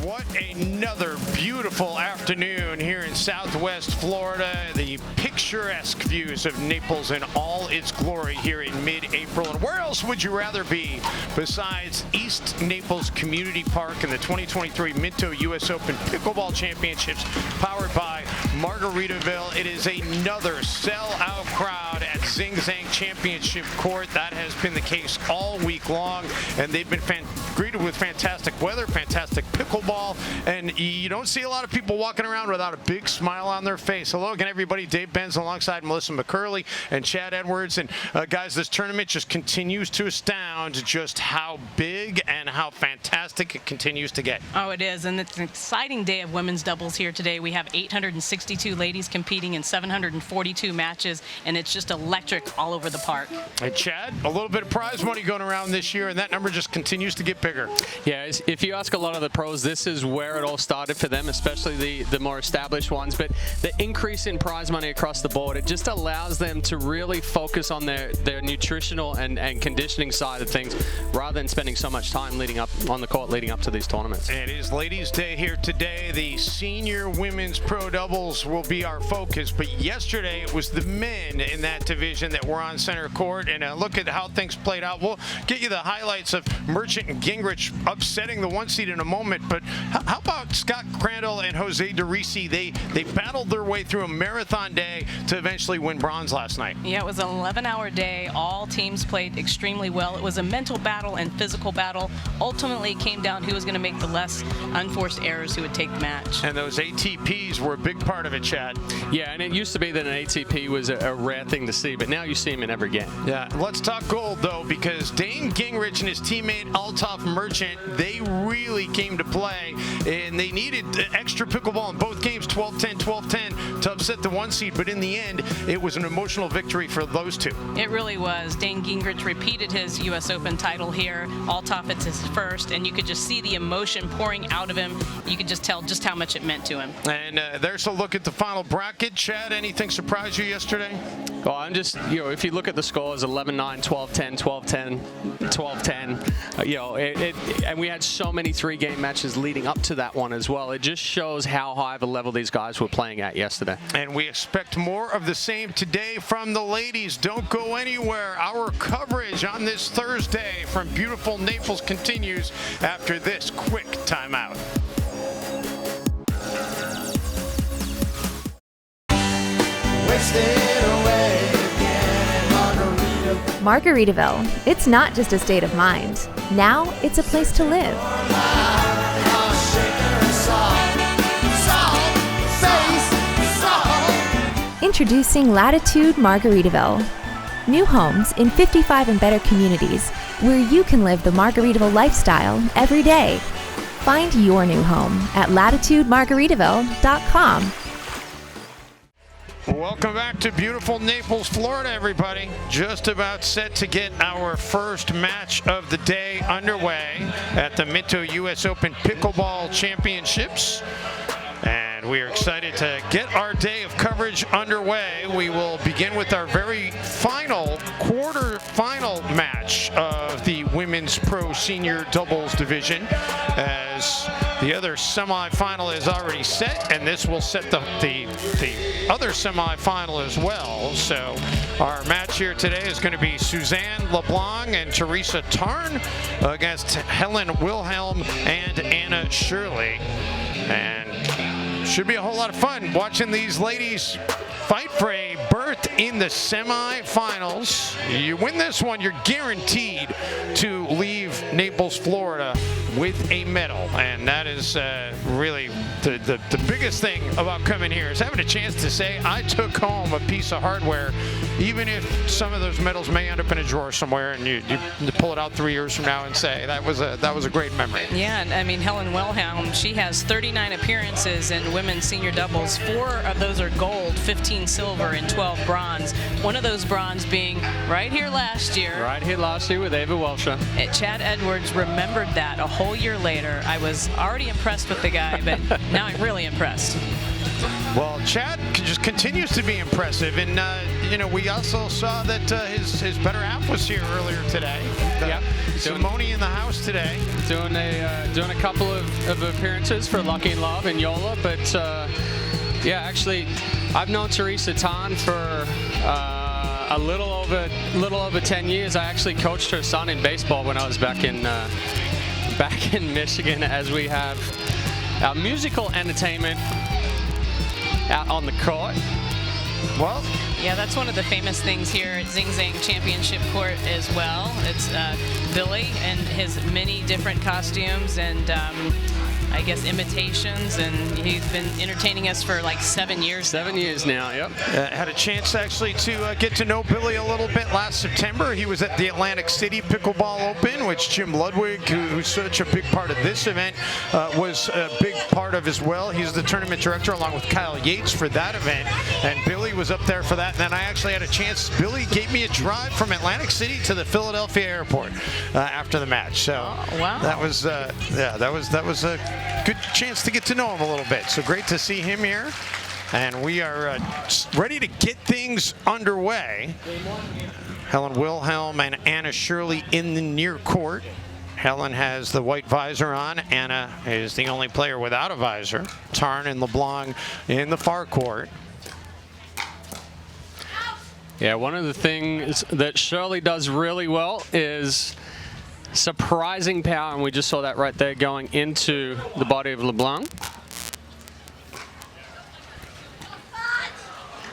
What another beautiful afternoon here in Southwest Florida. The picturesque views of Naples in all its glory here in mid-April. And where else would you rather be besides East Naples Community Park and the 2023 Minto US Open Pickleball Championships powered by Margaritaville? It is another sell-out crowd at Zing Zang Championship Court. That has been the case all week long, and they've been greeted with fantastic weather, fantastic pickleball, and you don't see a lot of people walking around without a big smile on their face. Hello again, everybody. Dave Benz alongside Melissa McCurley and Chad Edwards. And guys, this tournament just continues to astound just how big and how fantastic it continues to get. Oh, it is, and it's an exciting day of women's doubles here today. We have 862 ladies competing in 742 matches, and it's just electric all over the park. And Chad, a little bit of prize money going around this year, and that number just continues to get bigger. Yeah, if you ask a lot of the pros, this is where it all started for them, especially the more established ones. But the increase in prize money across the board, it just allows them to really focus on their nutritional and conditioning side of things rather than spending so much time leading up on the court leading up to these tournaments. It is Ladies' Day here today. The senior women's pro doubles will be our focus, but yesterday it was the men in that division that were on center court, and look at how things played out. We'll get you the highlights of Merchant and Gingrich upsetting the one seed in a moment, but how about Scott Crandall and Jose DeRisi? They battled their way through a marathon day to eventually win bronze last night. Yeah, it was an 11-hour day. All teams played extremely well. It was a mental battle and physical battle. Ultimately, it came down who was going to make the less unforced errors, who would take the match. And those ATPs were a big part of it, Chad. Yeah, and it used to be that an ATP was a rare thing to see, but now you see them in every game. Yeah, let's talk gold, though, because Dane Gingrich and his teammate Altaf Merchant, they really came to play, and they needed extra pickleball in both games, 12-10, 12-10, to upset the one seed, but in the end, it was an emotional victory for those two. It really was. Dane Gingrich repeated his U.S. Open title here. Altaf, it's his first, and you could just see the emotion pouring out of him. You could just tell just how much it meant to him. And there's a look at the final bracket. Chad, anything surprise you yesterday? Well, I'm just, if you look at the scores, 11-9, 12-10, 12-10, 12-10, and we had so many three-game matches leading up to that one as well. It just shows how high of a level these guys were playing at yesterday. And we expect more of the same today from the ladies. Don't go anywhere. Our coverage on this Thursday from beautiful Naples continues after this quick timeout. Margaritaville. It's not just a state of mind. Now it's a place to live. Introducing Latitude Margaritaville. New homes in 55 and better communities where you can live the Margaritaville lifestyle every day. Find your new home at latitudemargaritaville.com. Welcome back to beautiful Naples, Florida, everybody. Just about set to get our first match of the day underway at the Minto US Open Pickleball Championships. And we are excited to get our day of coverage underway. We will begin with our very final quarter-final match of the Women's Pro Senior Doubles Division, as the other semifinal is already set, and this will set the other semifinal as well. So our match here today is going to be Suzanne LeBlanc and Teresa Tarn against Helen Wilhelm and Anna Shirley. And should be a whole lot of fun watching these ladies fight for a berth in the semifinals. You win this one, you're guaranteed to leave Naples, Florida with a medal. And that is really the biggest thing about coming here, is having a chance to say, I took home a piece of hardware, even if some of those medals may end up in a drawer somewhere, and you pull it out 3 years from now and say, that was a great memory. Yeah, and I mean, Helen Wilhelm, she has 39 appearances in women's senior doubles. 4 of those are gold, 15 silver, and 12 bronze. One of those bronze being right here last year. Right here last year with Ava Welsher. Chad Edwards remembered that a whole year later. I was already impressed with the guy, but now I'm really impressed. Well, Chad just continues to be impressive, and you know, we also saw that his better half was here earlier today. Yep. Simone in the house today. Doing a couple of appearances for Lucky in Love and Yola, but yeah, actually, I've known Teresa Tan for a little over 10 years. I actually coached her son in baseball when I was back in Michigan, as we have our musical entertainment out on the court. Well, yeah, that's one of the famous things here at Zing Zang Championship Court as well. It's Billy and his many different costumes and I guess imitations, and he's been entertaining us for like 7 years. 7 years now, yep. Had a chance actually to get to know Billy a little bit last September. He was at the Atlantic City Pickleball Open, which Jim Ludwig, who's such a big part of this event, was a big part of as well. He's the tournament director along with Kyle Yates for that event, and Billy was up there for that. And then I actually had a chance. Billy gave me a drive from Atlantic City to the Philadelphia airport after the match. So wow. that was that was a good chance to get to know him a little bit. So great to see him here. And we are ready to get things underway. Helen Wilhelm and Anna Shirley in the near court. Helen has the white visor on. Anna is the only player without a visor. Tarn and LeBlanc in the far court. Yeah, one of the things that Shirley does really well is surprising power, and we just saw that right there going into the body of LeBlanc.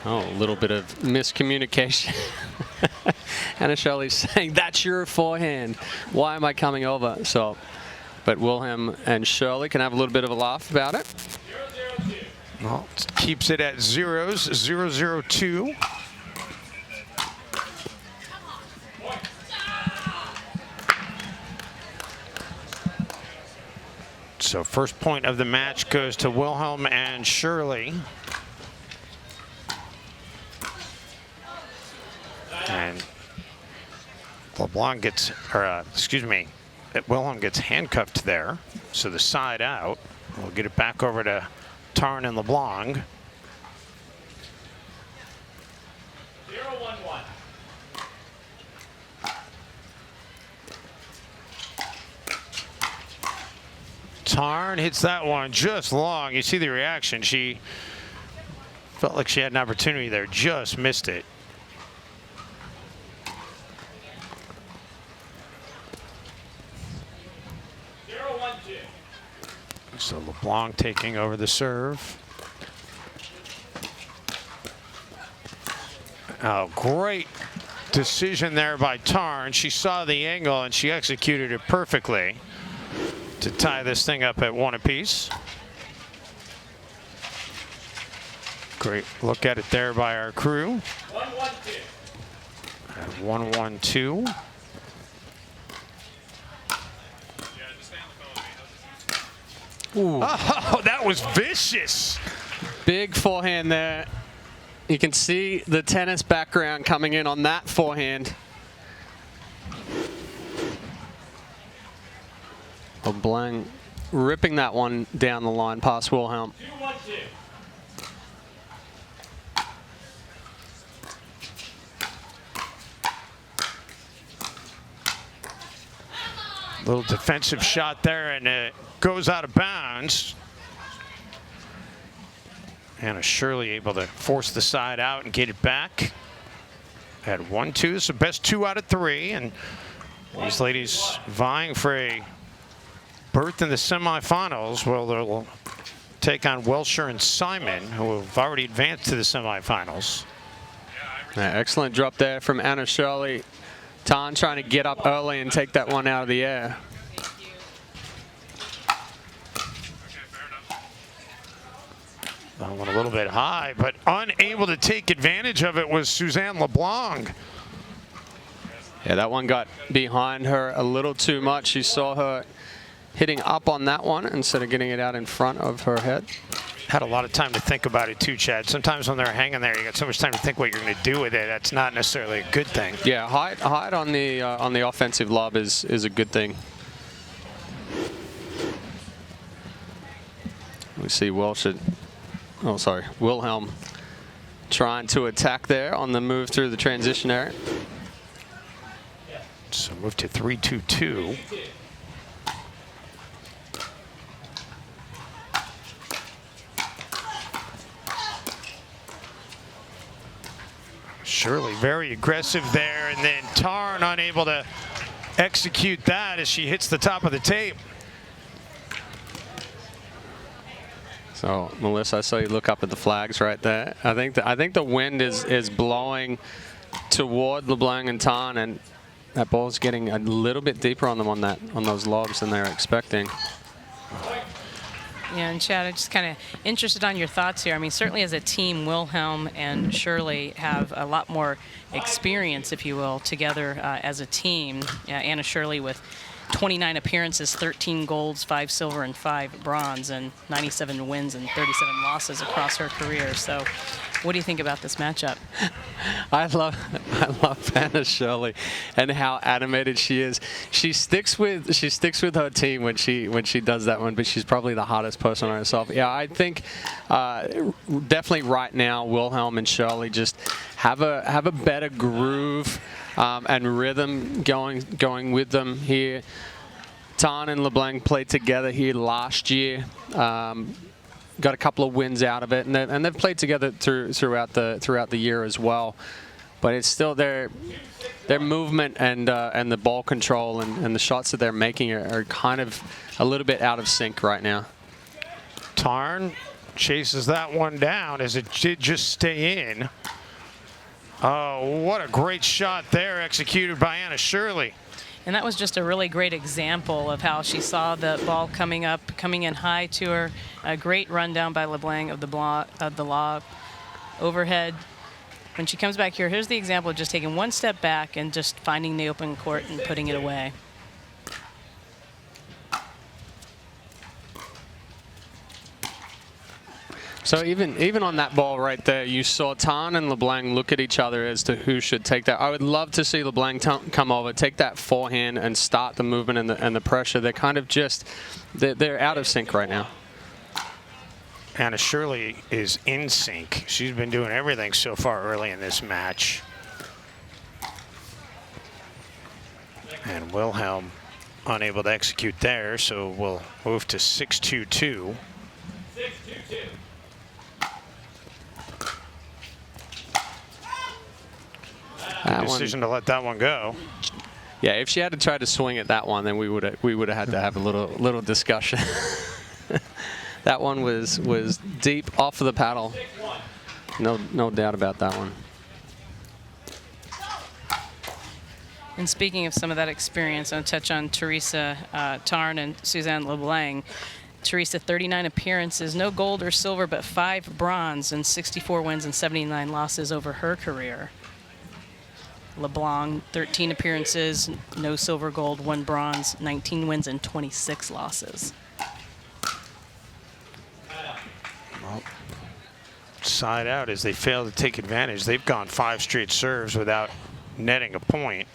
Oh, a little bit of miscommunication. Anna Shirley's saying, that's your forehand. Why am I coming over? So, but Wilhelm and Shirley can have a little bit of a laugh about it. Well, keeps it at zeros, 0-0-2. So first point of the match goes to Wilhelm and Shirley. And LeBlanc gets, or excuse me, Wilhelm gets handcuffed there. So the side out. We'll get it back over to Tarn and LeBlanc. 0-1-1. Tarn hits that one just long. You see the reaction. She felt like she had an opportunity there, just missed it. So LeBlanc taking over the serve. Oh, great decision there by Tarn. She saw the angle and she executed it perfectly to tie this thing up at 1 apiece. Great look at it there by our crew. 1-1-2. At 1-1-2. Ooh. Oh, that was vicious. Big forehand there. You can see the tennis background coming in on that forehand. LeBlanc ripping that one down the line past Wilhelm. 2-1-2. Little defensive shot there, and it goes out of bounds. Anna Shirley able to force the side out and get it back. At 1-2, it's the best 2 out of 3, and these ladies vying for a berth in the semifinals. Well, they'll take on Welsher and Simon, who have already advanced to the semifinals. Yeah, excellent drop there from Anna Shirley. Tarn trying to get up early and take that one out of the air. That one a little bit high, but unable to take advantage of it was Suzanne LeBlanc. Yeah, that one got behind her a little too much. You saw her hitting up on that one instead of getting it out in front of her head. Had a lot of time to think about it too, Chad. Sometimes when they're hanging there, you got so much time to think what you're going to do with it. That's not necessarily a good thing. Yeah, height on the offensive lob is a good thing. We see Wilhelm trying to attack there on the move through the transition area. So move to 3-2-2. Shirley very aggressive there, and then Tarn unable to execute that as she hits the top of the tape. So Melissa, I saw you look up at the flags right there. I think the wind is blowing toward LeBlanc and Tarn, and that ball's getting a little bit deeper on them on those lobs than they were expecting. Yeah, and Chad, I'm just kind of interested on your thoughts here. I mean, certainly as a team, Wilhelm and Shirley have a lot more experience, if you will, together as a team. Anna Shirley with 29 appearances, 13 golds, 5 silver, and 5 bronze, and 97 wins and 37 losses across her career. So what do you think about this matchup? I love Anna Shirley and how animated she is. She sticks with her team when she does that one, but she's probably the hardest person on herself. Yeah, I think definitely right now Wilhelm and Shirley just have a better groove and rhythm going with them here. Tarn and LeBlanc played together here last year. Got a couple of wins out of it, and they've played together throughout the year as well. But it's still their movement and the ball control and the shots that they're making are kind of a little bit out of sync right now. Tarn chases that one down as it did just stay in. Oh, what a great shot there executed by Anna Shirley. And that was just a really great example of how she saw the ball coming in high to her. A great rundown by LeBlanc of the lob overhead. When she comes back here, here's the example of just taking one step back and just finding the open court and putting it away. So even on that ball right there, you saw Tarn and LeBlanc look at each other as to who should take that. I would love to see LeBlanc come over, take that forehand, and start the movement and the pressure. They're kind of just they're out of sync right now. Anna Shirley is in sync. She's been doing everything so far early in this match. And Wilhelm unable to execute there, so we'll move to 6-2-2. 6-2-2. Decision to let that one go. Yeah, if she had to try to swing at that one, then we would have had to have a little discussion. That one was deep off of the paddle. No doubt about that one. And speaking of some of that experience, I'll touch on Teresa Tarn and Suzanne LeBlanc. Teresa, 39 appearances, no gold or silver, but 5 bronze and 64 wins and 79 losses over her career. LeBlanc, 13 appearances, no silver, gold, 1 bronze, 19 wins and 26 losses. Well, side out as they fail to take advantage. They've gone 5 straight serves without netting a point.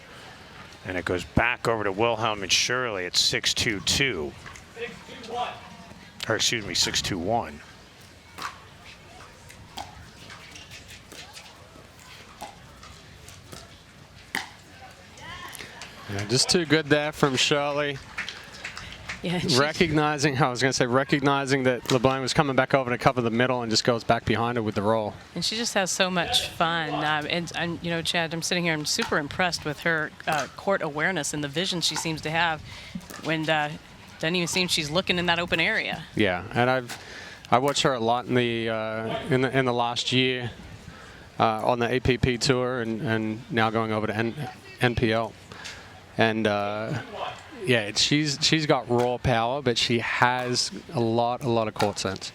And it goes back over to Wilhelm and Shirley at 6-2-2. 6-2-1. Or excuse me, 6-2-1. Yeah, just too good there from Shirley. Yeah, recognizing that LeBlanc was coming back over to cover the middle and just goes back behind her with the roll. And she just has so much fun. And you know, Chad, I'm sitting here, I'm super impressed with her court awareness and the vision she seems to have when doesn't even seem she's looking in that open area. Yeah, and I watched her a lot in the last year on the APP tour and now going over to NPL. And yeah, she's got raw power, but she has a lot of court sense.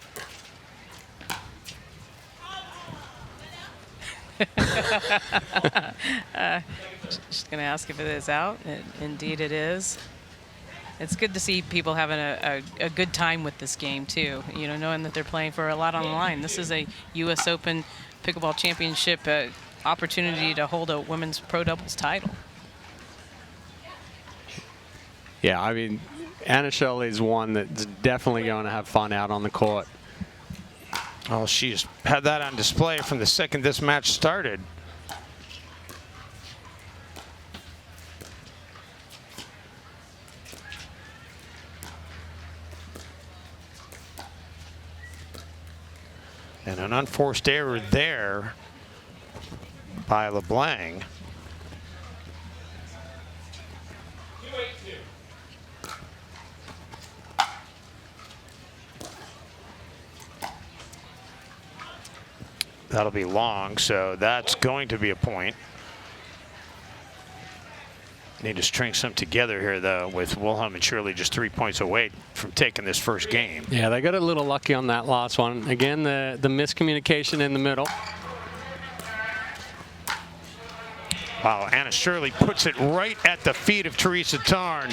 She's going to ask if it is out. Indeed, it is. It's good to see people having a good time with this game too. You know, knowing that they're playing for a lot on the line. This is a U.S. Open Pickleball Championship opportunity to hold a women's pro doubles title. Yeah, I mean, Anna Shirley is one that's definitely going to have fun out on the court. Oh, she's had that on display from the second this match started. And an unforced error there by LeBlanc. 2-8-2. That'll be long, so that's going to be a point. Need to string some together here, though, with Wilhelm and Shirley just 3 points away from taking this first game. Yeah, they got a little lucky on that last one. Again, the miscommunication in the middle. Wow, Anna Shirley puts it right at the feet of Teresa Tarn.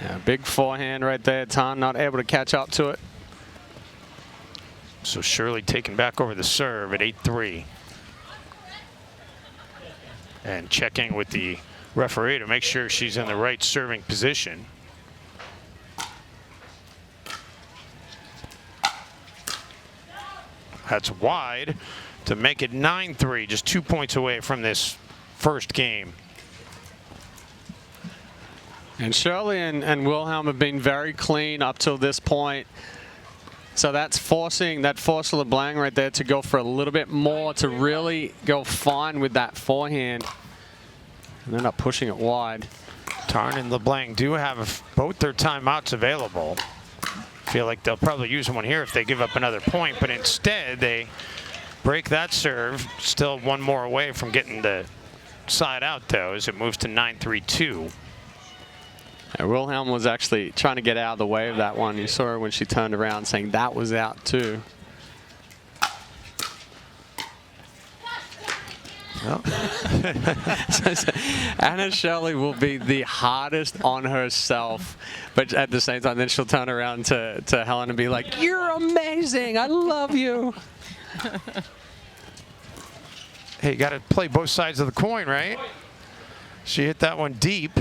Yeah, big forehand right there. Tarn not able to catch up to it. So Shirley taking back over the serve at 8-3. And checking with the referee to make sure she's in the right serving position. That's wide to make it 9-3, just 2 points away from this first game. And Shirley and Wilhelm have been very clean up till this point. So that's forcing LeBlanc right there to go for a little bit more, to really go fine with that forehand. And they're not pushing it wide. Tarn and LeBlanc do have both their timeouts available. Feel like they'll probably use one here if they give up another point, but instead they break that serve. Still one more away from getting the side out, though, as it moves to 9-3-2. Wilhelm was actually trying to get out of the way of that one. You saw her when she turned around saying that was out too. Well. Anna Shirley will be the hardest on herself, but at the same time then she'll turn around to Helen and be like, "You're amazing, I love you." Hey, you got to play both sides of the coin, right? She hit that one deep.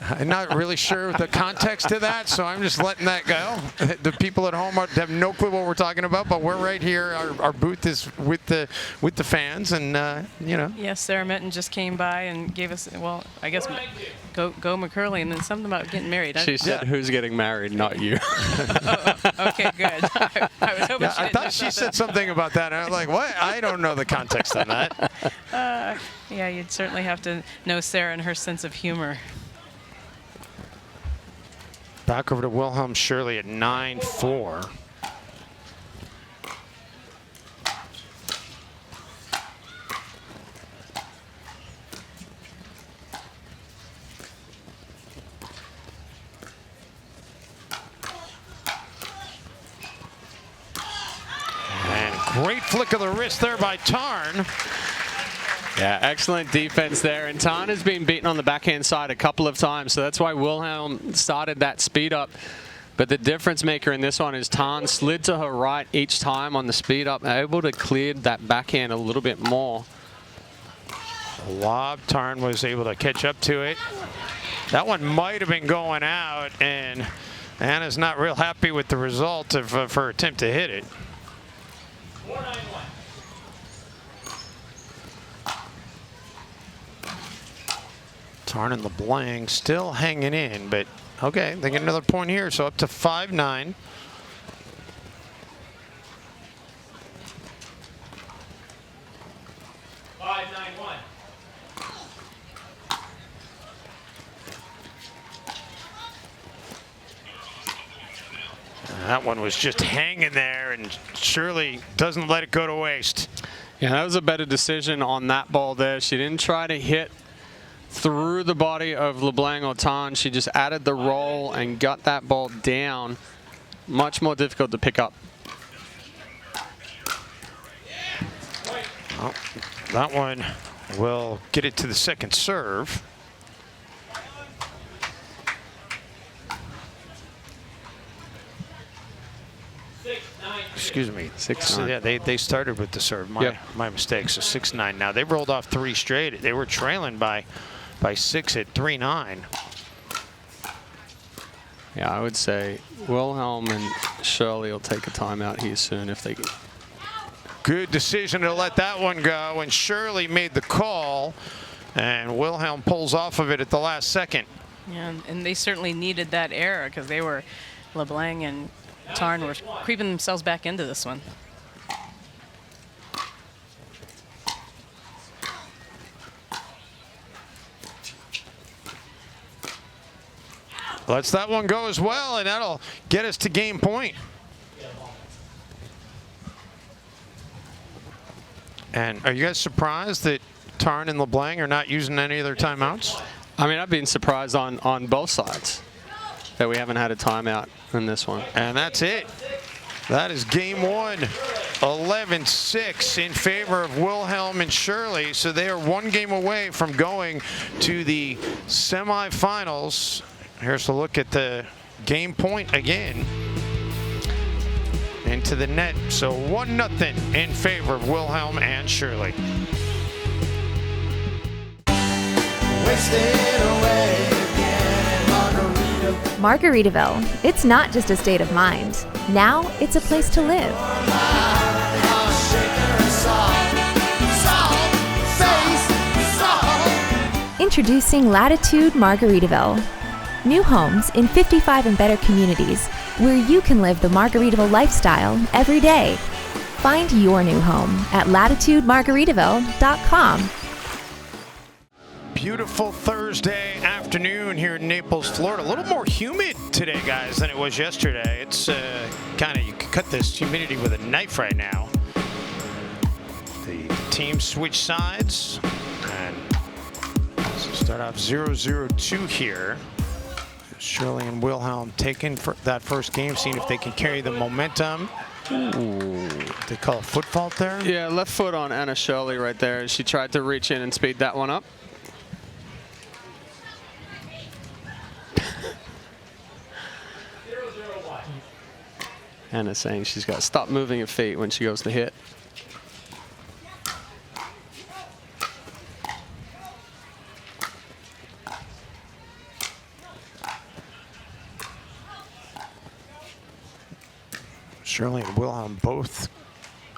I'm not really sure the context to that, so I'm just letting that go. The people at home have no clue what we're talking about, but we're right here. Our booth is with the fans, and you know. Yes, Sarah Mitten just came by and gave us, well, I guess go McCurley, and then something about getting married. She said, "Who's getting married, not you." Okay, good. I was hoping Yeah, I thought she said something about that. And I was like, what? I don't know the context on that. Yeah, you'd certainly have to know Sarah and her sense of humor. Back over to Wilhelm Shirley at 9-4. And great flick of the wrist there by Tarn. Yeah, excellent defense there. And Tarn has been beaten on the backhand side a couple of times, so that's why Wilhelm started that speed up. But the difference maker in this one is Tarn slid to her right each time on the speed up, able to clear that backhand a little bit more. Lob, Tarn was able to catch up to it. That one might have been going out, and Anna's not real happy with the result of her attempt to hit it. 4-9-1. Tarn and LeBlanc still hanging in, but okay, they get another point here, so up to 5-9. That one was just hanging there, and Shirley doesn't let it go to waste. Yeah, that was a better decision on that ball there. She didn't try to hit through the body of LeBlanc or Tarn. She just added the roll and got that ball down. Much more difficult to pick up. Oh, that one will get it to the second serve. excuse me. 6-9. So yeah, they started with the serve. My mistake. So 6-9. Now they've rolled off 3 straight. They were trailing by 6 at 3-9. Yeah, I would say Wilhelm and Shirley will take a timeout here soon if they can. Good decision to let that one go, and Shirley made the call, and Wilhelm pulls off of it at the last second. Yeah, and they certainly needed that error because they were, LeBlanc and Tarn were creeping themselves back into this one. Lets that one go as well, and that'll get us to game point. And are you guys surprised that Tarn and LeBlanc are not using any of their timeouts? I mean, I've been surprised on both sides that we haven't had a timeout in this one. And that's it. That is game 1, 11-6 in favor of Wilhelm and Shirley. So they are 1 game away from going to the semifinals. Here's a look at the game point again. Into the net. So 1-0 in favor of Wilhelm and Shirley. Margaritaville. It's not just a state of mind. Now it's a place to live. Introducing Latitude Margaritaville. New homes in 55 and better communities where you can live the Margaritaville lifestyle every day. Find your new home at latitudemargaritaville.com. Beautiful Thursday afternoon here in Naples, Florida. A little more humid today, guys, than it was yesterday. It's kind of, you can cut this humidity with a knife right now. The teams switch sides and start off 0-0-2 here. Shirley and Wilhelm taking for that first game, seeing if they can carry the momentum. Ooh, they call a foot fault there? Yeah, left foot on Anna Shirley right there. She tried to reach in and speed that one up. Anna's saying she's got to stop moving her feet when she goes to hit. Shirley and Wilhelm both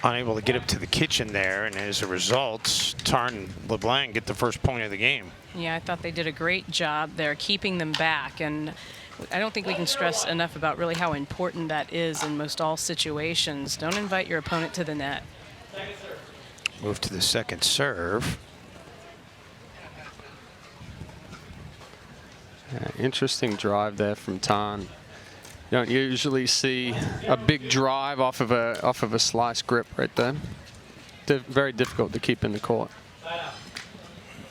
unable to get up to the kitchen there, and as a result, Tarn and LeBlanc get the first point of the game. Yeah, I thought they did a great job there keeping them back, and I don't think we can stress enough about really how important that is in most all situations. Don't invite your opponent to the net. Move to the second serve. Yeah, interesting drive there from Tarn. You don't usually see a big drive off of a slice grip right there. Very difficult to keep in the court.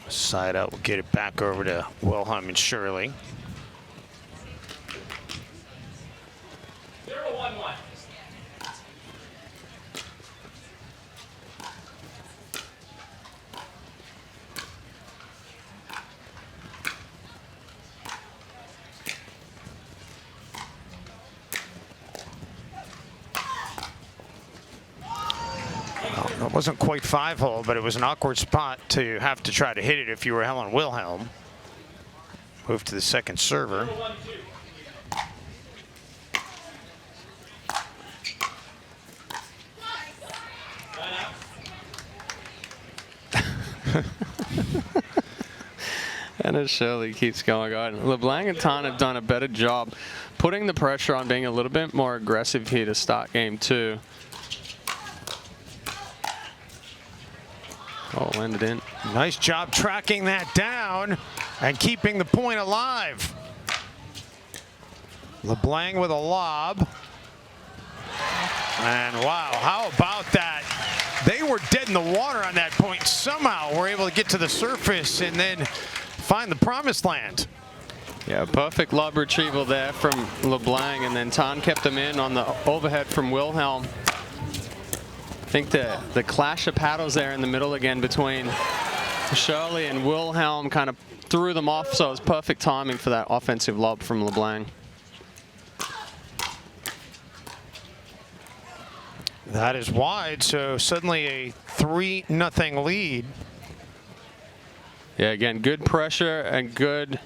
Side out, we'll get it back over to Wilhelm and Shirley. 0-1-1. It wasn't quite 5-hole, but it was an awkward spot to have to try to hit it if you were Helen Wilhelm. Move to the second server. 1-2. And as Shirley keeps going on, LeBlanc and Tarn have done a better job putting the pressure on, being a little bit more aggressive here to start game 2. Oh, landed in. Nice job tracking that down and keeping the point alive. LeBlanc with a lob. And wow, how about that? They were dead in the water on that point. Somehow we're able to get to the surface and then find the promised land. Yeah, perfect lob retrieval there from LeBlanc, and then Tarn kept them in on the overhead from Wilhelm. I think the clash of paddles there in the middle again between Shirley and Wilhelm kind of threw them off, so it was perfect timing for that offensive lob from LeBlanc. That is wide, so suddenly a 3-0 lead. Yeah, again, good pressure and good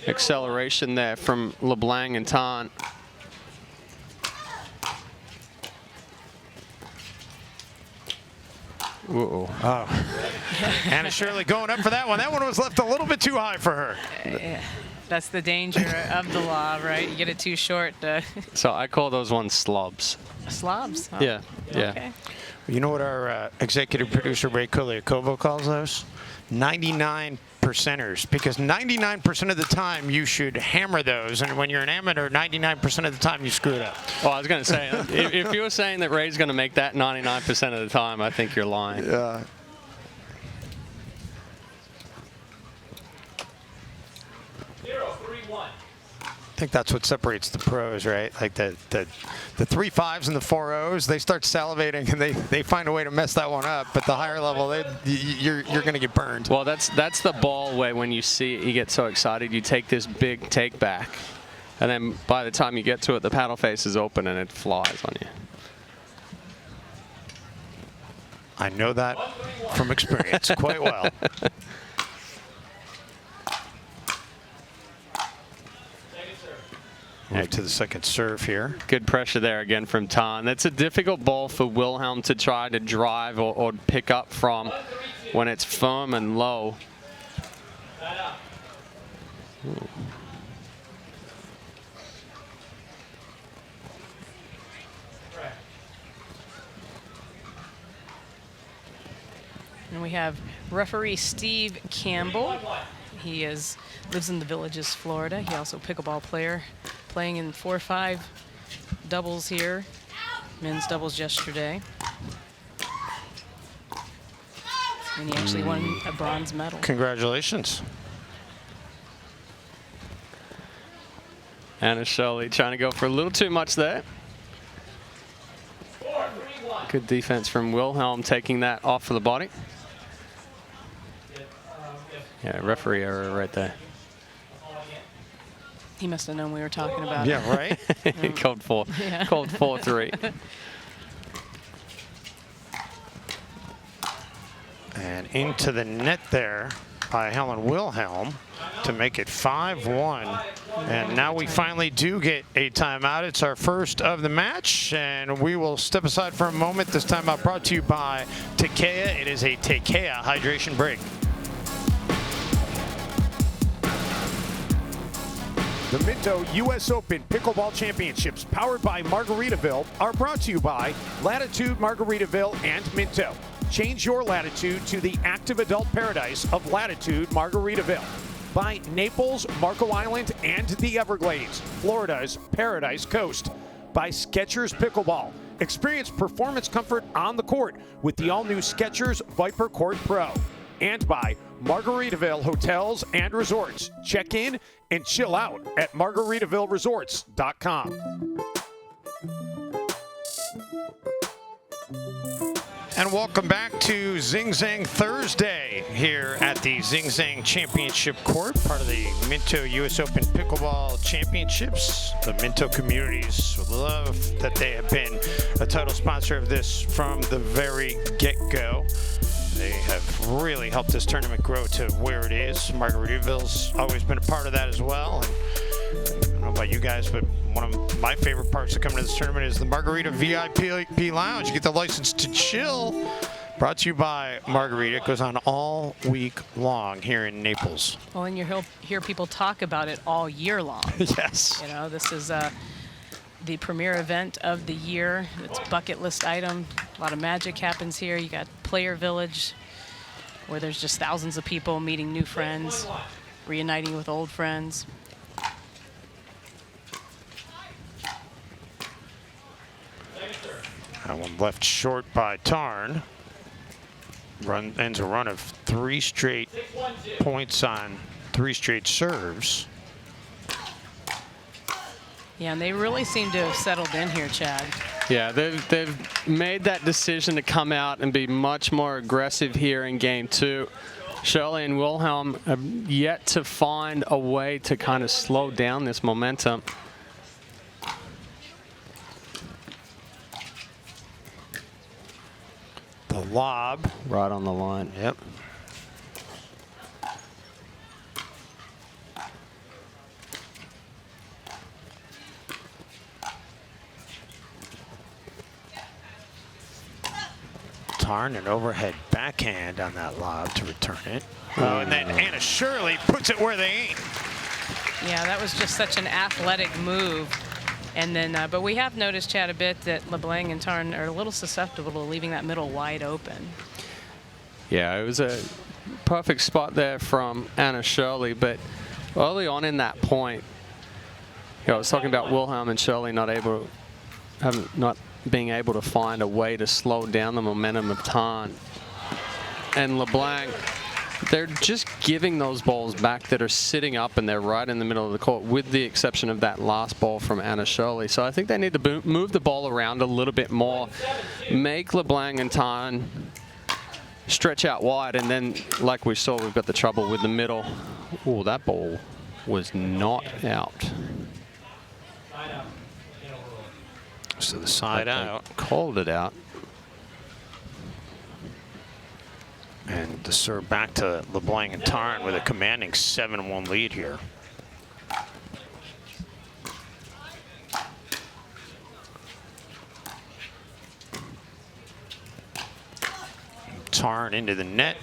acceleration there from LeBlanc and Tan. Whoa. Oh. Anna Shirley going up for that one. That one was left a little bit too high for her. Yeah. That's the danger of the law, right? You get it too short. So I call those ones slobs. Slobs? Oh. Yeah, yeah. Okay. You know what our executive producer Ray Kuliakovo calls those? 99 percenters, because 99% of the time you should hammer those, and when you're an amateur, 99% of the time you screw it up. Well, I was going to say, if you were saying that Ray's going to make that 99% of the time, I think you're lying. Yeah. I think that's what separates the pros, right? Like the 3.5s and the 4.0s, they start salivating and they find a way to mess that one up. But the higher level, you're going to get burned. Well, that's the ball where when you see it, you get so excited, you take this big take back. And then by the time you get to it, the paddle face is open and it flies on you. I know that from experience quite well. Move to the second serve here. Good pressure there again from Tan. That's a difficult ball for Wilhelm to try to drive or pick up from when it's firm and low. Ooh. And we have referee Steve Campbell. He lives in the Villages, Florida. He also pickleball player, playing in 4-5 doubles here, men's doubles yesterday. And he actually won a bronze medal. Congratulations. Anna Shirley trying to go for a little too much there. Good defense from Wilhelm, taking that off of the body. Yeah, referee error right there. He must have known we were talking about it. Yeah, right? Code 4. Yeah. Code 4-3. And into the net there by Helen Wilhelm to make it 5-1. And now we finally do get a timeout. It's our first of the match, and we will step aside for a moment. This timeout brought to you by Takea. It is a Takea hydration break. The Minto U.S. Open Pickleball Championships, powered by Margaritaville, are brought to you by Latitude Margaritaville and Minto. Change your latitude to the active adult paradise of Latitude Margaritaville. By Naples, Marco Island, and the Everglades, Florida's Paradise Coast. By Skechers Pickleball. Experience performance comfort on the court with the all-new Skechers Viper Court Pro. And by Margaritaville Hotels and Resorts. Check in and chill out at margaritavilleresorts.com. And welcome back to Zing Zang Thursday here at the Zing Zang Championship Court, part of the Minto U.S. Open Pickleball Championships. The Minto Communities love that they have been a title sponsor of this from the very get-go. They have really helped this tournament grow to where it is. Margaritaville's always been a part of that as well. And I don't know about you guys, but one of my favorite parts of coming to this tournament is the Margarita VIP Lounge. You get the license to chill. Brought to you by Margarita. It goes on all week long here in Naples. Well, and you'll hear people talk about it all year long. Yes. You know, this is the premier event of the year. It's bucket list item. A lot of magic happens here. You got Player Village, where there's just thousands of people meeting new friends, reuniting with old friends. That one left short by Tarn. Ends a run of 3 straight points on 3 straight serves. Yeah, and they really seem to have settled in here, Chad. Yeah, they've made that decision to come out and be much more aggressive here in game 2. Shirley and Wilhelm have yet to find a way to kind of slow down this momentum. lob. Right on the line. Yep. Tarn, an overhead backhand on that lob to return it. Oh, and then Anna Shirley puts it where they ain't. Yeah, that was just such an athletic move. And then, but we have noticed, Chad, a bit that LeBlanc and Tarn are a little susceptible to leaving that middle wide open. Yeah, it was a perfect spot there from Anna Shirley, but early on in that point, I was talking about Wilhelm and Shirley not being able to find a way to slow down the momentum of Tarn. And LeBlanc, they're just giving those balls back that are sitting up and they're right in the middle of the court, with the exception of that last ball from Anna Shirley. So I think they need to move the ball around a little bit more, make LeBlanc and Tarn stretch out wide, and then, like we saw, we've got the trouble with the middle. Oh, that ball was not out. So the side out. Called it out. And the serve back to LeBlanc and Tarn with a commanding 7-1 lead here. Tarn into the net.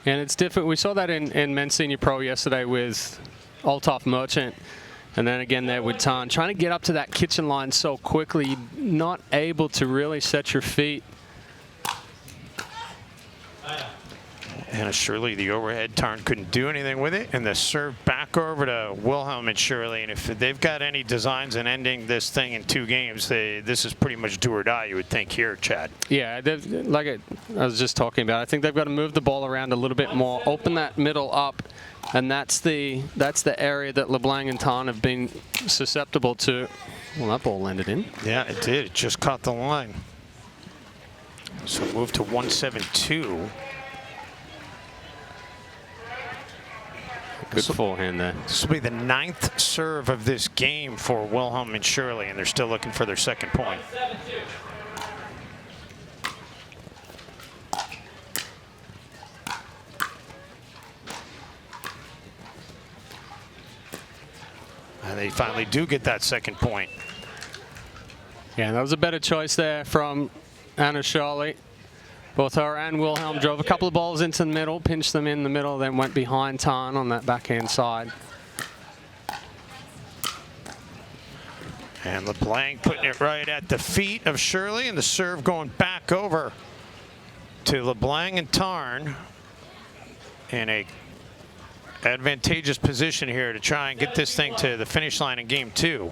And it's different. We saw that in men's senior pro yesterday with Althoff Merchant. And then again there with Tarn. Trying to get up to that kitchen line so quickly, not able to really set your feet. Anna Shirley, the overhead. Tarn couldn't do anything with it. And the serve back over to Wilhelm and Shirley. And if they've got any designs in ending this thing in 2 games, this is pretty much do or die, you would think here, Chad. Yeah, like I was just talking about, I think they've got to move the ball around a little bit more, open that middle up. And that's the area that LeBlanc and Tarn have been susceptible to. Well, that ball landed in. Yeah, it did. It just caught the line. So move to 1-7-2. Good forehand there. This will be the 9th serve of this game for Wilhelm and Shirley, and they're still looking for their second point. And they finally do get that second point. Yeah, that was a better choice there from Anna Shirley. Both her and Wilhelm drove a couple of balls into the middle, pinched them in the middle, then went behind Tarn on that backhand side. And LeBlanc putting it right at the feet of Shirley, and the serve going back over to LeBlanc and Tarn in a advantageous position here to try and get this thing to the finish line in game 2.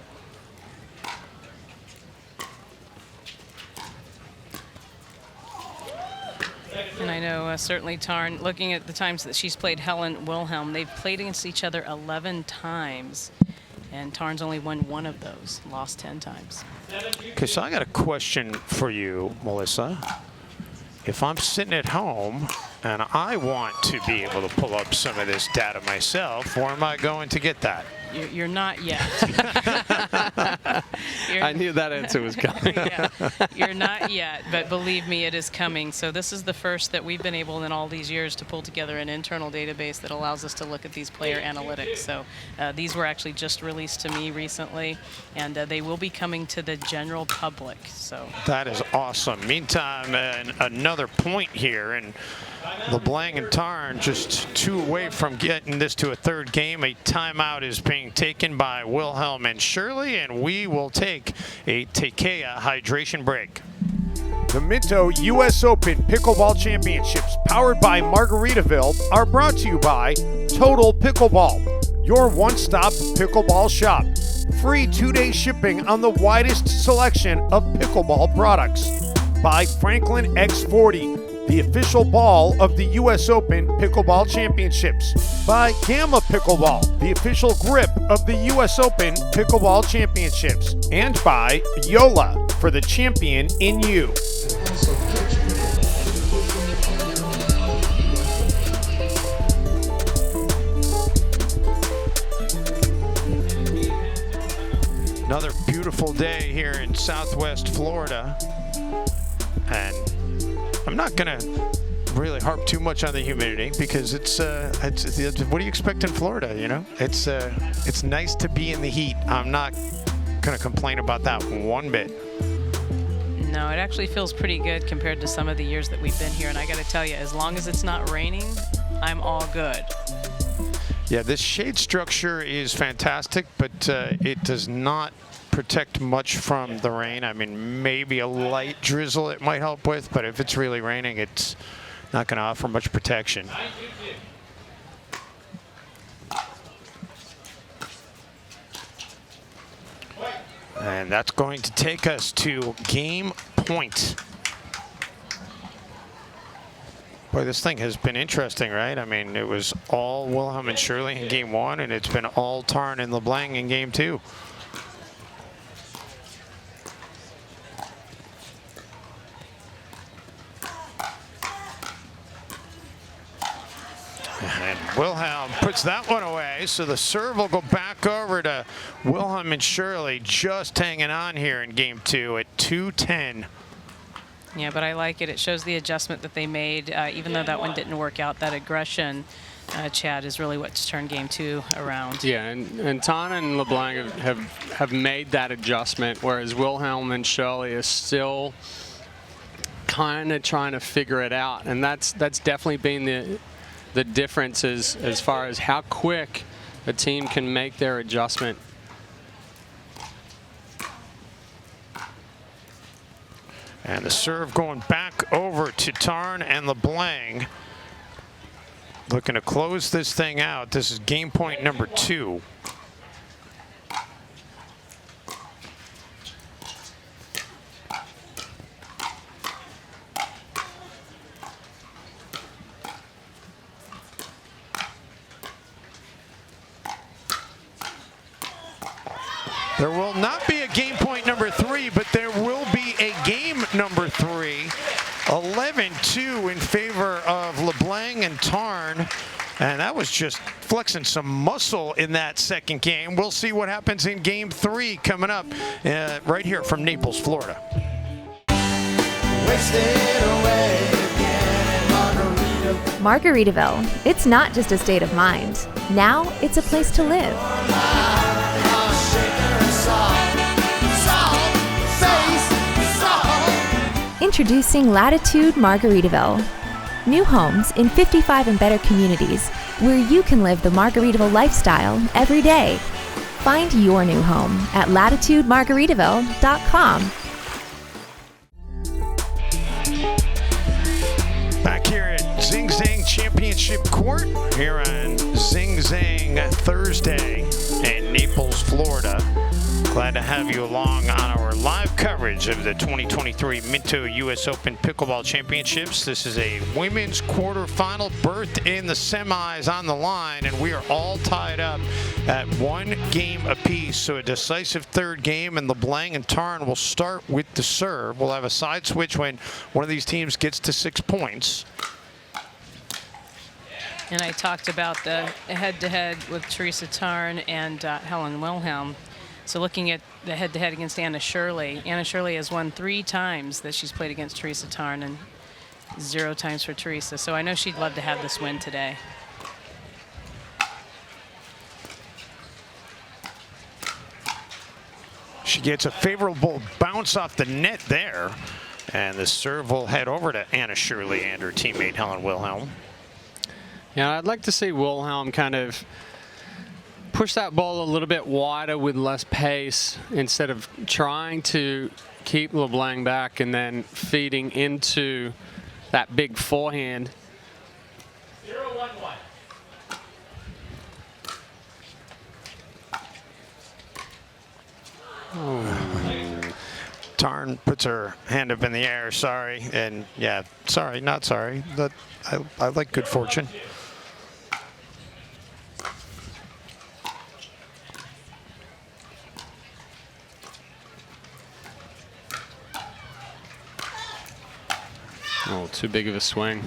And I know certainly Tarn, looking at the times that she's played Helen Wilhelm, they've played against each other 11 times. And Tarn's only won 1 of those, lost 10 times. Okay, so I got a question for you, Melissa. If I'm sitting at home and I want to be able to pull up some of this data myself, where am I going to get that? You're not yet. I knew that answer was coming. Yeah, you're not yet, but believe me, it is coming. So this is the first that we've been able in all these years to pull together an internal database that allows us to look at these player analytics. So these were actually just released to me recently, and they will be coming to the general public. So that is awesome. Meantime, another point here, and LeBlanc and Tarn just 2 away from getting this to a 3rd game. A timeout is being taken by Wilhelm and Shirley, and we will take a Takea hydration break. The Minto U.S. Open Pickleball Championships, powered by Margaritaville, are brought to you by Total Pickleball, your one-stop pickleball shop. Free 2-day shipping on the widest selection of pickleball products. By Franklin X40, the official ball of the U.S. Open Pickleball Championships. By Gamma Pickleball, the official grip of the U.S. Open Pickleball Championships. And by Yola, for the champion in you. Another beautiful day here in Southwest Florida. And I'm not going to really harp too much on the humidity because it's what do you expect in Florida, you know? It's nice to be in the heat. I'm not going to complain about that one bit. No, it actually feels pretty good compared to some of the years that we've been here. And I got to tell you, as long as it's not raining, I'm all good. Yeah, this shade structure is fantastic, but it does not protect much from the rain. I mean, maybe a light drizzle it might help with, but if it's really raining, it's not going to offer much protection. And that's going to take us to game point. Boy, this thing has been interesting, right? I mean, it was all Wilhelm and Shirley in game one, and it's been all Tarn and LeBlanc in game two. And Wilhelm puts that one away, so the serve will go back over to Wilhelm and Shirley, just hanging on here in game two at 2-10. Yeah, but I like it. It shows the adjustment that they made, even though that one didn't work out. That aggression, Chad, is really what's turned game two around. Yeah, and Tarn and LeBlanc have made that adjustment, whereas Wilhelm and Shirley are still kind of trying to figure it out, and that's definitely been the difference as far as how quick a team can make their adjustment. And the serve going back over to Tarn and LeBlanc. Looking to close this thing out. This is game point number 2. There will not be a game point number 3, but there will be a game number 3. 11-2 in favor of LeBlanc and Tarn. And that was just flexing some muscle in that second game. We'll see what happens in game 3 coming up right here from Naples, Florida. Margaritaville. It's not just a state of mind. Now it's a place to live. Introducing Latitude Margaritaville. New homes in 55 and better communities where you can live the Margaritaville lifestyle every day. Find your new home at latitudemargaritaville.com. Back here at Zing Zang Championship Court here on Zing Zang Thursday in Naples, Florida. Glad to have you along on our live coverage of the 2023 Minto US Open Pickleball Championships. This is a women's quarterfinal berth in the semis on the line, and we are all tied up at 1 game apiece. So a decisive third game, and LeBlanc and Tarn will start with the serve. We'll have a side switch when one of these teams gets to 6 points. And I talked about the head-to-head with Teresa Tarn and Helen Wilhelm. So looking at the head-to-head against Anna Shirley has won 3 times that she's played against Teresa Tarn and 0 times for Teresa. So I know she'd love to have this win today. She gets a favorable bounce off the net there. And the serve will head over to Anna Shirley and her teammate Helen Wilhelm. Yeah, I'd like to see Wilhelm kind of push that ball a little bit wider with less pace instead of trying to keep LeBlanc back and then feeding into that big forehand. 0-1-1. Tarn puts her hand up in the air, sorry, and yeah, sorry, not sorry. I like good fortune. Oh, too big of a swing.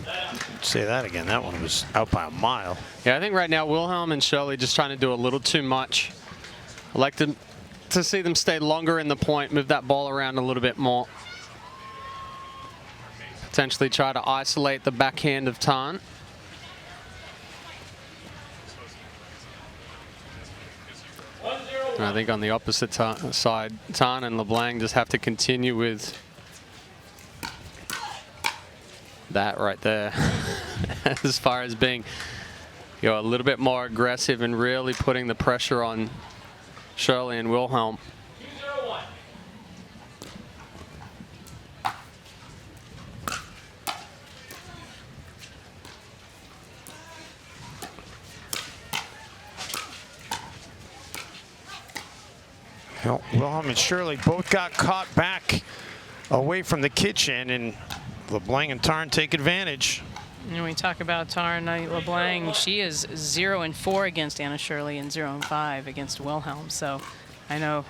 Say that again. That one was out by a mile. Yeah, I think right now Wilhelm and Shirley just trying to do a little too much. I'd like to see them stay longer in the point, move that ball around a little bit more. potentially try to isolate the backhand of Tan. And I think on the opposite side, Tan and LeBlanc just have to continue with that right there. As far as being, you know, a little bit more aggressive and really putting the pressure on Shirley and Wilhelm. 2-0-1. Wilhelm and Shirley both got caught back away from the kitchen, and LeBlanc and Tarn take advantage. And we talk about Tarn LeBlanc, she is 0-4 against Anna Shirley and 0-5 against Wilhelm. So I know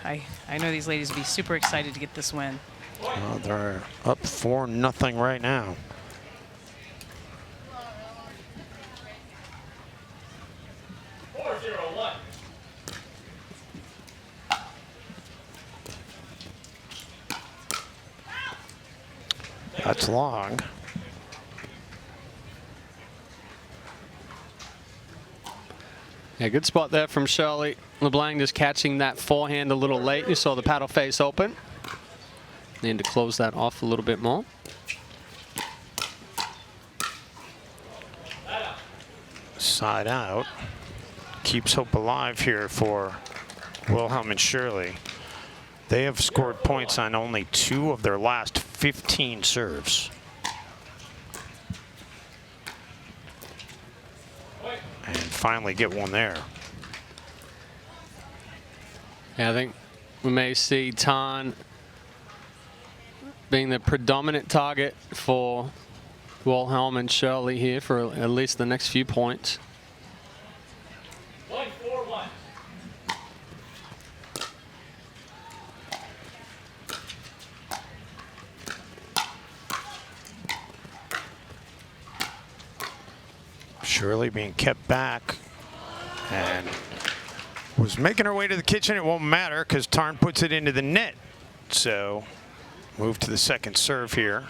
these ladies will be super excited to get this win. Well, they're up 4-0 right now. That's long. Yeah, good spot there from Shirley. LeBlanc just catching that forehand a little late. You saw the paddle face open. Need to close that off a little bit more. Side out. Keeps hope alive here for Wilhelm and Shirley. They have scored points on only 2 of their last 15 serves. And finally get one there. Yeah, I think we may see Tan being the predominant target for Wilhelm and Shirley here for at least the next few points. 1-4-1. Shirley being kept back and was making her way to the kitchen. It won't matter because Tarn puts it into the net. So move to the second serve here.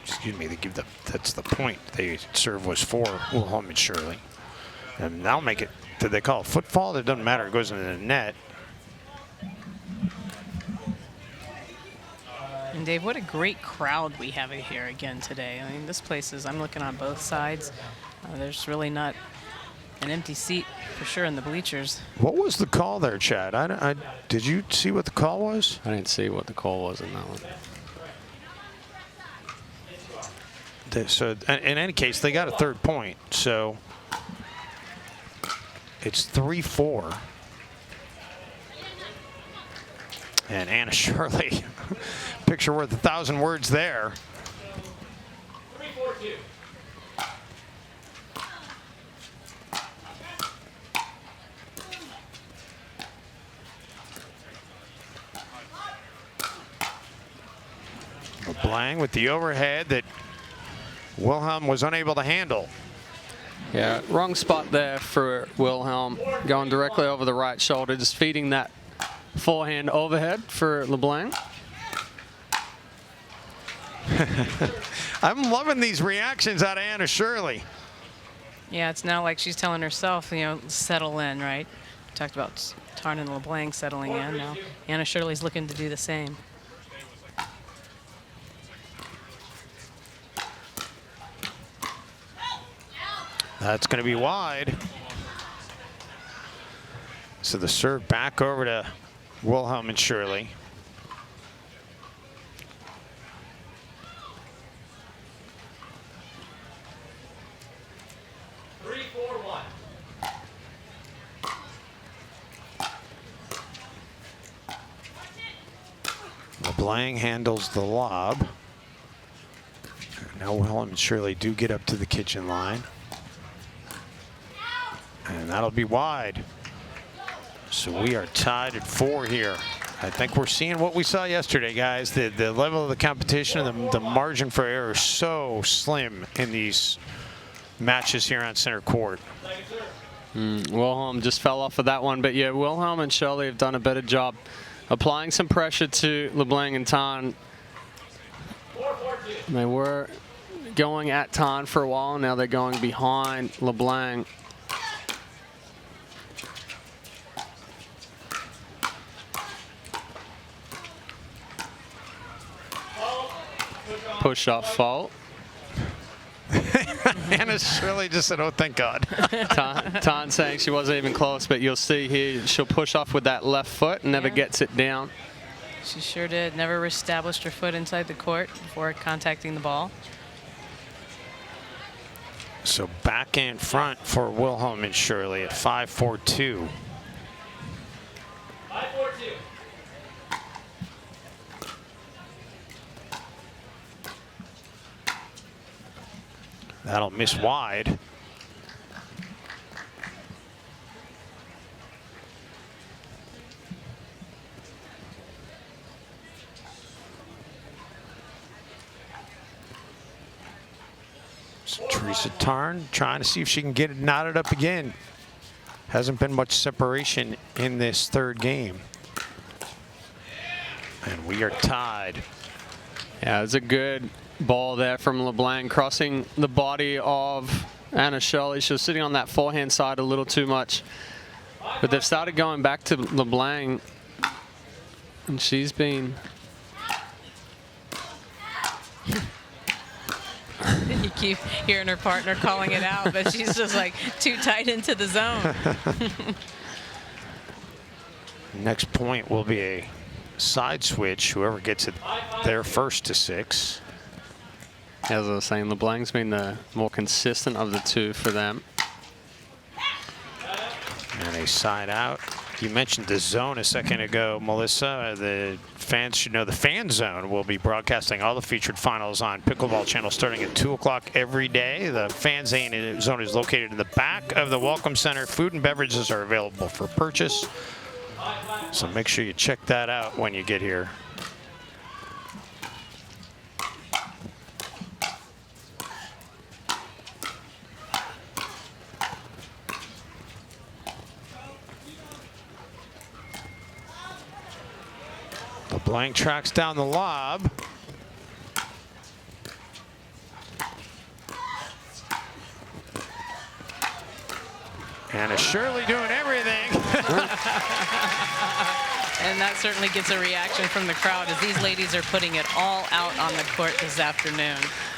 Excuse me, they give that's the point. They serve was for Wilhelm and Shirley. And they'll make it, did they call it footfall? It doesn't matter, it goes into the net. And Dave, what a great crowd we have here again today. I mean, this place is, I'm looking on both sides. There's really not an empty seat for sure in the bleachers. What was the call there, Chad? Did you see what the call was? I didn't see what the call was in that one. So in any case, they got a third point. So it's 3-4. And Anna Shirley, picture worth 1,000 words there. 3-4-2. LeBlanc with the overhead that Wilhelm was unable to handle. Yeah, wrong spot there for Wilhelm. Going directly over the right shoulder, just feeding that forehand overhead for LeBlanc. I'm loving these reactions out of Anna Shirley. Yeah, it's now like she's telling herself, you know, settle in, right? We talked about Tarn and LeBlanc settling in. Now Anna Shirley's looking to do the same. That's going to be wide. So the serve back over to Wilhelm and Shirley. LeBlanc handles the lob. Now Wilhelm and Shirley do get up to the kitchen line. And that'll be wide. So we are tied at 4 here. I think we're seeing what we saw yesterday, guys. The level of the competition and the margin for error is so slim in these matches here on center court. Wilhelm just fell off of that one. But yeah, Wilhelm and Shirley have done a better job applying some pressure to LeBlanc and Tan They were going at Tan for a while. Now they're going behind LeBlanc. Push-off fault. Anna Shirley just said, oh, thank God. Tan saying she wasn't even close, but you'll see here she'll push off with that left foot and never gets it down. She sure did. Never established her foot inside the court before contacting the ball. So back in front for Wilhelm and Shirley at 5-4-2. 5-4-2. That'll miss wide. So Teresa Tarn trying to see if she can get it knotted up again. Hasn't been much separation in this third game. And we are tied. Yeah, it was a good ball there from LeBlanc, crossing the body of Anna Shirley. She was sitting on that forehand side a little too much. But they've started going back to LeBlanc, and she's been... You keep hearing her partner calling it out, but she's just like too tight into the zone. Next point will be a side switch. Whoever gets it there first to 6. As I was saying, LeBlanc's been the more consistent of the two for them. And a side out. You mentioned the zone a second ago, Melissa. The fans should know the Fan Zone will be broadcasting all the featured finals on Pickleball Channel starting at 2 o'clock every day. The Fan Zone is located in the back of the Welcome Center. Food and beverages are available for purchase. So make sure you check that out when you get here. LeBlanc tracks down the lob. Anna Shirley doing everything. And that certainly gets a reaction from the crowd as these ladies are putting it all out on the court this afternoon.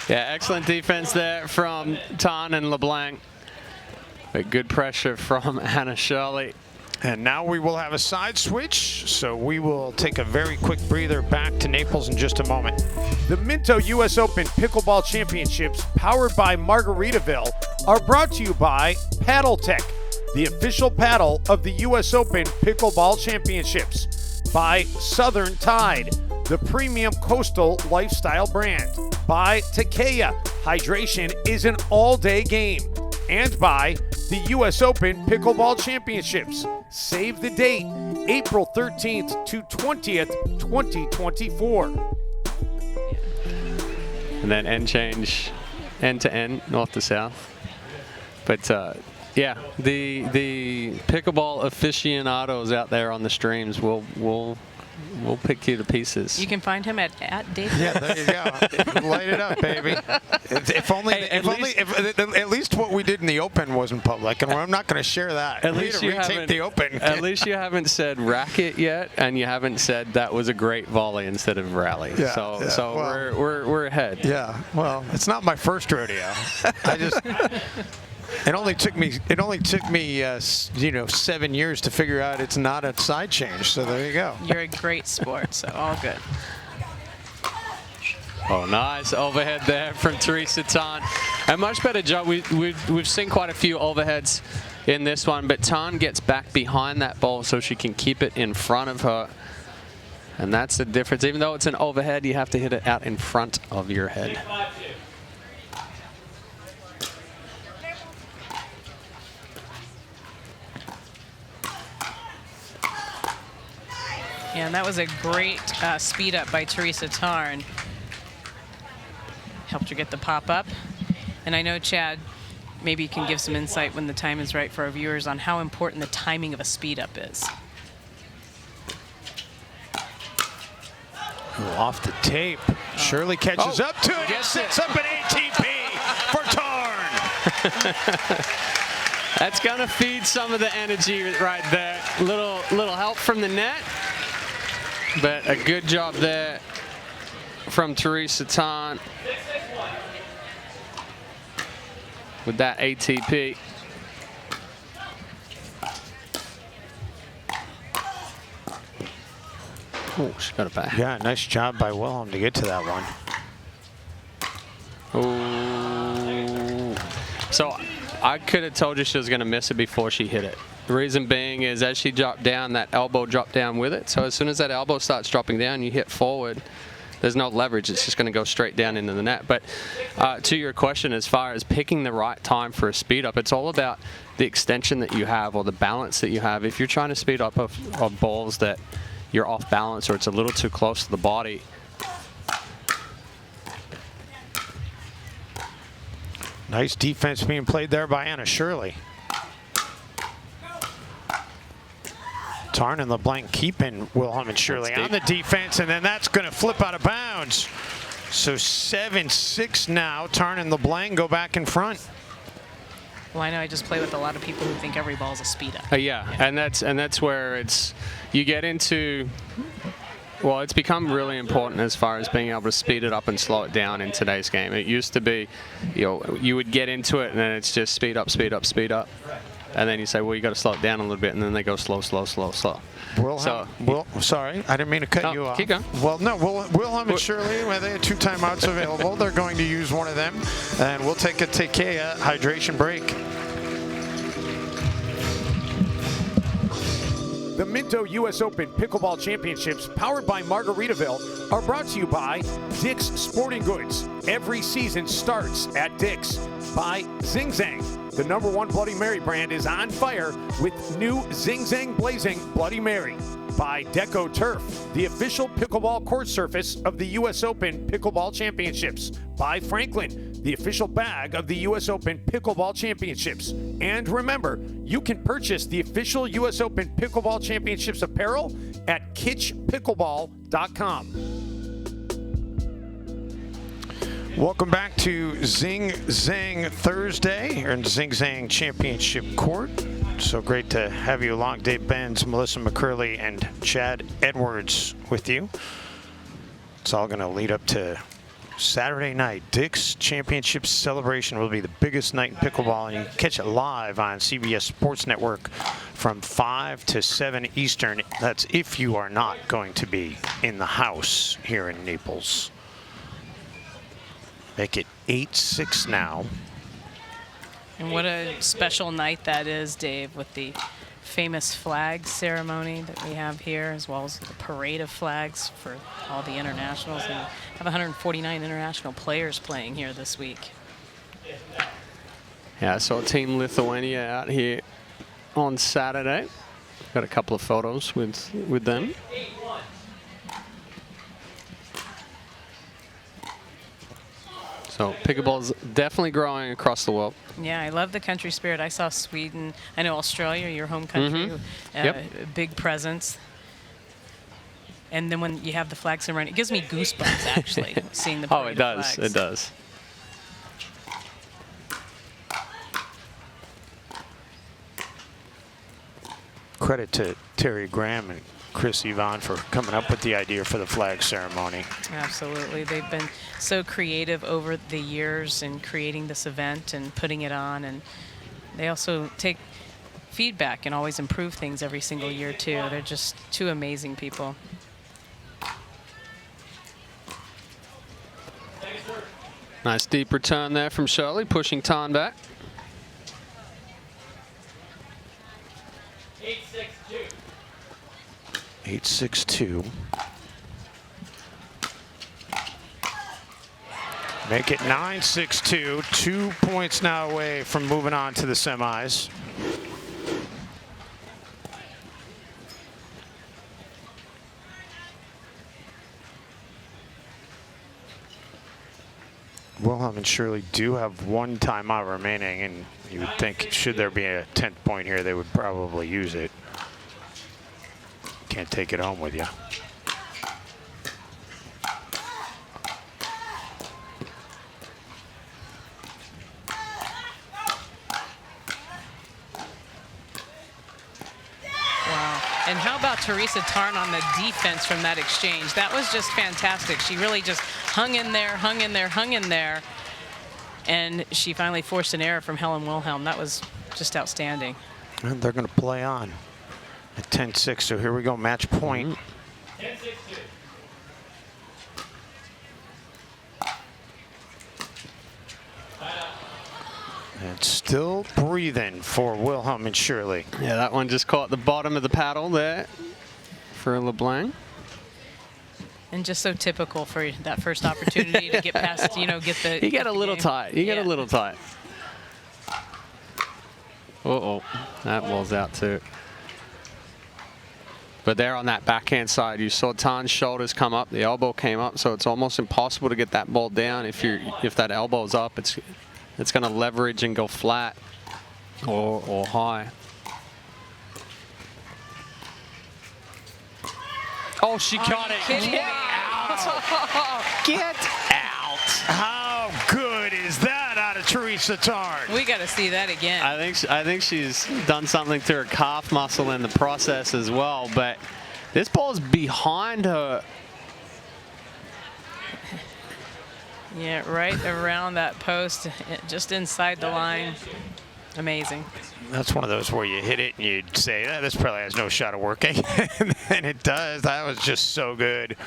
Yeah, excellent defense there from Tan and LeBlanc. But good pressure from Anna Shirley. And now we will have a side switch, so we will take a very quick breather back to Naples in just a moment. The Minto US Open Pickleball Championships, powered by Margaritaville, are brought to you by Paddle Tech, the official paddle of the US Open Pickleball Championships. By Southern Tide, the premium coastal lifestyle brand. By Takea, hydration is an all-day game. And by the US Open Pickleball Championships. Save the date, April 13th to 20th, 2024. And then end change, end to end, north to south. But yeah, the pickleball aficionados out there on the streams will pick you to pieces. You can find him at David. Yeah, there you go. Light it up, baby. At least what we did in the Open wasn't public, and I'm not going to share that. At least you retake the Open. At least you haven't said racket yet, and you haven't said that was a great volley instead of rally. Yeah, so well, we're ahead. Yeah. Well, it's not my first rodeo. It only took me 7 years to figure out it's not a side change. So there you go. You're a great sport, so all good. Oh, nice overhead there from Teresa Tan. A much better job. We've seen quite a few overheads in this one, but Tan gets back behind that ball so she can keep it in front of her. And that's the difference. Even though it's an overhead, you have to hit it out in front of your head. Yeah, and that was a great speed up by Teresa Tarn. Helped her get the pop up. And I know, Chad, maybe you can give some insight when the time is right for our viewers on how important the timing of a speed up is. Off the tape. Shirley catches up to it and Gets sets up an ATP for Tarn. That's going to feed some of the energy right there. Little help from the net. But a good job there from Teresa Tarn with that ATP. Oh, she got it back. Yeah, nice job by Wilhelm to get to that one. Oh. So I could have told you she was going to miss it before she hit it. The reason being is as she dropped down, that elbow dropped down with it. So as soon as that elbow starts dropping down, you hit forward, there's no leverage. It's just going to go straight down into the net. But to your question, as far as picking the right time for a speed up, it's all about the extension that you have or the balance that you have. If you're trying to speed up of balls that you're off balance or it's a little too close to the body, Nice defense being played there by Anna Shirley. Tarn and LeBlanc keeping Wilhelm and Shirley on the defense, and then that's going to flip out of bounds. So 7-6 now. Tarn and LeBlanc go back in front. Well, I know I just play with a lot of people who think every ball's a speed up. yeah, and that's where it's you get into. Well, it's become really important as far as being able to speed it up and slow it down in today's game. It used to be, you would get into it and then it's just speed up, speed up, speed up. And then you say, well, you got to slow it down a little bit, and then they go slow, slow, slow, slow. Sorry, I didn't mean to cut you off. Keep going. Well, no, Wilhelm and Shirley, well, they had 2 timeouts available. They're going to use one of them, and we'll take a Tekea hydration break. The Minto U.S. Open Pickleball Championships, powered by Margaritaville, are brought to you by Dick's Sporting Goods. Every season starts at Dick's. By Zing Zang. The #1 Bloody Mary brand is on fire with new Zing Zang Blazing Bloody Mary. By Deco Turf, the official pickleball court surface of the U.S. Open Pickleball Championships. By Franklin, the official bag of the U.S. Open Pickleball Championships. And remember, you can purchase the official U.S. Open Pickleball Championships apparel at kitschpickleball.com. Welcome back to Zing Zang Thursday here in Zing Zang Championship Court. So great to have you along. Dave Benz, Melissa McCurley, and Chad Edwards with you. It's all going to lead up to Saturday night. Dick's Championship celebration will be the biggest night in pickleball, and you can catch it live on CBS Sports Network from 5 to 7 Eastern. That's if you are not going to be in the house here in Naples. Make it 8-6 now. And what a special night that is, Dave, with the famous flag ceremony that we have here, as well as the parade of flags for all the internationals. And we have 149 international players playing here this week. Yeah, I saw Team Lithuania out here on Saturday. Got a couple of photos with them. So pickleball's definitely growing across the world. Yeah, I love the country spirit. I saw Sweden. I know Australia, your home country, big presence. And then when you have the flag ceremony, it gives me goosebumps, actually, seeing the parade of flags. It does. Credit to Terry Graham and Chris Yvonne for coming up with the idea for the flag ceremony. Absolutely. They've been so creative over the years in creating this event and putting it on. And they also take feedback and always improve things every single year, too. They're just 2 amazing people. Nice deep return there from Shirley, pushing Tarn back. 8-6-2. Make it 9-6-2. 2 points now away from moving on to the semis. Wilhelm and Shirley do have 1 timeout remaining, and you would think should there be a 10th point here, they would probably use it. Can't take it home with you. And how about Teresa Tarn on the defense from that exchange? That was just fantastic. She really just hung in there, hung in there, hung in there. And she finally forced an error from Helen Wilhelm. That was just outstanding. And they're going to play on at 10-6. So here we go, match point. 10-6-2. And still breathing for Wilhelm and Shirley. Yeah, that one just caught the bottom of the paddle there for LeBlanc. And just so typical for that first opportunity to get past, you know, get the. You get a little tight. You get a little tight. Uh-oh, that ball's out too. But there on that backhand side, you saw Tarn's shoulders come up, the elbow came up, so it's almost impossible to get that ball down. If that elbow's up, it's going to leverage and go flat or high. Oh, she got it. Get out. Get out. How good is that out of Teresa Tarn? We got to see that again. I think she's done something to her calf muscle in the process as well, but this ball's behind her. Yeah, right around that post, just inside the line. Amazing. That's one of those where you hit it and you'd say, this probably has no shot of working. And it does. That was just so good.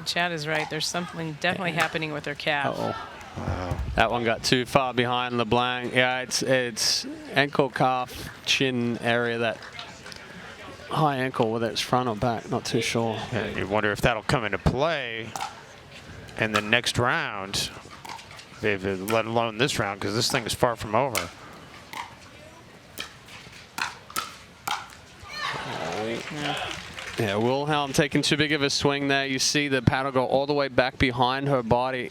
Chad is right. There's something definitely happening with her calf. Uh-oh. Wow. That one got too far behind LeBlanc. Yeah, it's ankle, calf, chin area, that high ankle, whether it's front or back, not too sure. And you wonder if that'll come into play in the next round, let alone this round, because this thing is far from over. Yeah, Wilhelm taking too big of a swing there. You see the paddle go all the way back behind her body.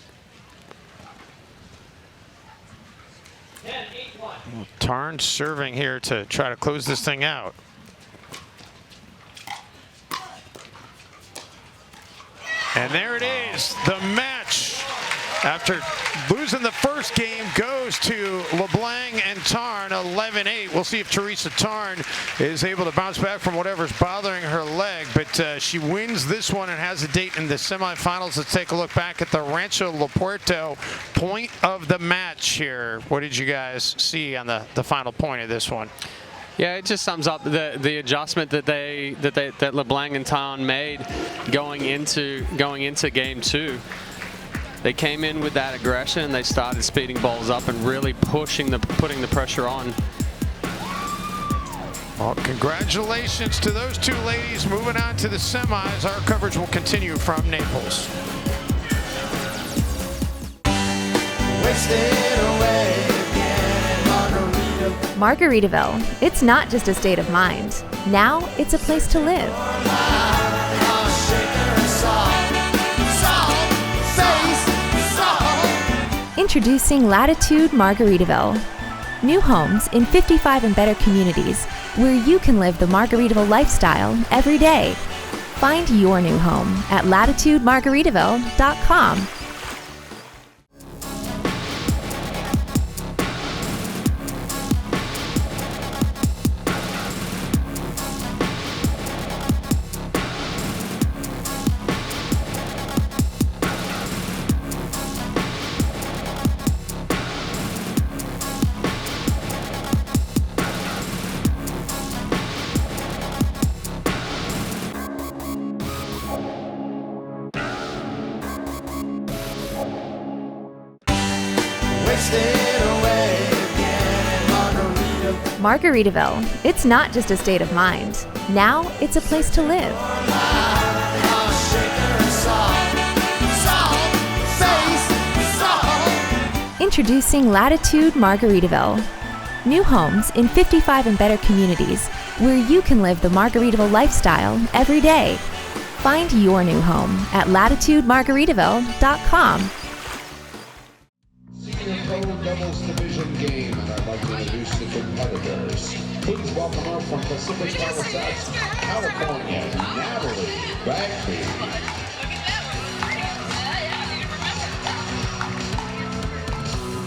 10-8-1. Tarn serving here to try to close this thing out. And there it is, the match. After losing the first game, goes to LeBlanc and Tarn, 11-8. We'll see if Teresa Tarn is able to bounce back from whatever's bothering her leg, but she wins this one and has a date in the semifinals. Let's take a look back at the Rancho La Puerto point of the match here. What did you guys see on the final point of this one? Yeah, it just sums up the adjustment that LeBlanc and Tarn made going into game two. They came in with that aggression. They started speeding balls up and really putting the pressure on. Well, congratulations to those two ladies moving on to the semis. Our coverage will continue from Naples. Margaritaville. It's not just a state of mind. Now it's a place to live. Introducing Latitude Margaritaville. New homes in 55 and better communities where you can live the Margaritaville lifestyle every day. Find your new home at latitudemargaritaville.com. Margaritaville. It's not just a state of mind. Now it's a place to live. Introducing Latitude Margaritaville. New homes in 55 and better communities where you can live the Margaritaville lifestyle every day. Find your new home at latitudemargaritaville.com. Total doubles division game, and I'd like to introduce the competitors. Please welcome her from Pacific Palisades, California, Natalie Bagby.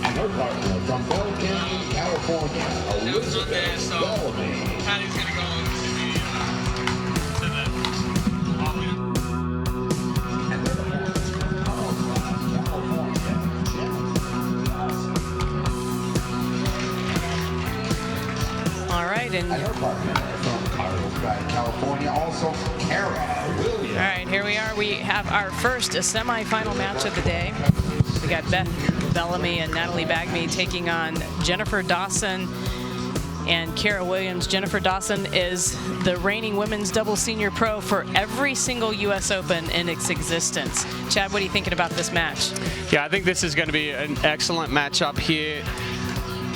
And her partner from Bell Canyon, California, Elizabeth Bellamy. All right, and And her partner from Carlsbad, California, also Kara Williams. all right, here we are. We have our first semifinal match of the day. We got Beth Bellamy and Natalie Bagby taking on Jennifer Dawson and Kara Williams. Jennifer Dawson is the reigning women's doubles senior pro for every single U.S. Open in its existence. Chad, what are you thinking about this match? Yeah, I think this is going to be an excellent matchup here.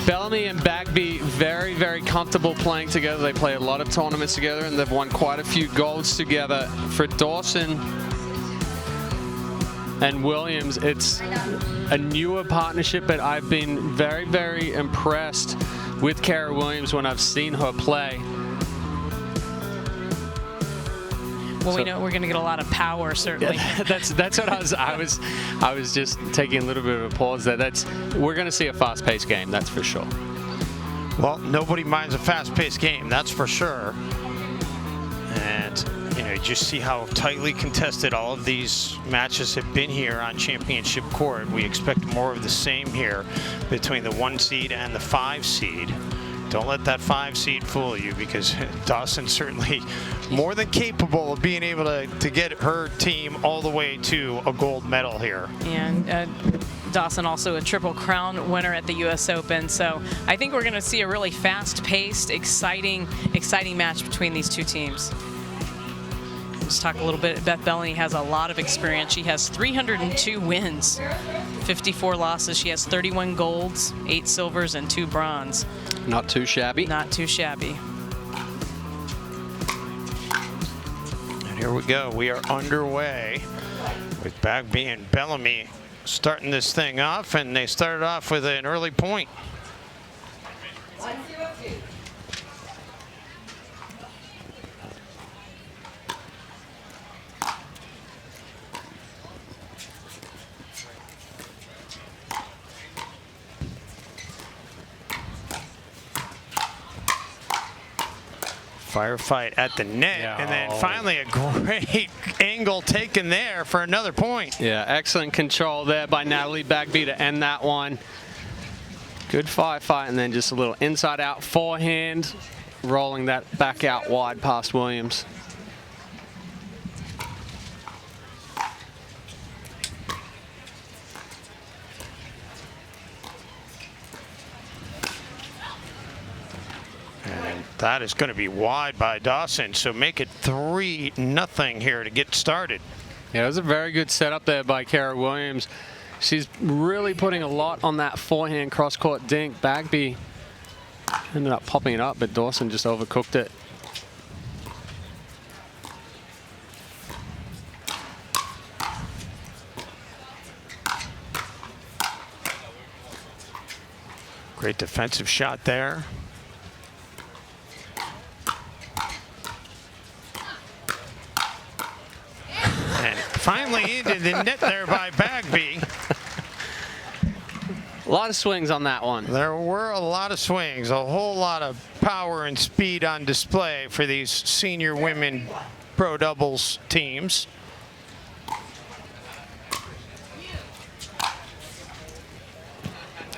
Bellamy and Bagby very, very comfortable playing together. They play a lot of tournaments together, and they've won quite a few golds together. For Dawson and Williams, it's a newer partnership, but I've been very, very impressed with Kara Williams when I've seen her play. Well, we know we're going to get a lot of power, certainly. That's what I was just taking a little bit of a pause there. We're going to see a fast-paced game, that's for sure. Well, nobody minds a fast-paced game, that's for sure. And you just see how tightly contested all of these matches have been here on championship court. We expect more of the same here between the 1 seed and the 5 seed. Don't let that 5 seed fool you, because Dawson's certainly more than capable of being able to get her team all the way to a gold medal here. And Dawson also a Triple Crown winner at the U.S. Open. So I think we're going to see a really fast-paced, exciting match between these two teams. Let's talk a little bit. Beth Bellamy has a lot of experience. She has 302 wins, 54 losses. She has 31 golds, 8 silvers, and 2 bronze. Not too shabby. Not too shabby. And here we go. We are underway with Bagby and Bellamy starting this thing off, and they started off with an early point. Firefight at the net, and then finally a great angle taken there for another point. Yeah, excellent control there by Natalie Bagby to end that one. Good firefight, and then just a little inside-out forehand, rolling that back out wide past Williams. That is going to be wide by Dawson, so make it 3-0 here to get started. Yeah, it was a very good setup there by Kara Williams. She's really putting a lot on that forehand cross-court dink. Bagby ended up popping it up, but Dawson just overcooked it. Great defensive shot there. And finally into the net there by Bagby. A lot of swings on that one. There were a lot of swings, a whole lot of power and speed on display for these senior women pro doubles teams.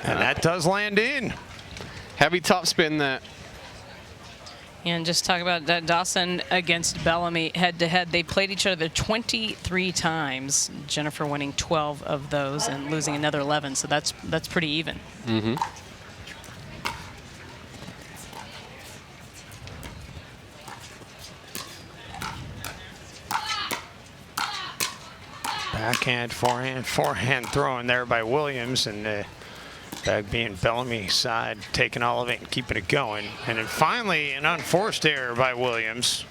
And that does land in. Heavy top spin there. And just talk about that, Dawson against Bellamy head-to-head. They played each other 23 times. Jennifer winning 12 of those and losing another 11, so that's pretty even. Mm-hmm. Backhand, forehand throwing there by Williams, and Bagby and Bellamy side taking all of it and keeping it going. And then finally an unforced error by Williams.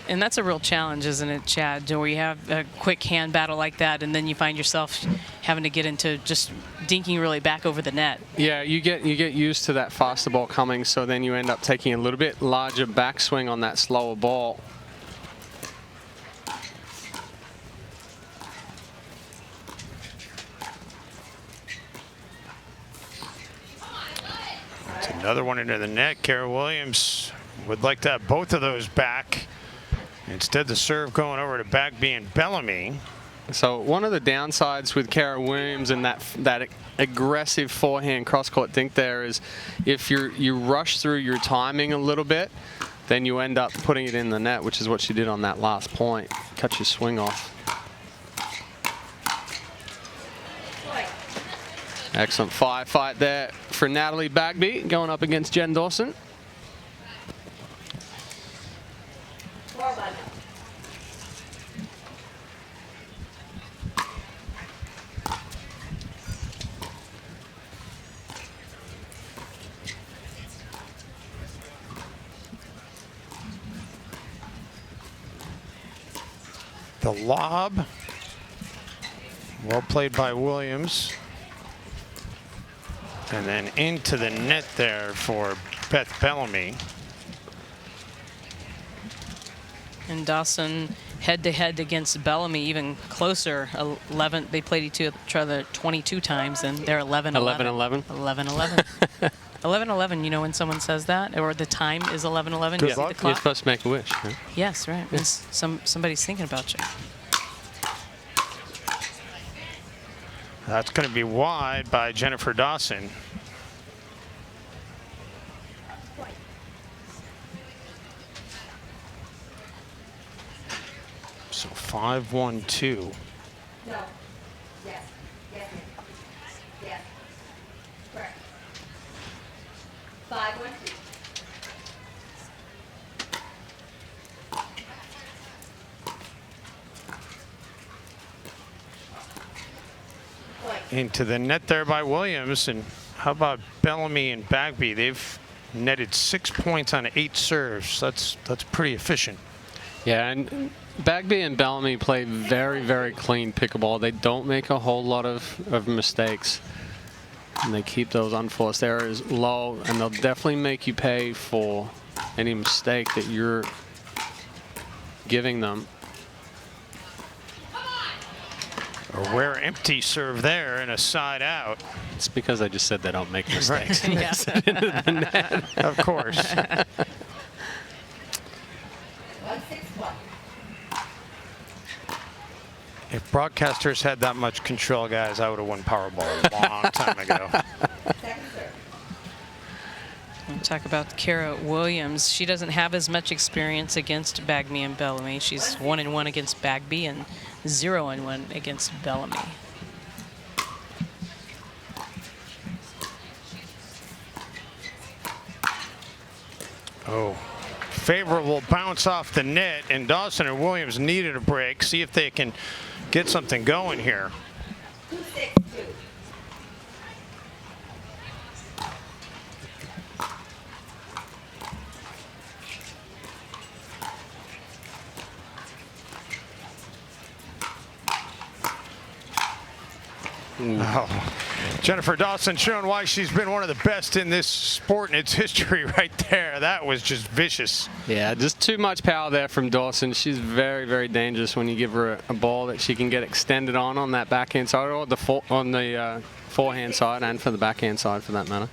And that's a real challenge, isn't it, Chad? Where you have a quick hand battle like that, and then you find yourself having to get into just dinking really back over the net. Yeah, you get used to that faster ball coming, so then you end up taking a little bit larger backswing on that slower ball. Another one into the net. Kara Williams would like to have both of those back. Instead, the serve going over to Bagby and Bellamy. So one of the downsides with Kara Williams and that aggressive forehand cross-court dink there is if you rush through your timing a little bit, then you end up putting it in the net, which is what she did on that last point. Cut your swing off. Excellent fight there for Natalie Bagby going up against Jen Dawson. The lob, well played by Williams. And then into the net there for Beth Bellamy. And Dawson head-to-head against Bellamy, even closer. 11. They played each other 22 times, and they're 11-11. 11-11. 11-11. 11-11. You know when someone says that, or the time is 11-11. You see the clock? You're supposed to make a wish. Right? Yes, right. It means somebody's thinking about you. That's going to be wide by Jennifer Dawson. So 5-1-2. No. Yes. Yes. Yes. Correct. 5-1-2. Into the net there by Williams. And how about Bellamy and Bagby? They've netted 6 points on 8 serves. That's pretty efficient. Yeah, and Bagby and Bellamy play very, very clean pickleball. They don't make a whole lot of mistakes. And they keep those unforced errors low, and they'll definitely make you pay for any mistake that you're giving them. A rare empty serve there and a side out. It's because I just said they don't make mistakes. Yeah. Of course. 1-6-1. If broadcasters had that much control, guys, I would have won Powerball a long time ago. Second serve. We'll talk about Kara Williams. She doesn't have as much experience against Bagby and Bellamy. She's 1-1 against Bagby and 0-1 against Bellamy. Oh, favorable bounce off the net, and Dawson and Williams needed a break. See if they can get something going here. 2-6-2. Oh, Jennifer Dawson showing why she's been one of the best in this sport in its history right there. That was just vicious. Yeah, just too much power there from Dawson. She's very, very dangerous when you give her a ball that she can get extended on that backhand side, or on the forehand side, and for the backhand side for that matter.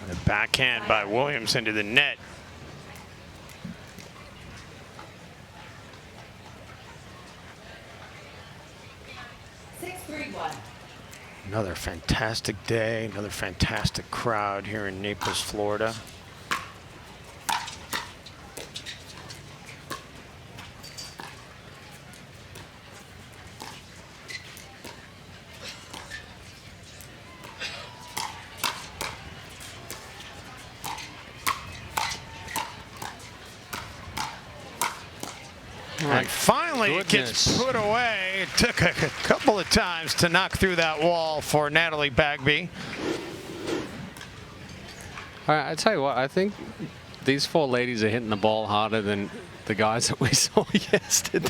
The backhand by Williams into the net. Another fantastic day, another fantastic crowd here in Naples, Florida. And finally, it gets put away. It took a couple of times to knock through that wall for Natalie Bagby. All right, I tell you what, I think these 4 ladies are hitting the ball harder than the guys that we saw yesterday.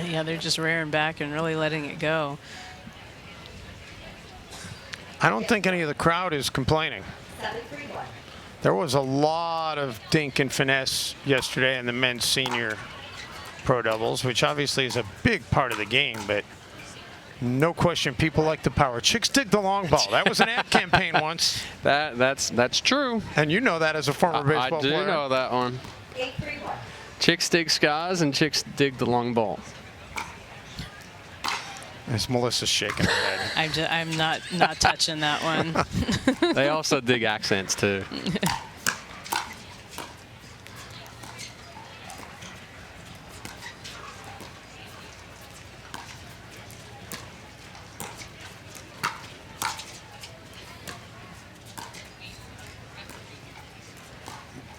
Yeah, they're just rearing back and really letting it go. I don't think any of the crowd is complaining. 7-3-1. There was a lot of dink and finesse yesterday in the men's senior pro doubles, which obviously is a big part of the game, but No question, people like the power. Chicks dig the long ball. That was an ad campaign once. That's true. And you know that as a former baseball player. I do know that one. 8-3-1. Chicks dig scars and chicks dig the long ball. As Melissa's shaking her head. I'm not touching that one. They also dig accents too.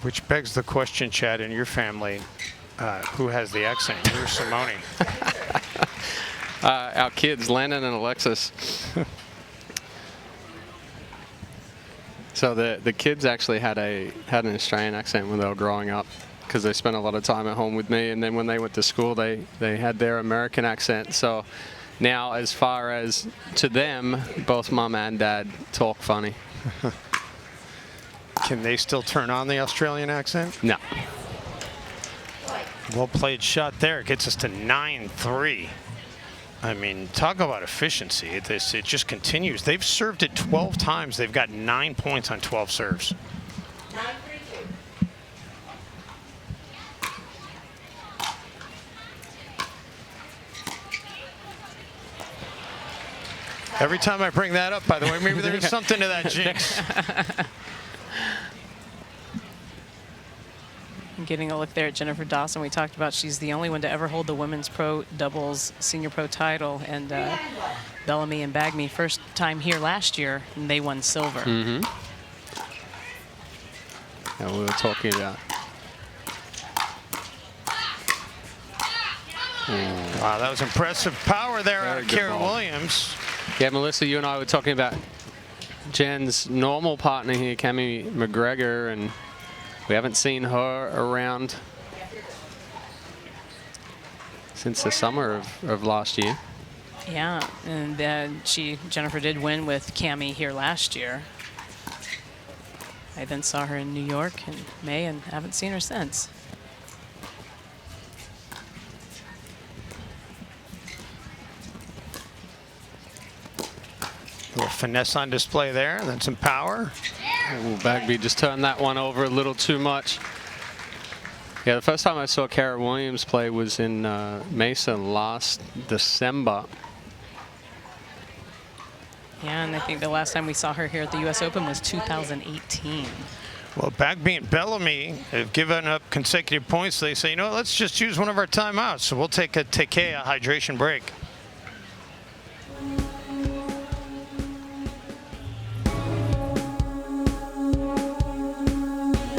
Which begs the question, Chad, in your family, who has the accent? You're Simone. Our kids, Landon and Alexis. So the kids actually had an Australian accent when they were growing up because they spent a lot of time at home with me, and then when they went to school, they had their American accent. So now, as far as to them, both mom and dad talk funny. Can they still turn on the Australian accent? No. Well played shot there. It gets us to 9-3. I mean, talk about efficiency. It just continues. They've served it 12 times. They've got 9 points on 12 serves. 9-3-2. Every time I bring that up, by the way, maybe there's something to that jinx. Getting a look there at Jennifer Dawson. We talked about she's the only one to ever hold the women's pro doubles senior pro title, and Bellamy and Bagme first time here last year, and they won silver. Mm-hmm. Yeah, we were talking about. Wow, that was impressive power there out of good Kara ball. Williams. Yeah, Melissa, you and I were talking about Jen's normal partner here, Cammie McGregor, and we haven't seen her around since the summer of last year. Yeah, and then Jennifer did win with Cammie here last year. I then saw her in New York in May and haven't seen her since. A little finesse on display there, and then some power. Ooh, Bagby just turned that one over a little too much. Yeah, the first time I saw Kara Williams play was in Mesa last December. Yeah, and I think the last time we saw her here at the U.S. Open was 2018. Well, Bagby and Bellamy have given up consecutive points. They say, you know, let's just use one of our timeouts. So we'll take a Tekea hydration break.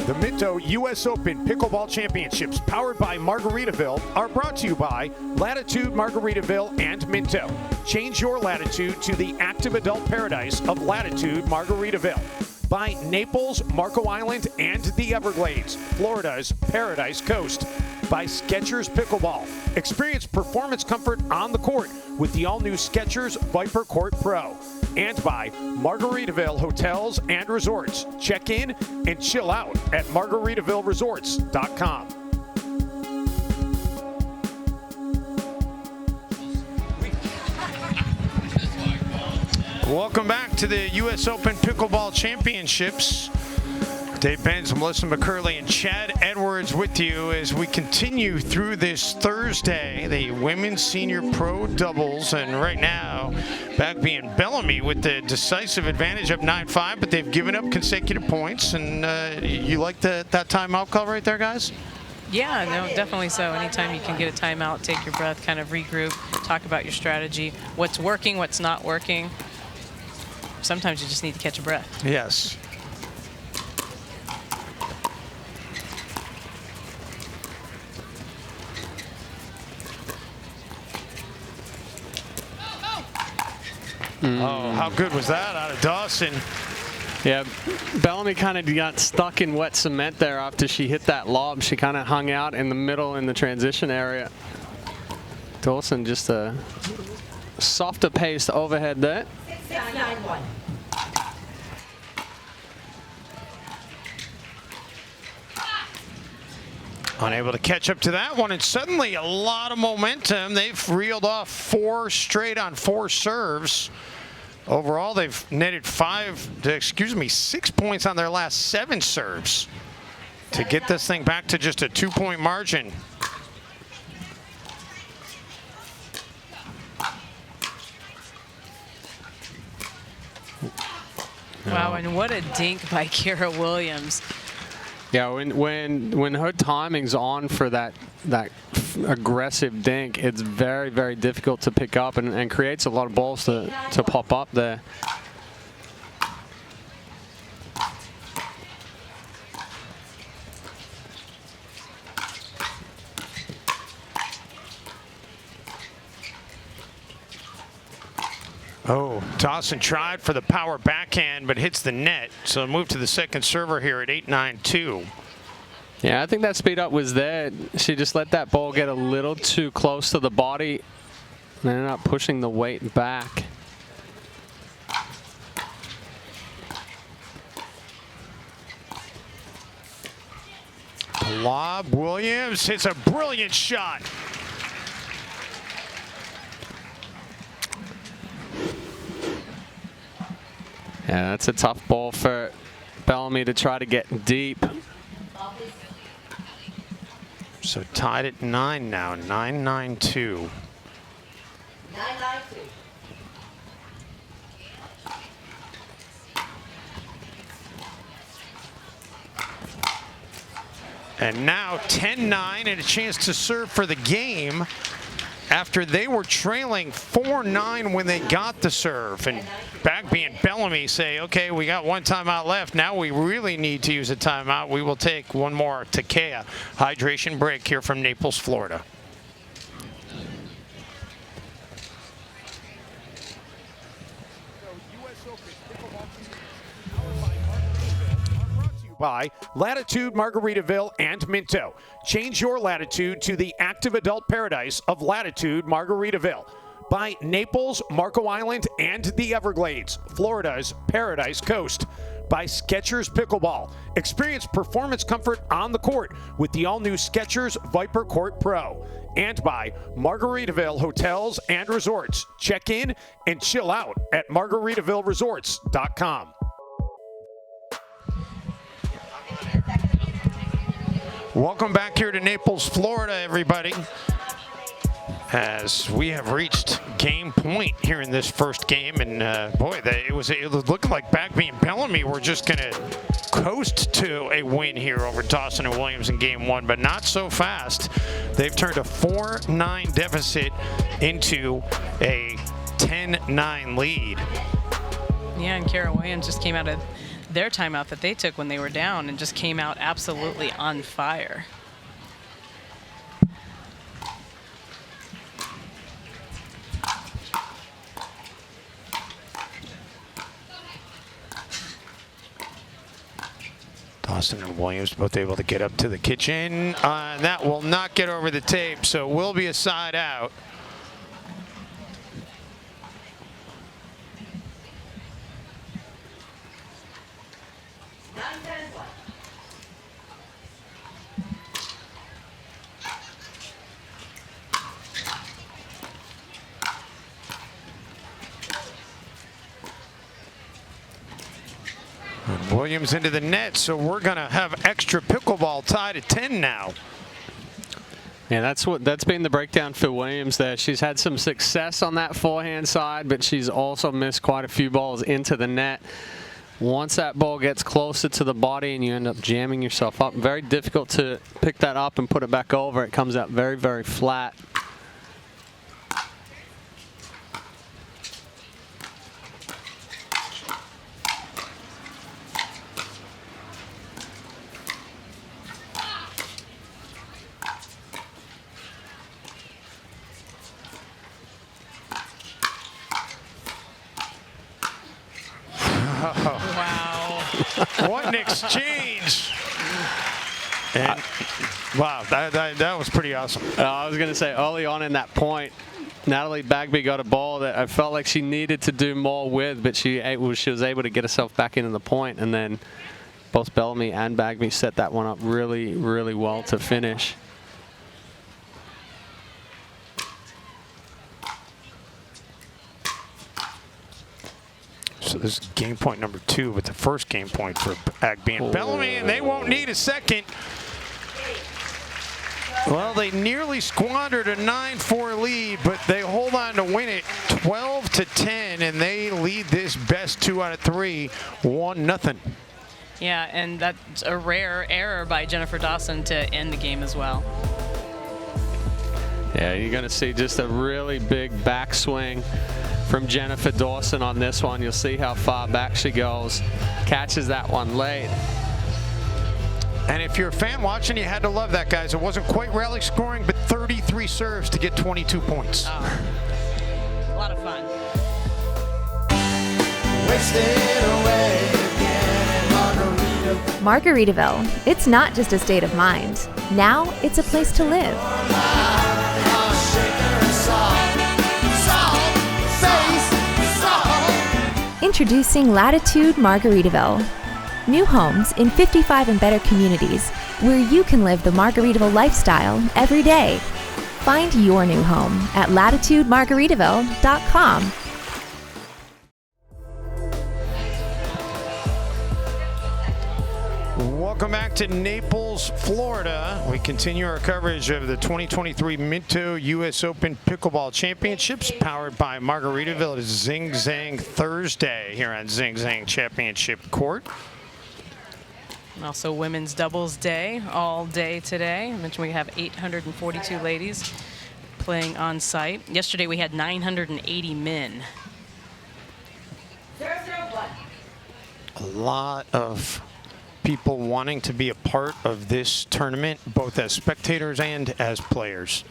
The Minto U.S. Open Pickleball Championships, powered by Margaritaville, are brought to you by Latitude Margaritaville and Minto. Change your latitude to the active adult paradise of Latitude Margaritaville. By Naples, Marco Island, and the Everglades, Florida's Paradise Coast. By Skechers Pickleball. Experience performance comfort on the court with the all-new Skechers Viper Court Pro. And by Margaritaville Hotels and Resorts. Check in and chill out at MargaritavilleResorts.com. Welcome back to the U.S. Open Pickleball Championships. Dave Benz, Melissa McCurley, and Chad Edwards with you as we continue through this Thursday, the women's senior pro doubles. And right now, Bagby and Bellamy with the decisive advantage of 9-5, but they've given up consecutive points. And you like that timeout call right there, guys? Yeah, no, definitely so. Anytime you can get a timeout, take your breath, kind of regroup, talk about your strategy, what's working, what's not working. Sometimes you just need to catch a breath. Yes. Oh, how good was that out of Dawson? Yeah, Bellamy kind of got stuck in wet cement there after she hit that lob. She kind of hung out in the middle in the transition area. Dawson just a softer paced overhead there. 6-9-1. Unable to catch up to that one, and suddenly a lot of momentum. They've reeled off 4 straight on 4 serves. Overall, they've netted 6 points on their last 7 serves to get this thing back to just a 2-point margin. Wow, and what a dink by Kara Williams. Yeah, when her timing's on for that aggressive dink, it's very, very difficult to pick up and creates a lot of balls to pop up there. Oh, Dawson tried for the power backhand, but hits the net. So move to the second server here at 8-9-2. Yeah, I think that speed up was there. She just let that ball get a little too close to the body and ended up pushing the weight back. Lob, Williams hits a brilliant shot. Yeah, that's a tough ball for Bellamy to try to get deep. So tied at 9 now, 9-9-2. 9-9-2. And now 10-9 and a chance to serve for the game after they were trailing 4-9 when they got the serve. And Bagby and Bellamy say, okay, we got 1 timeout left. Now we really need to use a timeout. We will take one more Takea hydration break here from Naples, Florida. By Latitude, Margaritaville, and Minto. Change your latitude to the active adult paradise of Latitude, Margaritaville. By Naples, Marco Island, and the Everglades, Florida's Paradise Coast. By Skechers Pickleball. Experience performance comfort on the court with the all-new Skechers Viper Court Pro. And by Margaritaville Hotels and Resorts. Check in and chill out at margaritavilleresorts.com. Welcome back here to Naples, Florida, everybody. As we have reached game point here in this first game, and boy, it was looking like Bagby and Bellamy were just going to coast to a win here over Dawson and Williams in game 1, but not so fast. They've turned a 4-9 deficit into a 10-9 lead. Yeah, and Kara Williams just came out of their timeout that they took when they were down and just came out absolutely on fire. Dawson and Williams both able to get up to the kitchen. That will not get over the tape, so it will be a side out. Williams into the net, so we're going to have extra pickleball tied at 10 now. Yeah, that's been the breakdown for Williams there. She's had some success on that forehand side, but she's also missed quite a few balls into the net. Once that ball gets closer to the body and you end up jamming yourself up, very difficult to pick that up and put it back over. It comes out very, very flat. Wow. What an exchange. And, wow, that was pretty awesome. I was going to say, early on in that point, Natalie Bagby got a ball that I felt like she needed to do more with, but she was able to get herself back into the point and then Both Bellamy and Bagby set that one up really, really well to finish. So this is game point number 2 with the first game point for Bagby and Bellamy, and they won't need a second. Well, they nearly squandered a 9-4 lead, but they hold on to win it 12-10, and they lead this best 2 out of 3, 1-0. Yeah, and that's a rare error by Jennifer Dawson to end the game as well. Yeah, you're going to see just a really big backswing from Jennifer Dawson on this one. You'll see how far back she goes. Catches that one late. And if you're a fan watching, you had to love that, guys. It wasn't quite rally scoring, but 33 serves to get 22 points. Oh, a lot of fun. Margaritaville. It's not just a state of mind. Now it's a place to live. Introducing Latitude Margaritaville. New homes in 55 and better communities where you can live the Margaritaville lifestyle every day. Find your new home at latitudemargaritaville.com. Welcome back to Naples, Florida. We continue our coverage of the 2023 Minto U.S. Open Pickleball Championships, powered by Margaritaville. It is Zing Zang Thursday here on Zing Zang Championship Court. Also Women's Doubles Day, all day today. I mentioned we have 842 ladies playing on site. Yesterday we had 980 men. 001. A lot of people wanting to be a part of this tournament, both as spectators and as players.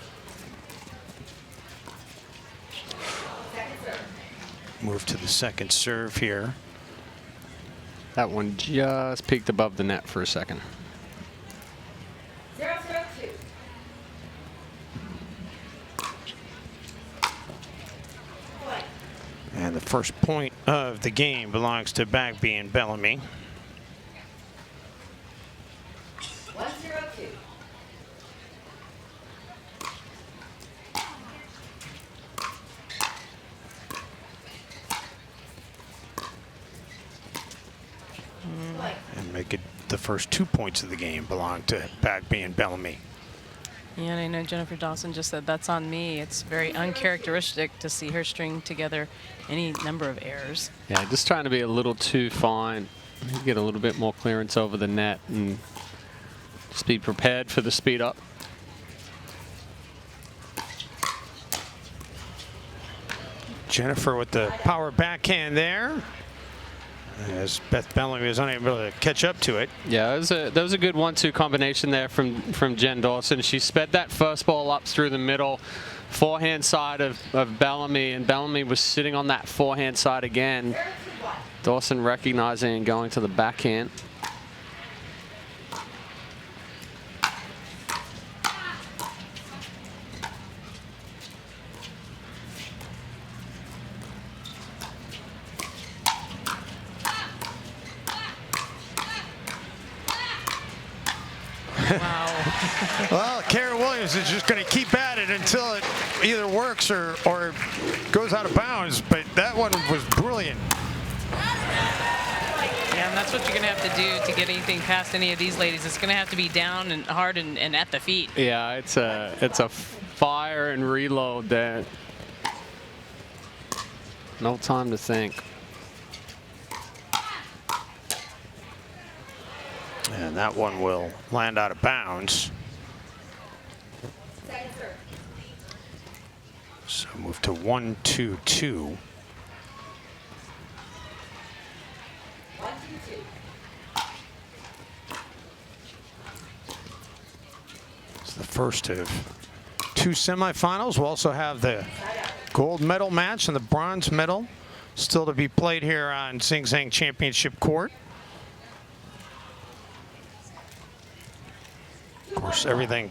Move to the second serve here. That one just peeked above the net for a second. 002. And the first point of the game belongs to Bagby and Bellamy. 102. And make it the first 2 points of the game belong to Bagby and Bellamy. Yeah, and I know Jennifer Dawson just said that's on me. It's very uncharacteristic to see her string together any number of errors. Yeah, just trying to be a little too fine. Get a little bit more clearance over the net and just be prepared for the speed up. Jennifer with the power backhand there, as Beth Bellamy was unable to catch up to it. Yeah, that was a good 1-2 combination there from Jen Dawson. She sped that first ball up through the middle, forehand side of Bellamy, and Bellamy was sitting on that forehand side again. Dawson recognizing and going to the backhand. Wow. Well, Kara Williams is just going to keep at it until it either works or goes out of bounds, but that one was brilliant. Yeah, and that's what you're going to have to do to get anything past any of these ladies. It's going to have to be down and hard and at the feet. Yeah, it's a fire and reload there. No time to think. And that one will land out of bounds. Second serve. So move to 1-2-2. 122. It's the first of 2 semifinals. We'll also have the gold medal match and the bronze medal still to be played here on Zing Zang Championship Court. Of course, everything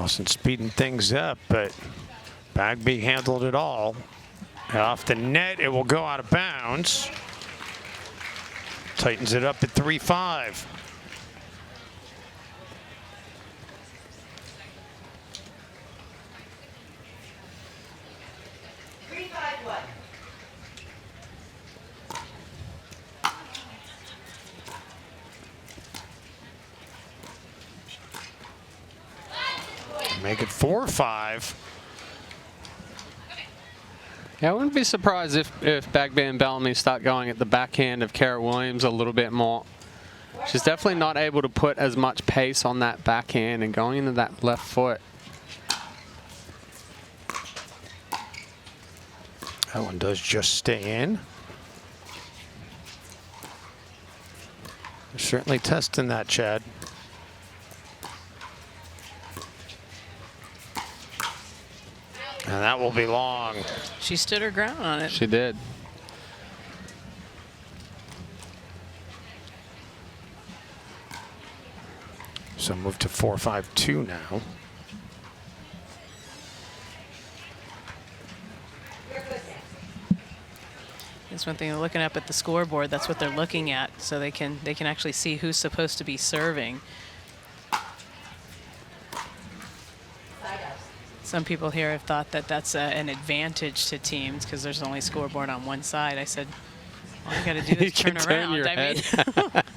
Dawson speeding things up, but Bagby handled it all. Off the net, it will go out of bounds. Tightens it up at 3-5. Make it 4-5. Yeah, I wouldn't be surprised if Bagby and Bellamy start going at the backhand of Kara Williams a little bit more. She's definitely not able to put as much pace on that backhand and going into that left foot. That one does just stay in. They're certainly testing that, Chad. And that will be long. She stood her ground on it. She did. So move to 4-5-2 now. That's one thing. They're looking up at the scoreboard. That's what they're looking at, so they can actually see who's supposed to be serving. Some people here have thought that that's an advantage to teams because there's only scoreboard on one side. I said, all you got to do is turn around. Your I head.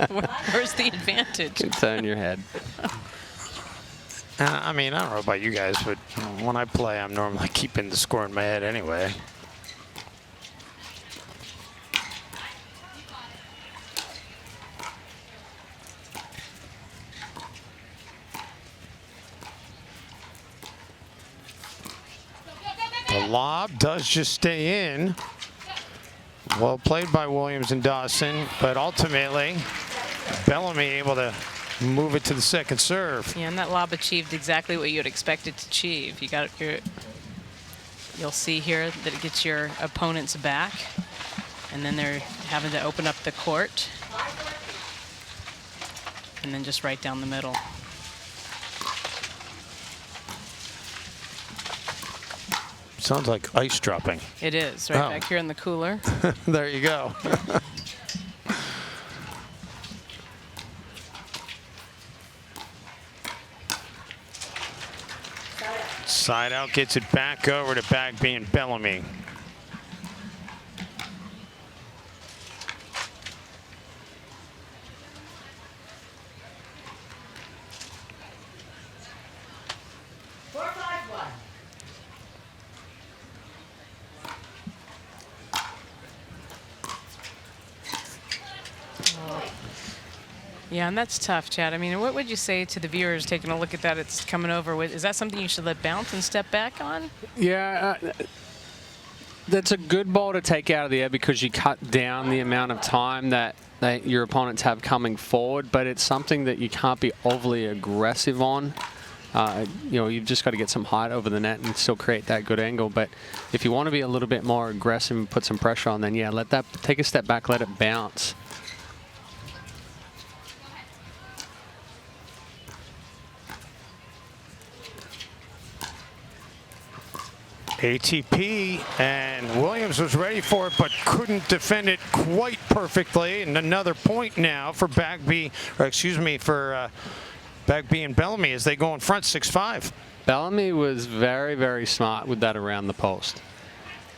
mean, where's the advantage? You can turn your head. I mean, I don't know about you guys, but when I play, I'm normally keeping the score in my head anyway. The lob does just stay in. Well played by Williams and Dawson, but ultimately Bellamy able to move it to the second serve. Yeah, and that lob achieved exactly what you'd expect it to achieve. You'll see here that it gets your opponent's back, and then they're having to open up the court, and then just right down the middle. Sounds like ice dropping. It is, right back here in the cooler. There you go. Side out gets it back over to Bagby and Bellamy. Yeah, and that's tough, Chad. I mean, what would you say to the viewers taking a look at that? It's coming over with. Is that something you should let bounce and step back on? Yeah, that's a good ball to take out of the air because you cut down the amount of time that your opponents have coming forward, but it's something that you can't be overly aggressive on. You know, you've just got to get some height over the net and still create that good angle. But if you want to be a little bit more aggressive and put some pressure on, then yeah, let that take a step back, let it bounce. ATP, and Williams was ready for it but couldn't defend it quite perfectly. And another point now for Bagby, or excuse me, for Bagby and Bellamy as they go in front 6-5. Bellamy was very, very smart with that around the post.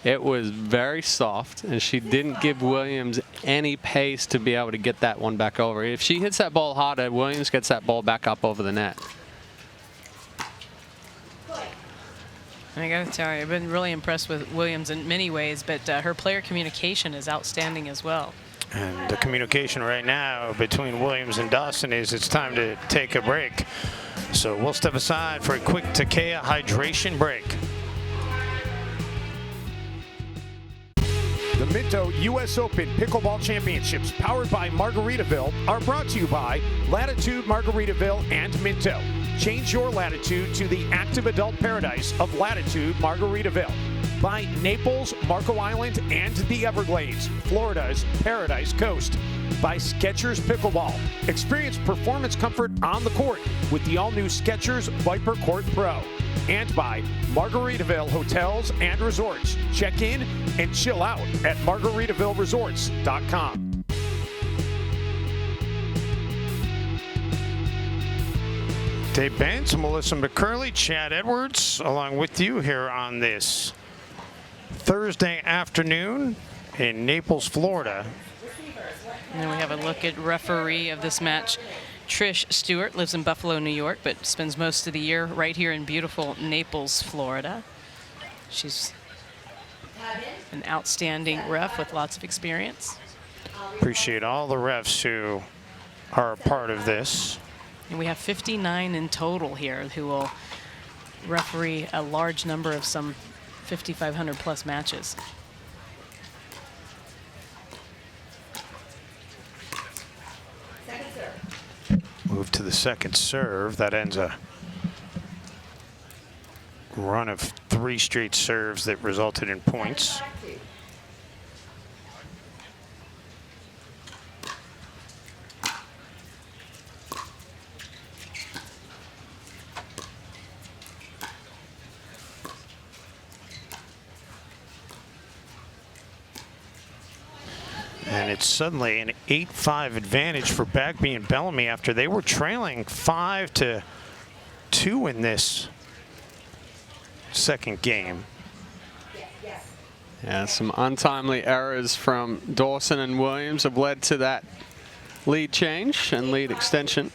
It was very soft, and she didn't give Williams any pace to be able to get that one back over. If she hits that ball harder, Williams gets that ball back up over the net. I got to tell you, I've been really impressed with Williams in many ways, but her player communication is outstanding as well. And the communication right now between Williams and Dawson is it's time to take a break. So we'll step aside for a quick Takea hydration break. The Minto U.S. Open Pickleball Championships, powered by Margaritaville, are brought to you by Latitude Margaritaville and Minto. Change your latitude to the active adult paradise of Latitude Margaritaville. by Naples, Marco Island, and the Everglades, Florida's Paradise Coast. By Skechers Pickleball. Experience performance comfort on the court with the all-new Skechers Viper Court Pro. And by Margaritaville Hotels and Resorts. Check in and chill out at margaritavilleresorts.com. Dave Benz, Melissa McCurley, Chad Edwards, along with you here on this Thursday afternoon in Naples, Florida. And then we have a look at referee of this match. Trish Stewart lives in Buffalo, New York, but spends most of the year right here in beautiful Naples, Florida. She's an outstanding ref with lots of experience. Appreciate all the refs who are a part of this. And we have 59 in total here who will referee a large number of some 5,500 plus matches. Move to the second serve. That ends a run of 3 straight serves that resulted in points. And it's suddenly an 8-5 advantage for Bagby and Bellamy after they were trailing 5-2 in this second game. Yeah, some untimely errors from Dawson and Williams have led to that lead change and lead extension.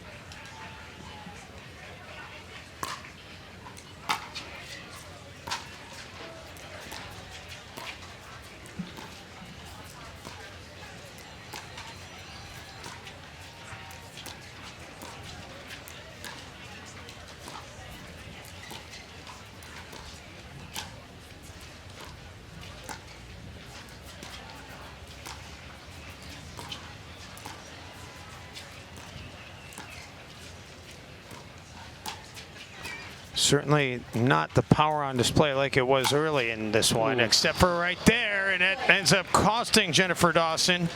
Certainly not the power on display like it was early in this one, except for right there, and it ends up costing Jennifer Dawson.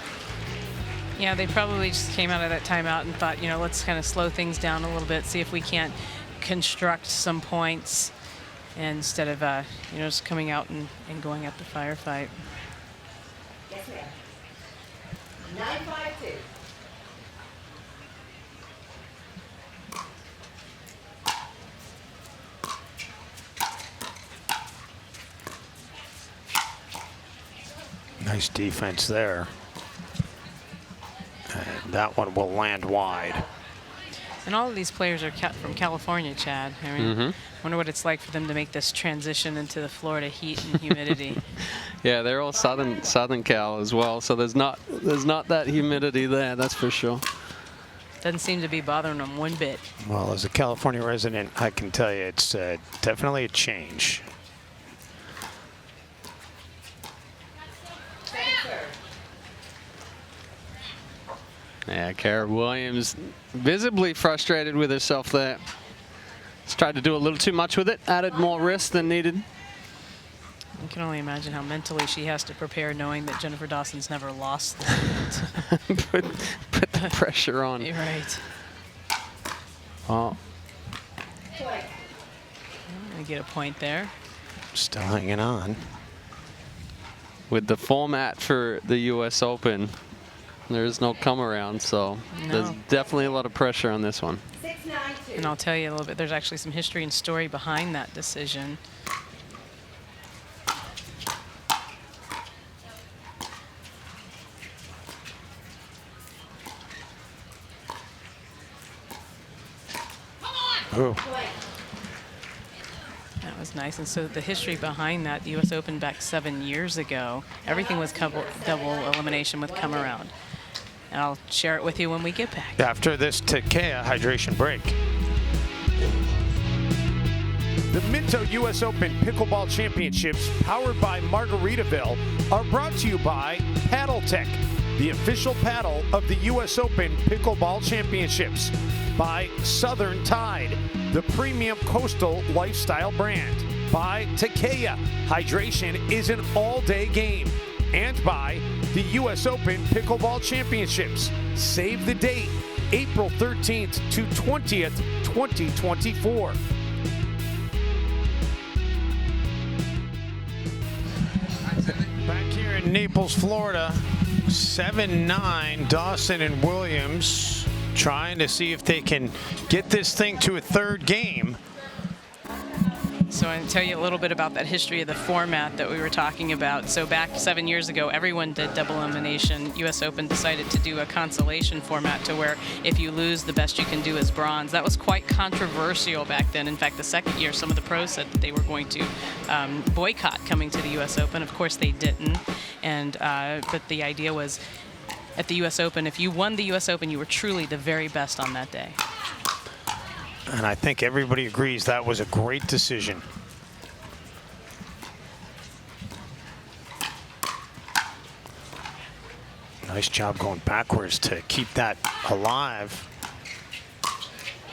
Yeah, they probably just came out of that timeout and thought, you know, let's kind of slow things down a little bit, see if we can't construct some points instead of, you know, just coming out and going at the firefight. Yes, ma'am. 9-5-2. Nice defense there. And that one will land wide. And all of these players are from California, Chad. I mean, wonder what it's like for them to make this transition into the Florida heat and humidity. Yeah, they're all Southern Cal as well, so there's not that humidity there, that's for sure. Doesn't seem to be bothering them one bit. Well, as a California resident, I can tell you it's definitely a change. Yeah, Kara Williams visibly frustrated with herself there. She's tried to do a little too much with it, added more risk than needed. You can only imagine how mentally she has to prepare knowing that Jennifer Dawson's never lost this event. put the pressure on. You're right. Oh. I'm going to get a point there. Still hanging on. With the format for the U.S. Open, there is no come around, so there's definitely a lot of pressure on this one. 6-9-2. And I'll tell you a little bit, there's actually some history and story behind that decision. Ooh. That was nice. And so the history behind that, the U.S. Open back 7 years ago, everything was double elimination with come around. And I'll share it with you when we get back. After this Takea hydration break. The Minto U.S. Open Pickleball Championships, powered by Margaritaville, are brought to you by Paddle Tech, the official paddle of the U.S. Open Pickleball Championships. By Southern Tide, the premium coastal lifestyle brand. by Takea. Hydration is an all-day game. And by the U.S. Open Pickleball Championships. Save the date, April 13th to 20th, 2024. Back here in Naples, Florida, 7-9, Dawson and Williams trying to see if they can get this thing to a third game. So I'm going to tell you a little bit about that history of the format that we were talking about. So back 7 years ago, everyone did double elimination. U.S. Open decided to do a consolation format to where if you lose, the best you can do is bronze. That was quite controversial back then. In fact, the second year, some of the pros said that they were going to boycott coming to the U.S. Open. Of course, they didn't. And but the idea was at the U.S. Open, if you won the U.S. Open, you were truly the very best on that day. And I think everybody agrees that was a great decision. Nice job going backwards to keep that alive.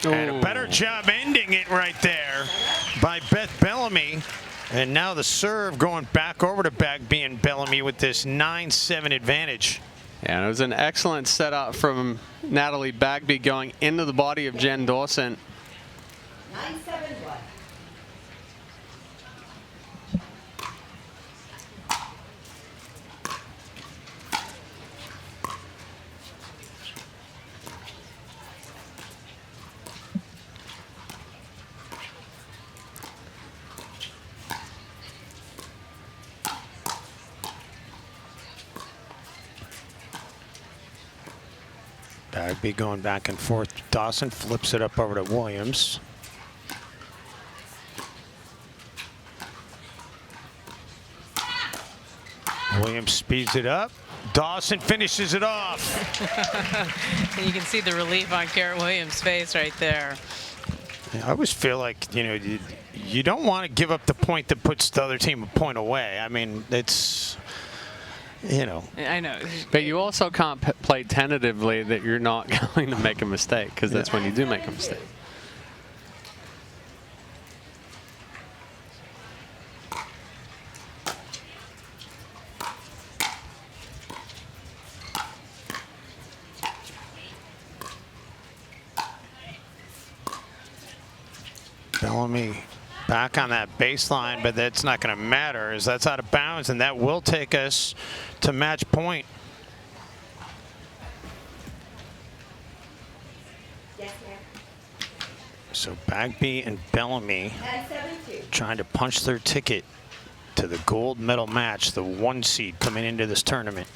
And a better job ending it right there by Beth Bellamy. And now the serve going back over to Bagby and Bellamy with this 9-7 advantage. And it was an excellent setup from Natalie Bagby going into the body of Jen Dawson. 9-7-1. Bagby going back and forth. Dawson flips it up over to Williams. Williams speeds it up. Dawson finishes it off. And you can see the relief on Karen Williams' face right there. I always feel like, you know, you don't want to give up the point that puts the other team a point away. I mean, it's, you know. I know. But you also can't play tentatively that you're not going to make a mistake, because that's when you do make a mistake. Bellamy back on that baseline, but that's not going to matter as that's out of bounds, and that will take us to match point. Yes, ma'am. So Bagby and Bellamy 9-7-2. trying to punch their ticket to the gold medal match, the 1 seed coming into this tournament.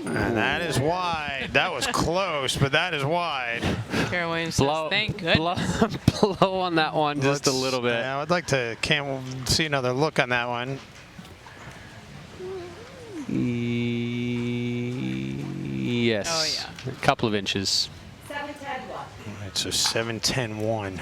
And that is wide. That was close, but that is wide. Karen Williams says, thank goodness. Blow on that one just a little bit. Yeah, I'd like to see another look on that one. Yes. Oh, yeah. A couple of inches. 7-10-1. All right, so 7-10-1.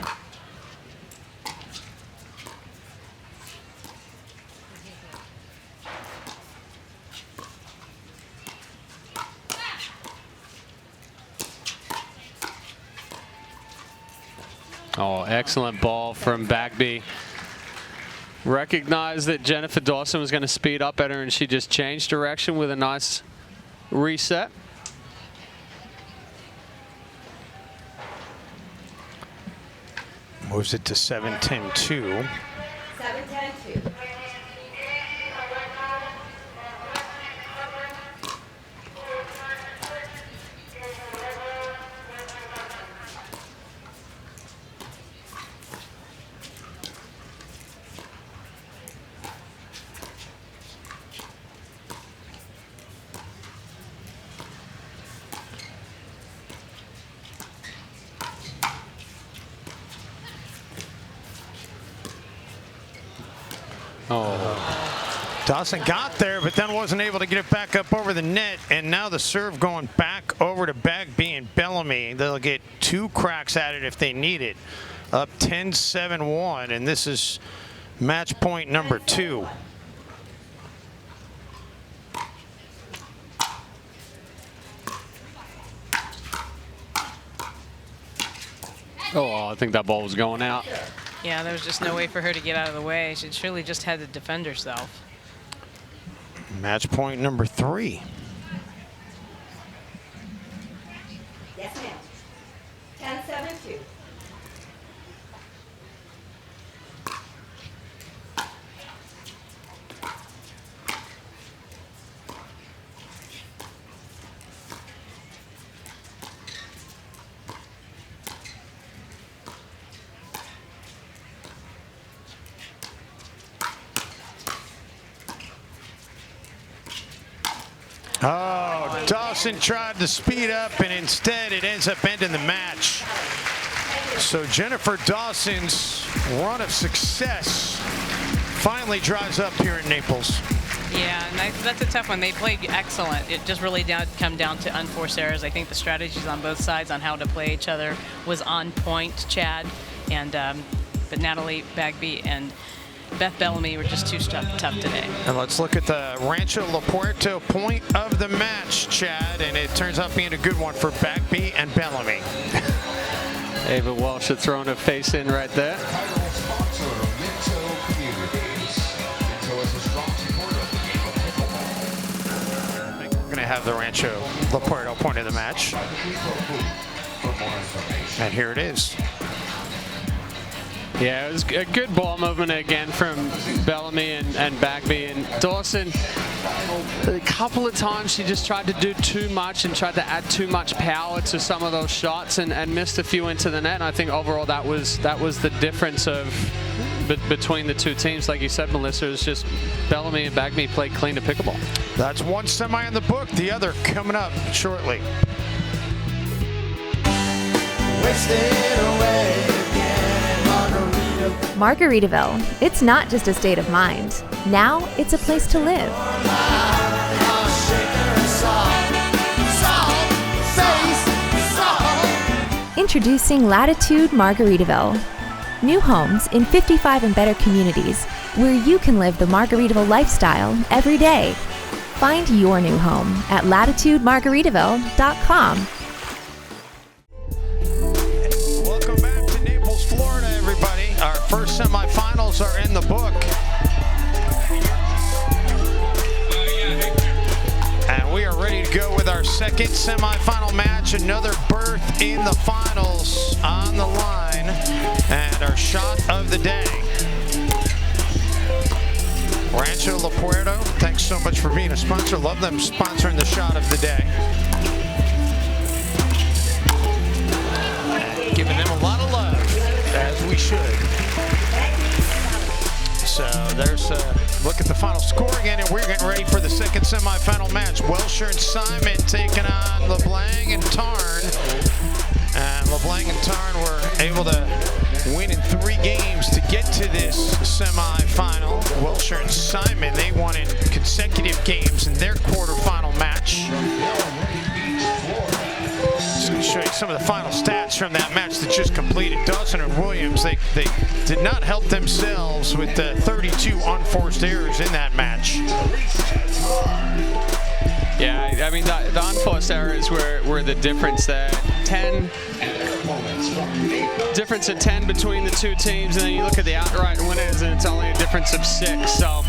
Oh, excellent ball from Bagby. Recognized that Jennifer Dawson was going to speed up at her, and she just changed direction with a nice reset. Moves it to 7-10-2. 7-10-2. Oh. Dawson got there, but then wasn't able to get it back up over the net. And now the serve going back over to Bagby and Bellamy. They'll get 2 cracks at it if they need it. Up 10-7-1, and this is match point number 2. Oh, I think that ball was going out. Yeah, there was just no way for her to get out of the way. She surely just had to defend herself. Match point number 3. Yes, ma'am. 10-7-2. Oh, Dawson tried to speed up, and instead it ends up ending the match. So Jennifer Dawson's run of success finally dries up here in Naples. Yeah, and that's a tough one. They played excellent. It just really come down to unforced errors. I think the strategies on both sides on how to play each other was on point, Chad. And but Natalie Bagby and Beth Bellamy were just too tough today. And let's look at the Rancho La Puerto point of the match, Chad, and it turns out being a good one for Bagby and Bellamy. Ava Walsh had thrown her face in right there. Title sponsor, Minto Communities. Minto is a strong supporter of the game of pickleball. We're going to have the Rancho La Puerto point of the match. For more information. And here it is. Yeah, it was a good ball movement again from Bellamy and Bagby. And Dawson, a couple of times she just tried to do too much and tried to add too much power to some of those shots and missed a few into the net. And I think overall that was the difference between the two teams. Like you said, Melissa, it was just Bellamy and Bagby played clean to pickleball. That's one semi in the book, the other coming up shortly. Margaritaville. It's not just a state of mind. Now it's a place to live. Introducing Latitude Margaritaville. New homes in 55 and better communities where you can live the Margaritaville lifestyle every day. Find your new home at latitudemargaritaville.com. Welcome back to Naples, Florida, everybody. Our first semifinals are in the book. And we are ready to go with our second semifinal match. Another berth in the finals on the line. And our shot of the day. Rancho La Puerto, thanks so much for being a sponsor. Love them sponsoring the shot of the day. Giving them a lot of love, as we should. So there's a look at the final score again, and we're getting ready for the second semifinal match. Welsher and Simon taking on LeBlanc and Tarn. And LeBlanc and Tarn were able to win in 3 games to get to this semifinal. Welsher and Simon, they won in consecutive games in their quarterfinal match. Just going to show you some of the final stats from that match that just completed. Dawson and Williams, they did not help themselves with the 32 unforced errors in that match. Yeah, I mean, the unforced errors were the difference there. Difference of 10 between the two teams, and then you look at the outright winners, and it's only a difference of 6. So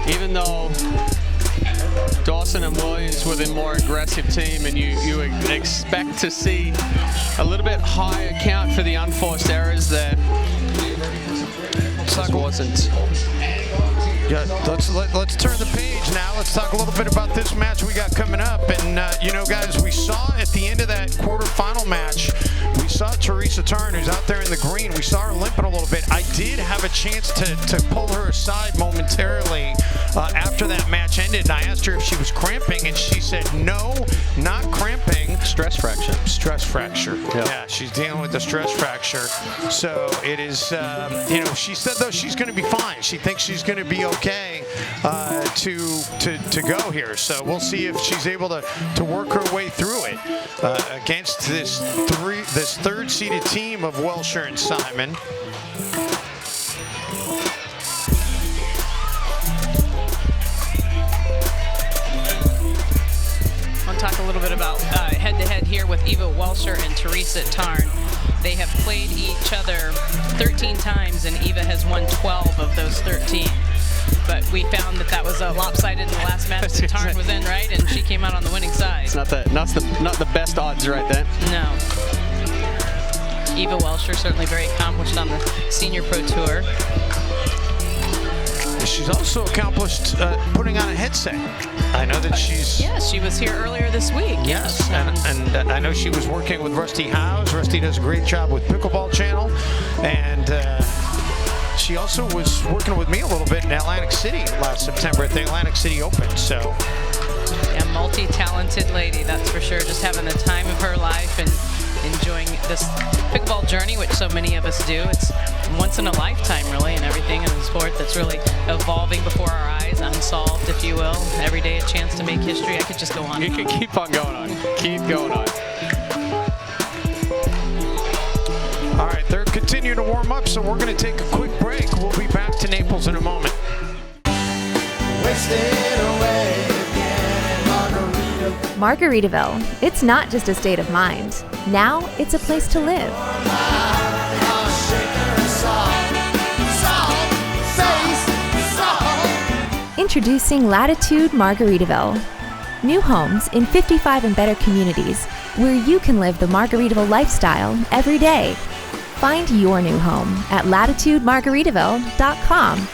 even though Dawson and Williams were the more aggressive team, and you would expect to see a little bit higher count for the unforced errors there, it wasn't. Yeah, let's turn the page now. Let's talk a little bit about this match we got coming up. And, you know, guys, we saw at the end of that quarterfinal match, we saw Teresa Tarn, who's out there in the green. We saw her limping a little bit. I did have a chance to pull her aside momentarily after that match ended. And I asked her if she was cramping, and she said, no, not cramping. Stress fracture. Stress fracture. Yep. Yeah, she's dealing with a stress fracture. So it is, you know, she said, though, she's going to be fine. She thinks she's going to be okay to go here. So we'll see if she's able to work her way through it against this third-seeded team of Welsher and Simon. I want to talk a little bit about head-to-head here with Eva Welsher and Teresa Tarn. They have played each other 13 times, and Eva has won 12 of those 13. But we found that was lopsided in the last match that Tarn was in, right? And she came out on the winning side. It's not the best odds right there. No. Eva Welsher certainly very accomplished on the Senior Pro Tour. She's also accomplished putting on a headset. I know that she's... Yes, she was here earlier this week. Yes, and I know she was working with Rusty Howes. Rusty does a great job with Pickleball Channel. And she also was working with me a little bit in Atlantic City last September at the Atlantic City Open. So, a multi-talented lady, that's for sure. Just having the time of her life and enjoying this pickleball journey, which so many of us do. It's once in a lifetime, really, and everything in a sport that's really evolving before our eyes, unsolved, if you will. Every day a chance to make history. I could just go on. You could keep on going on. Keep going on. all right, they're continuing to warm up, so we're going to take a quick break. We'll be back to Naples in a moment. Margaritaville. It's not just a state of mind. Now it's a place to live. Introducing Latitude Margaritaville. New homes in 55 and better communities where you can live the Margaritaville lifestyle every day. Find your new home at latitudemargaritaville.com.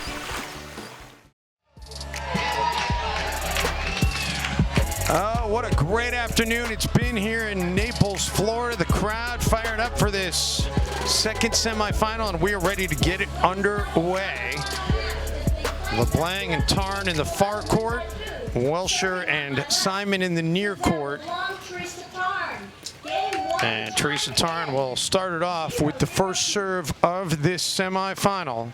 Oh, what a great afternoon it's been here in Naples, Florida. The crowd fired up for this second semifinal, and we are ready to get it underway. LeBlanc and Tarn in the far court, Welsher and Simon in the near court. And Teresa Tarn will start it off with the first serve of this semifinal.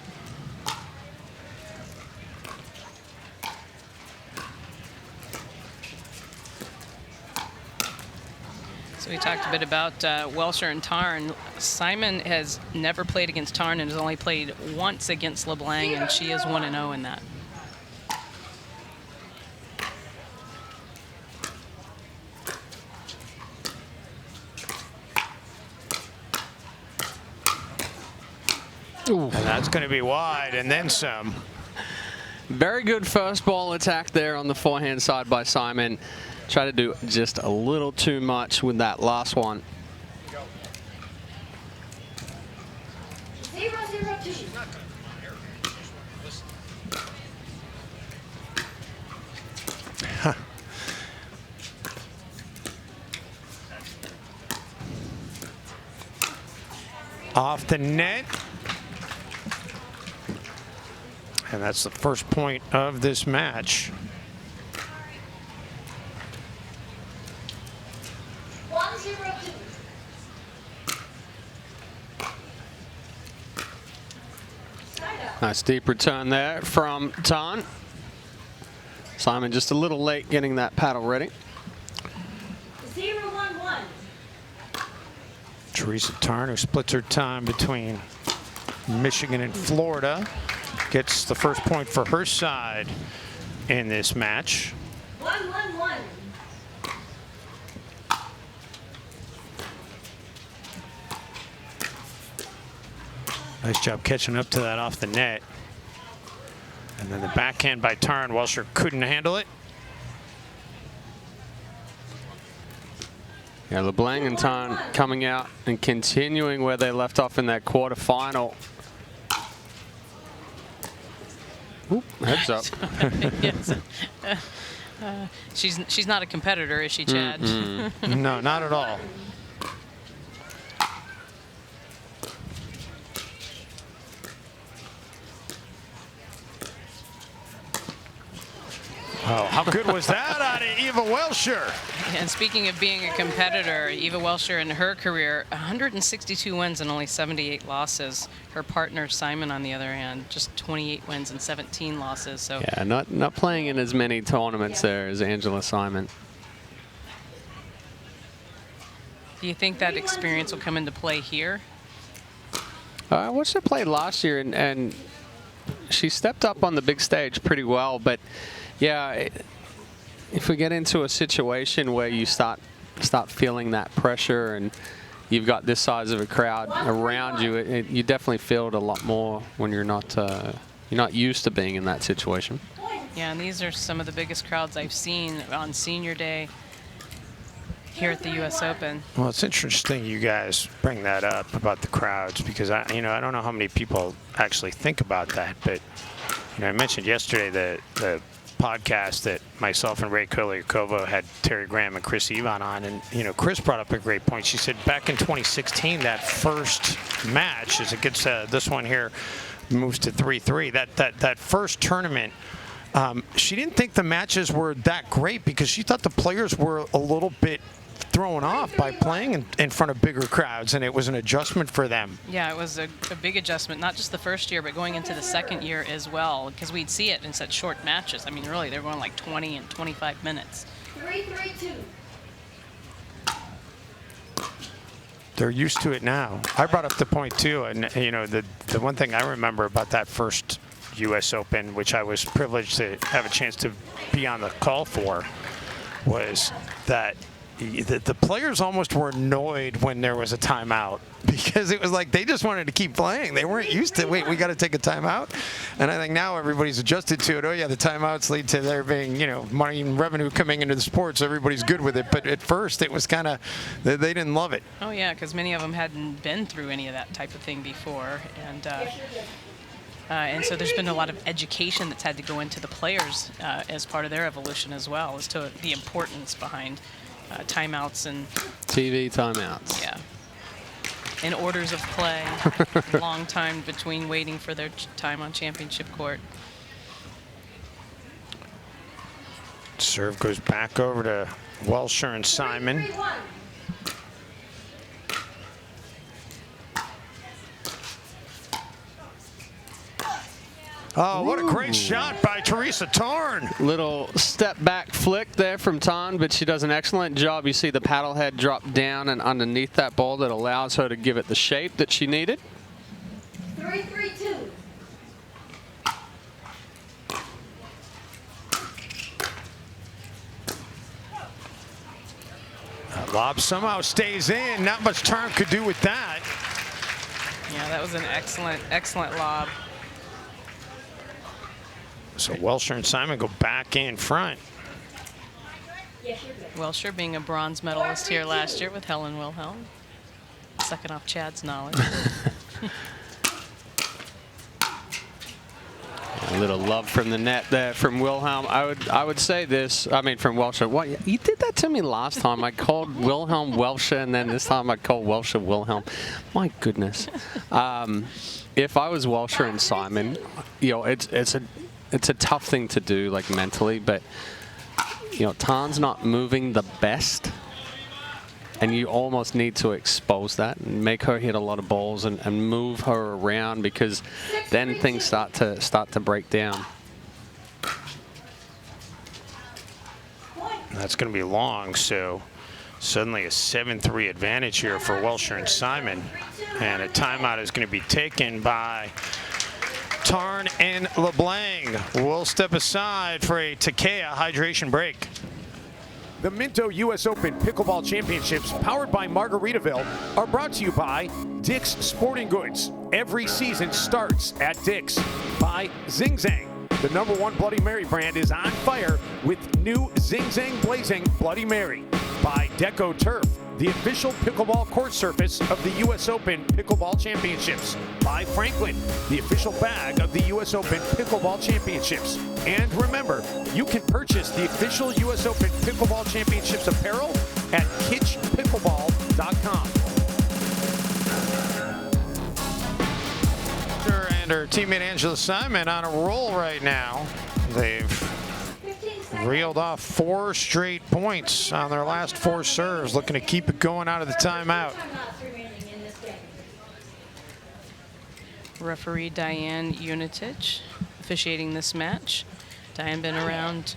So we talked a bit about Welsher and Tarn. Simon has never played against Tarn and has only played once against LeBlanc, and she is 1-0 in that. And that's going to be wide, and then some. Very good first ball attack there on the forehand side by Simon. Try to do just a little too much with that last one. 0-0-2. Off the net. And that's the first point of this match. 1-0-2. Nice deep return there from Tarn. Simon just a little late getting that paddle ready. 0-1-1. Teresa Tarn, who splits her time between Michigan and Florida, gets the first point for her side in this match. 1-1-1. Nice job catching up to that off the net. And then the backhand by Tarn. Welsher couldn't handle it. Yeah, LeBlanc and Tarn coming out and continuing where they left off in that quarterfinal. Oop, heads up. Yes. She's not a competitor, is she, Chad? No, not at all. Oh, how good was that out of Eva Welsher? And speaking of being a competitor, Eva Welsher in her career, 162 wins and only 78 losses. Her partner Simon, on the other hand, just 28 wins and 17 losses. So Yeah, not playing in as many tournaments there as Angela Simon. do you think that experience will come into play here? I watched her play last year, and she stepped up on the big stage pretty well. But yeah, if we get into a situation where you start feeling that pressure and you've got this size of a crowd around you, you definitely feel it a lot more when you're not used to being in that situation. Yeah, and these are some of the biggest crowds I've seen on senior day here at the U.S. Open. Well, it's interesting you guys bring that up about the crowds, because I don't know how many people actually think about that, but I mentioned yesterday the podcast that myself and Ray Kolyakova had Terry Graham and Chris Evon on, and Chris brought up a great point. She said back in 2016, that first match, as it gets this one here moves to 3-3, that first tournament, she didn't think the matches were that great because she thought the players were a little bit thrown off by playing in front of bigger crowds, and it was an adjustment for them. Yeah, it was a big adjustment, not just the first year, but going into the second year as well, because we'd see it in such short matches. I mean, really, they're going like 20 and 25 minutes. 3-3-2. They're used to it now. I brought up the point too, and the one thing I remember about that first U.S. Open, which I was privileged to have a chance to be on the call for, was that the players almost were annoyed when there was a timeout, because it was like they just wanted to keep playing. They weren't used to, wait, we got to take a timeout. And I think now everybody's adjusted to it. Oh yeah, the timeouts lead to there being money and revenue coming into the sport, so everybody's good with it. But at first it was kind of, they didn't love it. Oh yeah, because many of them hadn't been through any of that type of thing before, and so there's been a lot of education that's had to go into the players as part of their evolution as well, as to the importance behind timeouts and TV timeouts. Yeah. And orders of play. Long time between waiting for their time on championship court. Serve goes back over to Welsher and Simon. 3-3-1. Oh, what a great shot by Teresa Tarn. Little step back flick there from Tarn, but she does an excellent job. You see the paddle head drop down and underneath that ball that allows her to give it the shape that she needed. 3-3-2. That lob somehow stays in. Not much Tarn could do with that. Yeah, that was an excellent lob. So Welsher and Simon go back in front. Welsher being a bronze medalist here last year with Helen Wilhelm. Second off Chad's knowledge. A little love from the net there from Wilhelm. I would say this, from Welsher. What, you did that to me last time. I called Wilhelm Welsher, and then this time I called Welsher Wilhelm. My goodness. If I was Welsher and Simon, it's a tough thing to do, like mentally, but Tarn's not moving the best, and you almost need to expose that and make her hit a lot of balls and move her around, because then things start to break down. That's going to be long, so suddenly a 7-3 advantage here for Welsher and Simon, and a timeout is going to be taken by Tarn and LeBlanc. We'll step aside for a Takea hydration break. The Minto U.S. Open Pickleball Championships, powered by Margaritaville, are brought to you by Dick's Sporting Goods. Every season starts at Dick's. By Zing Zang. The #1 Bloody Mary brand is on fire with new Zing Zang Blazing Bloody Mary. By Deco Turf, the official pickleball court surface of the U.S. Open Pickleball Championships. By Franklin, the official bag of the U.S. Open Pickleball Championships. And remember, you can purchase the official U.S. Open Pickleball Championships apparel at kitschpickleball.com. And her teammate Angela Simon on a roll right now. They've reeled off 4 straight points on their last 4 serves, looking to keep it going out of the timeout. Referee Diane Unitich officiating this match. Diane been around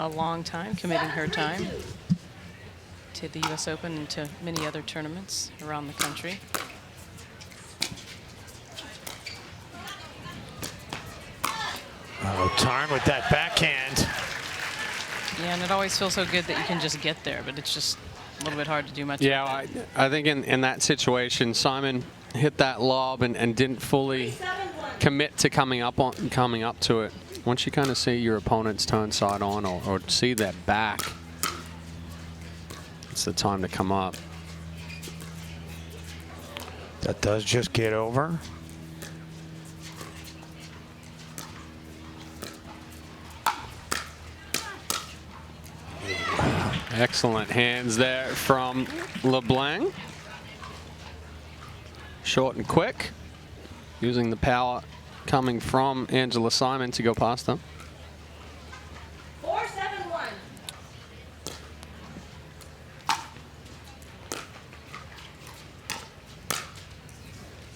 a long time, committing her time to the U.S. Open and to many other tournaments around the country. Oh, Tarn with that backhand. Yeah, and it always feels so good that you can just get there, but it's just a little bit hard to do much. Yeah, I think in that situation, Simon hit that lob and didn't fully commit to coming up to it. Once you kind of see your opponent's turn side on or see their back, it's the time to come up. That does just get over. Excellent hands there from LeBlanc. Short and quick, using the power coming from Angela Simon to go past them. 4-7-1.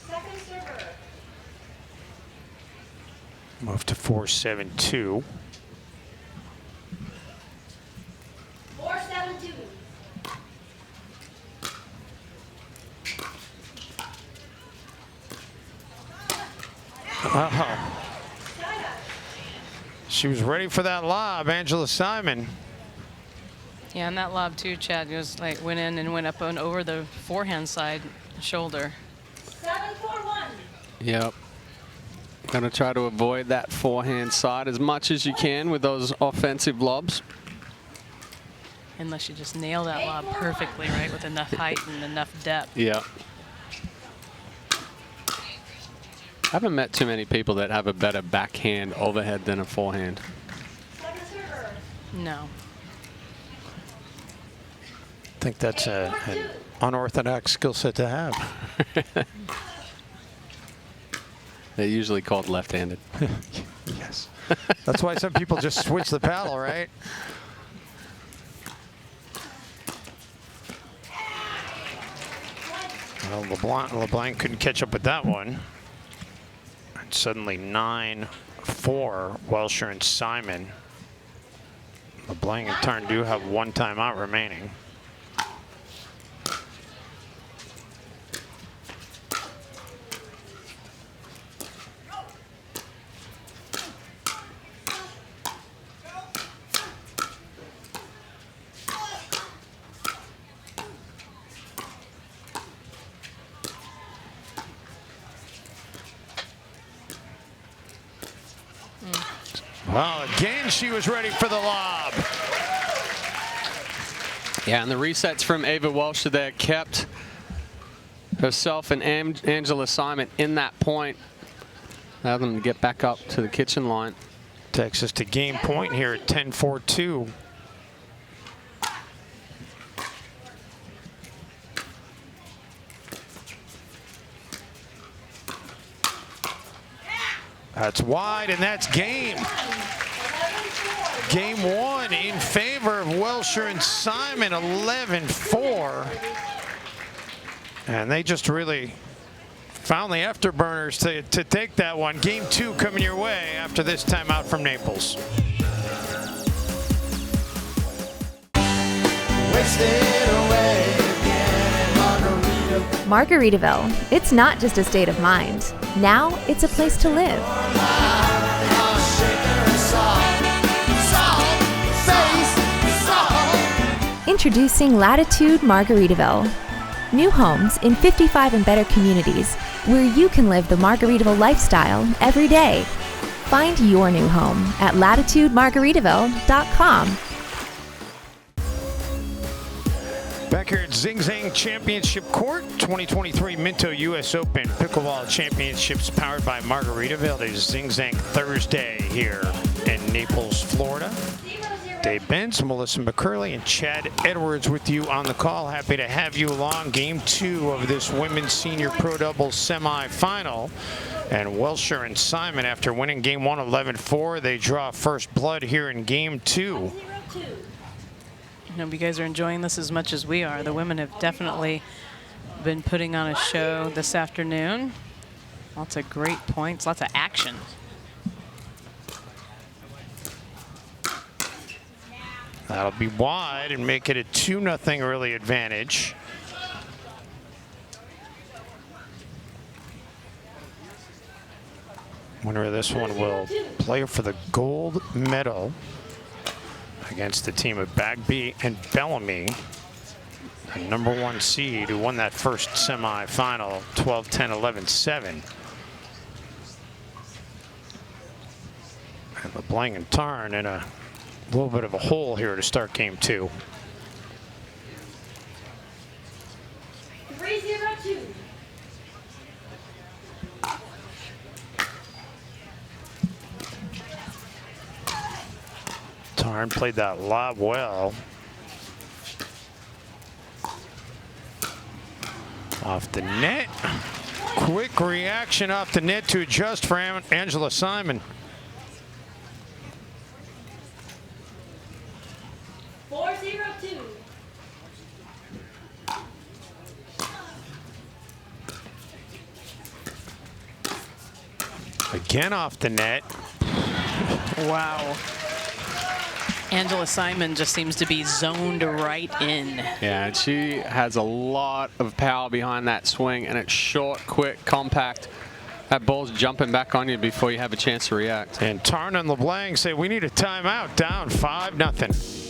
Second server. Move to 4-7-2. 4-7-2. Oh. She was ready for that lob, Angela Simon. Yeah, and that lob too, Chad, was like went in and went up and over the forehand side shoulder. 7-4-1. Yep. Gonna try to avoid that forehand side as much as you can with those offensive lobs. Unless you just nail that lob perfectly, right, with enough height and enough depth. Yeah. I haven't met too many people that have a better backhand overhead than a forehand. Second server. No. I think that's an unorthodox skill set to have. They're usually called left-handed. Yes. That's why some people just switch the paddle, right? Well, LeBlanc couldn't catch up with that one. And suddenly 9-4, Welsher and Simon. LeBlanc in turn do have one timeout remaining. Well, again, she was ready for the lob. Yeah, and the resets from Ava Welsher there kept herself and Angela Simon in that point. Allowed them to get back up to the kitchen line. Takes us to game point here at 10-4-2. That's wide, and that's game. Game one in favor of Welsher and Simon, 11-4. And they just really found the afterburners to take that one. Game two coming your way after this timeout from Naples. Margaritaville. It's not just a state of mind. Now it's a place to live. Introducing Latitude Margaritaville. New homes in 55 and better communities where you can live the Margaritaville lifestyle every day. Find your new home at latitudemargaritaville.com. Back here at Zing Zang Championship Court, 2023 Minto US Open Pickleball Championships powered by Margaritaville. It is Zing Zang Thursday here in Naples, Florida. Dave Benz, Melissa McCurley, and Chad Edwards with you on the call. Happy to have you along. Game two of this women's senior pro doubles semifinal. And Welsher and Simon, after winning game one 11-4, they draw first blood here in game two. I hope you guys are enjoying this as much as we are. The women have definitely been putting on a show this afternoon. Lots of great points, lots of action. That'll be wide and make it a 2-0 early advantage. Winner of this one will play for the gold medal against the team of Bagby and Bellamy the #1 seed who won that first semifinal, 12-10, 11-7. And LeBlanc and Tarn in a little bit of a hole here to start game 2. 3-0-2. Tarn played that lob well. Off the net. Quick reaction off the net to adjust for Angela Simon. 4-0-2. Again off the net. Wow. Angela Simon just seems to be zoned right in. Yeah, and she has a lot of power behind that swing, and it's short, quick, compact. That ball's jumping back on you before you have a chance to react. And Tarn and LeBlanc say we need a timeout, down 5-0.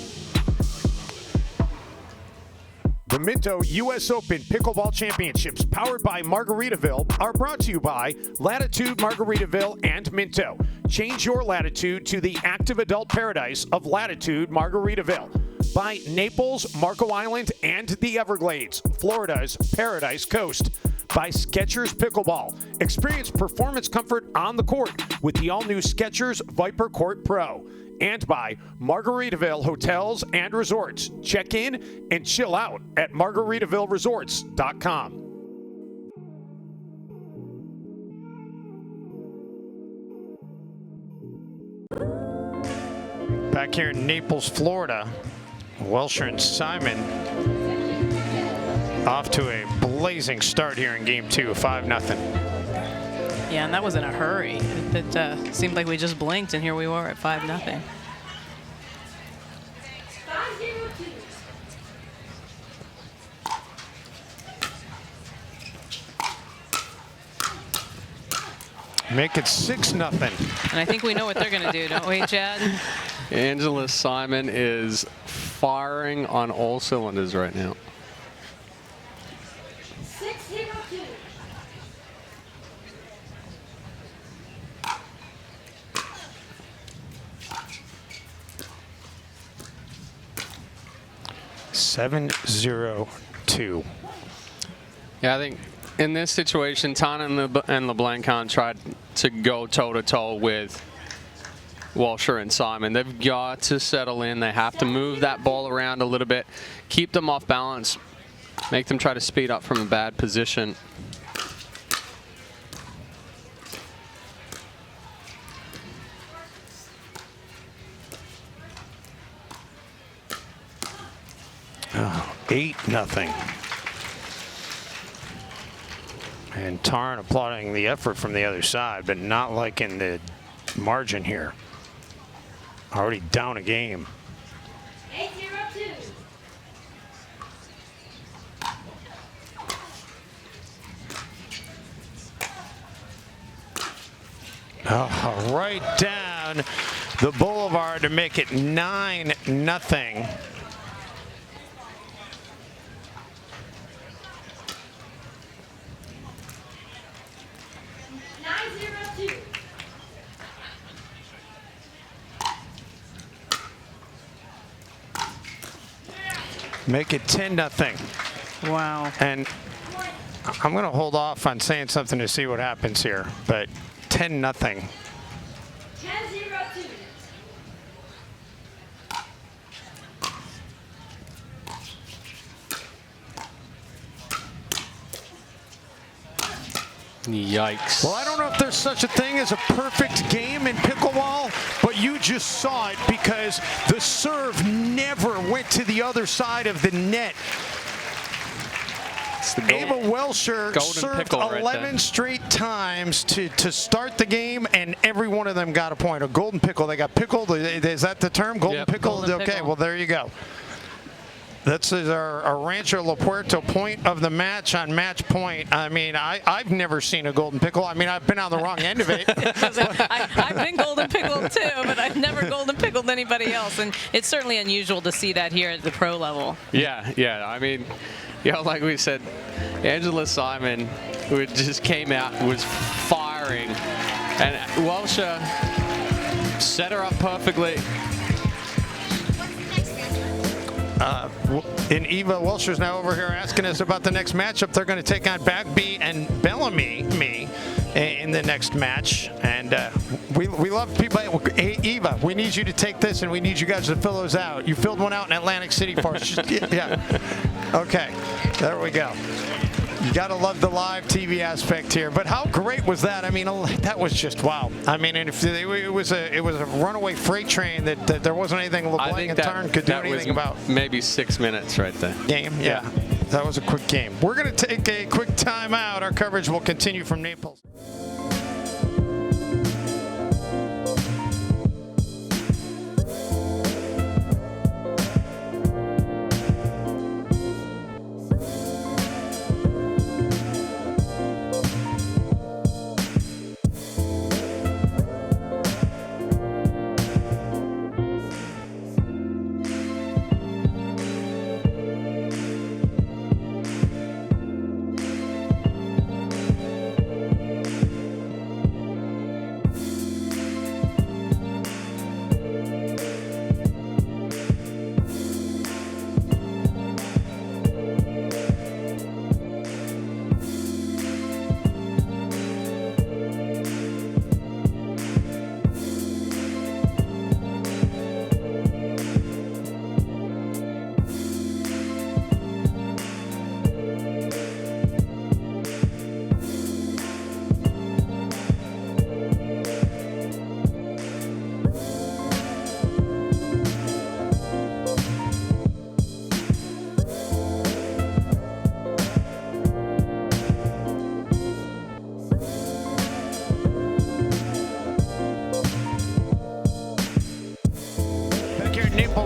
The Minto U.S. Open Pickleball Championships, powered by Margaritaville, are brought to you by Latitude Margaritaville and Minto. Change your latitude to the active adult paradise of Latitude Margaritaville. By Naples, Marco Island, and the Everglades, Florida's Paradise Coast. By Skechers Pickleball. Experience performance comfort on the court with the all-new Skechers Viper Court Pro. And by Margaritaville Hotels and Resorts. Check in and chill out at margaritavilleresorts.com. Back here in Naples, Florida, Welsher and Simon off to a blazing start here in game 2, 5-0. Yeah, and that was in a hurry. It seemed like we just blinked, and here we were at 5-0. 5-0-2. Make it 6-0. And I think we know what they're going to do, don't we, Chad? Angela Simon is firing on all cylinders right now. 6-0-2. Seven, 0-2. Yeah, I think in this situation, Tana and LeBlanc tried to go toe-to-toe with Welsher and Simon. They've got to settle in. They have to move that ball around a little bit, keep them off balance, make them try to speed up from a bad position. Oh, 8-0. And Tarn applauding the effort from the other side, but not liking the margin here. Already down a game. 8-0-2. Oh, right down the boulevard to make it 9-0. 9-0-2. Make it 10-0. Wow. And I'm going to hold off on saying something to see what happens here, but 10-0. 10-0-2. Yikes. Well, I don't know if there's such a thing as a perfect game in pickleball, but you just saw it because the serve never went to the other side of the net. Ava Welsher served 11 straight times to start the game, and every one of them got a point. A golden pickle. They got pickled. Is that the term? Golden Yep. pickle? Golden okay, pickle. well, there you go. That's our Rancho La Puerto point of the match on match point. I mean, I've never seen a golden pickle. I mean, I've been on the wrong end of it. I've been golden pickled too, but I've never golden pickled anybody else. And it's certainly unusual to see that here at the pro level. Yeah. I mean, like we said, Angela Simon, who just came out, was firing. And Welsher set her up perfectly. And Eva Welsher's now over here asking us about the next matchup. They're going to take on Bagby and Bellamy in the next match. And we love people. Hey, Eva, we need you to take this, and we need you guys to fill those out. You filled one out in Atlantic City for us. Yeah. Okay. There we go. You got to love the live TV aspect here. But how great was that? I mean, that was just wow. I mean, and if it was a runaway freight train that there wasn't anything LeBlanc and Tarn could do anything about. Maybe 6 minutes right there. Game, yeah. That was a quick game. We're going to take a quick time out. Our coverage will continue from Naples.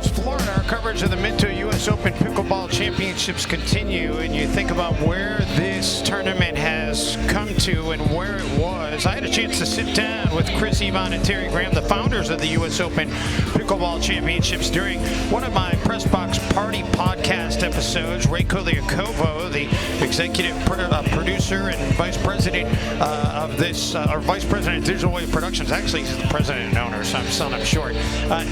Florida, our coverage of the Minto U.S. Open Pickleball Championships continue, and you think about where this tournament has come to and where it was. I had a chance to sit down with Chris, Yvonne, and Terry Graham, the founders of the U.S. Open Pickleball Championships, during one of my Press Box Party podcast episodes. Ray Koliakovo, the executive producer and vice president of this, or vice president of Digital Wave Productions. Actually, he's the president and owner, so I'm short.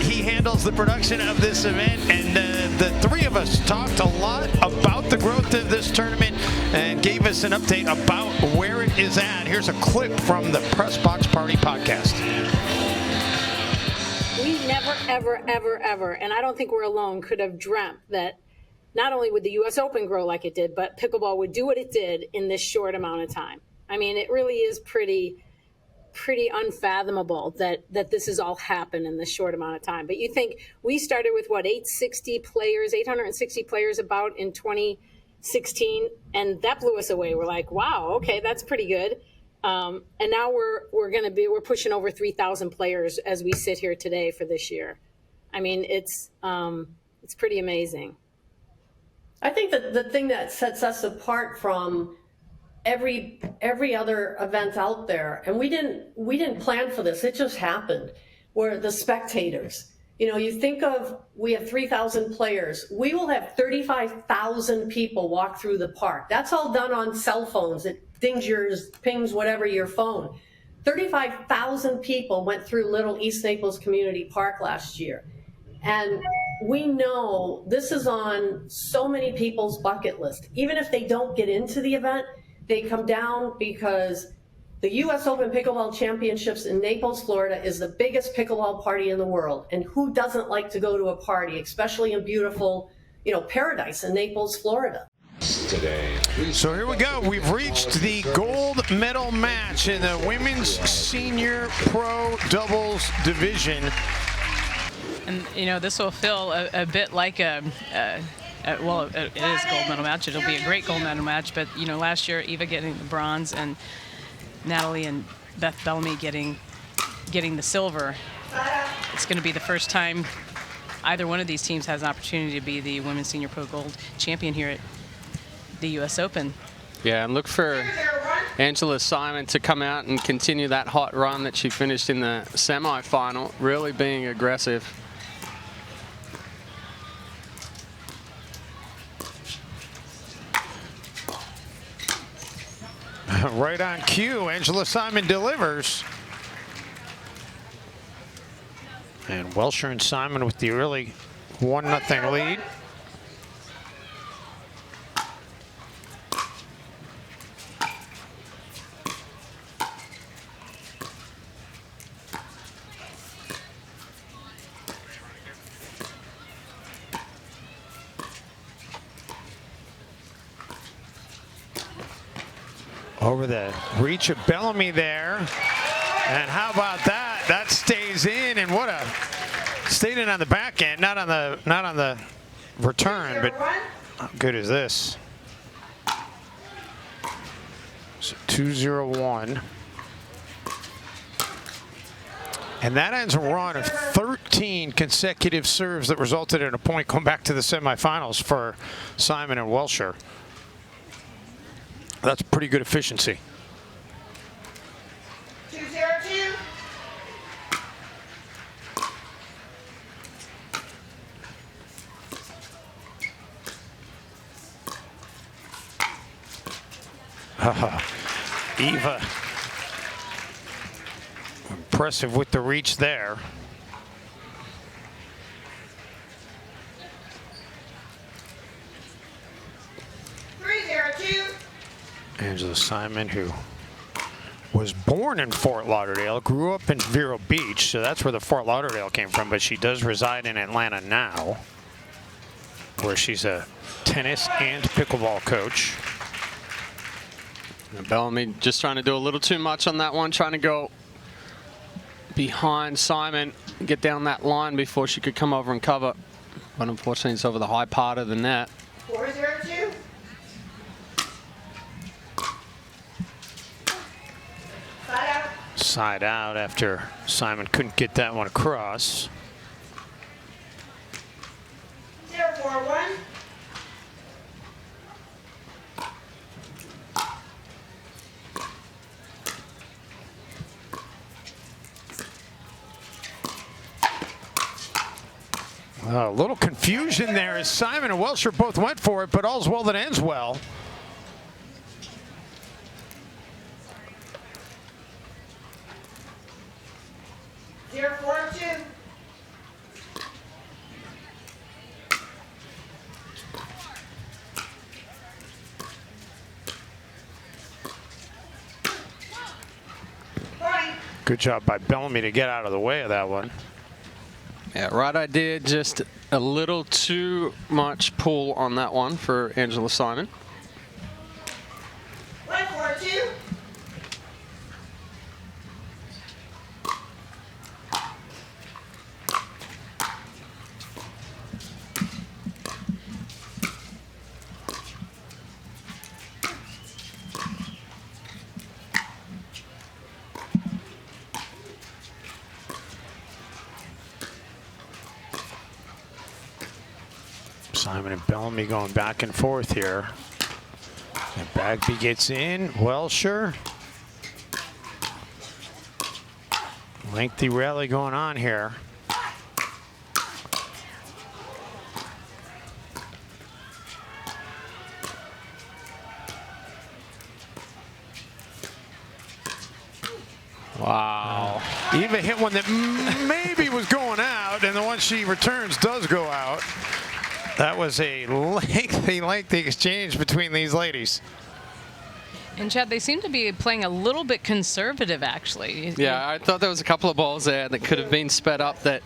He handles the production of this event, and the three of us talked a lot about the growth of this tournament and gave us an update about where it is at. Here's a clip from the Press Box Party podcast. We never, ever, and I don't think we're alone, could have dreamt that not only would the U.S. Open grow like it did, but pickleball would do what it did in this short amount of time. I mean, it really is pretty unfathomable that this has all happened in this short amount of time. But you think we started with 860 players about in 2016, and that blew us away. We're like, wow, okay, that's pretty good. And now we're pushing over 3,000 players as we sit here today for this year. I mean, it's pretty amazing. I think that the thing that sets us apart from every other event out there, and we didn't plan for this, it just happened, were the spectators. You know, you think of, we have 3,000 players, we will have 35,000 people walk through the park. That's all done on cell phones. It pings whatever your phone. 35,000 people went through Little East Naples Community Park last year. And we know this is on so many people's bucket list. Even if they don't get into the event, they come down because the U.S. Open Pickleball Championships in Naples, Florida is the biggest pickleball party in the world. And who doesn't like to go to a party, especially in beautiful, Paradise in Naples, Florida? Today. So here we go. We've reached the gold medal match in the women's senior pro doubles division. And, this will feel a bit like well, it is a gold medal match. It'll be a great gold medal match. But, last year, Eva getting the bronze and Natalie and Beth Bellamy getting the silver. It's going to be the first time either one of these teams has an opportunity to be the Women's Senior Pro Gold champion here at the U.S. Open. Yeah, and look for Angela Simon to come out and continue that hot run that she finished in the semifinal, really being aggressive. Right on cue, Angela Simon delivers. And Welsher and Simon with the early 1-0 lead. Over the reach of Bellamy there. And how about that? That stays in, and what a stayed in on the back end, not on the return, but how good is this? So 2-0-1. And that ends a run of 13 consecutive serves that resulted in a point going back to the semifinals for Simon and Welsher. That's pretty good efficiency. 2-0-2. Eva, impressive with the reach there. Angela Simon, who was born in Fort Lauderdale, grew up in Vero Beach, so that's where the Fort Lauderdale came from, but she does reside in Atlanta now, where she's a tennis and pickleball coach. And Bellamy just trying to do a little too much on that one, trying to go behind Simon, get down that line before she could come over and cover. But unfortunately, it's over the high part of the net. 4-0-2. Side out after Simon couldn't get that one across. 0-4-1. A little confusion there as Simon and Welsher both went for it, but all's well that ends well. Good job by Bellamy to get out of the way of that one. Yeah, right idea, just a little too much pull on that one for Angela Simon. 1-4-2. Simon and Bellamy going back and forth here. And Bagby gets in. Welsher. Lengthy rally going on here. Wow. Eva hit one that maybe was going out, and the one she returns does go out. That was a lengthy exchange between these ladies. And Chad, they seem to be playing a little bit conservative, actually. Yeah, I thought there was a couple of balls there that could have been sped up that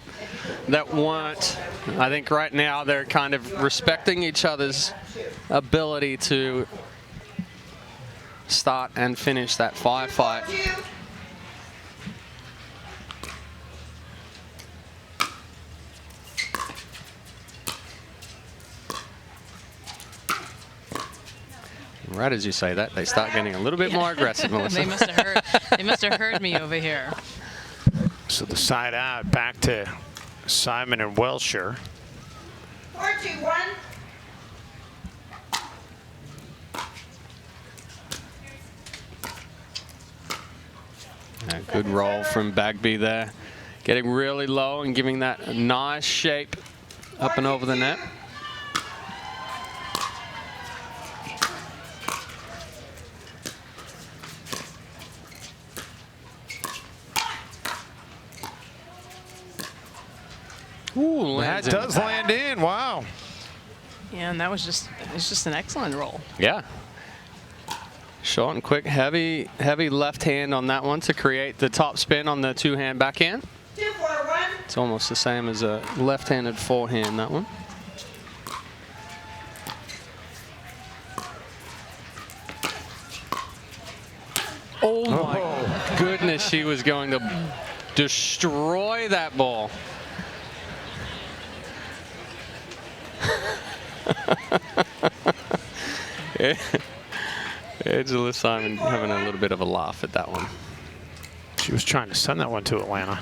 weren't. I think right now they're kind of respecting each other's ability to start and finish that firefight. Right as you say that, they start getting a little bit more aggressive, Melissa. They must have heard me over here. So the side out back to Simon and Welsher. 4-2-1. A good roll from Bagby there. Getting really low and giving that a nice shape up and over the net. Ooh, That does land in. Wow. Yeah, and that was just an excellent roll. Yeah. Short and quick, heavy left hand on that one to create the top spin on the two-hand backhand. 2-4-1. It's almost the same as a left-handed forehand, that one. Oh my goodness, she was going to destroy that ball. Angela Simon having a little bit of a laugh at that one. She was trying to send that one to Atlanta.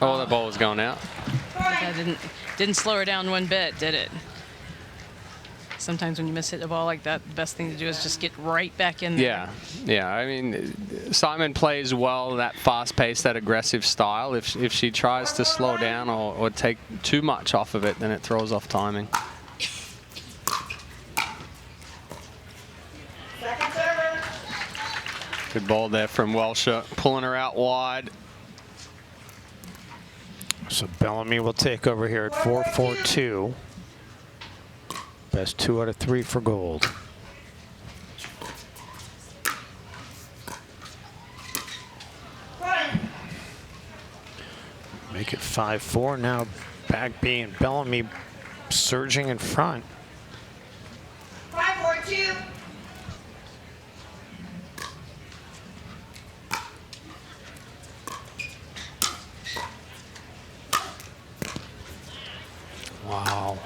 Oh, that ball was going out. That didn't slow her down one bit, did it? Sometimes when you miss hit a ball like that, the best thing to do is just get right back in there. Yeah. I mean, Simon plays well that fast-paced, that aggressive style. If she tries to slow down or take too much off of it, then it throws off timing. Second server. Good ball there from Welsher, pulling her out wide. So Bellamy will take over here at 4-4-2. Best 2 out of 3 for gold. Make it 5-4 now. Bagby and Bellamy surging in front. 5-4-2. Wow.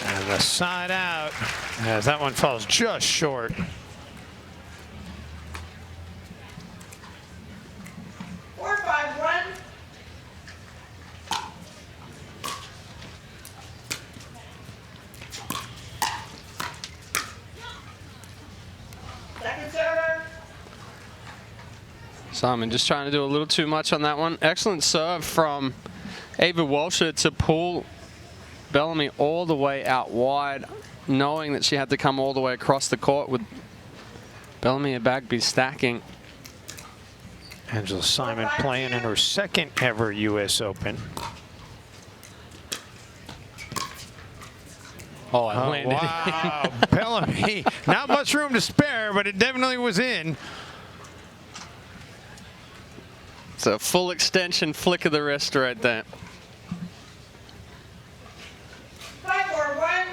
And the side out, as that one falls just short. Simon just trying to do a little too much on that one. Excellent serve from Ava Welsher to pull Bellamy all the way out wide, knowing that she had to come all the way across the court with Bellamy and Bagby stacking. Angela Simon playing in her second ever U.S. Open. Oh, I landed. Wow, Bellamy. Not much room to spare, but it definitely was in. It's a full extension flick of the wrist right there. 5-4-1.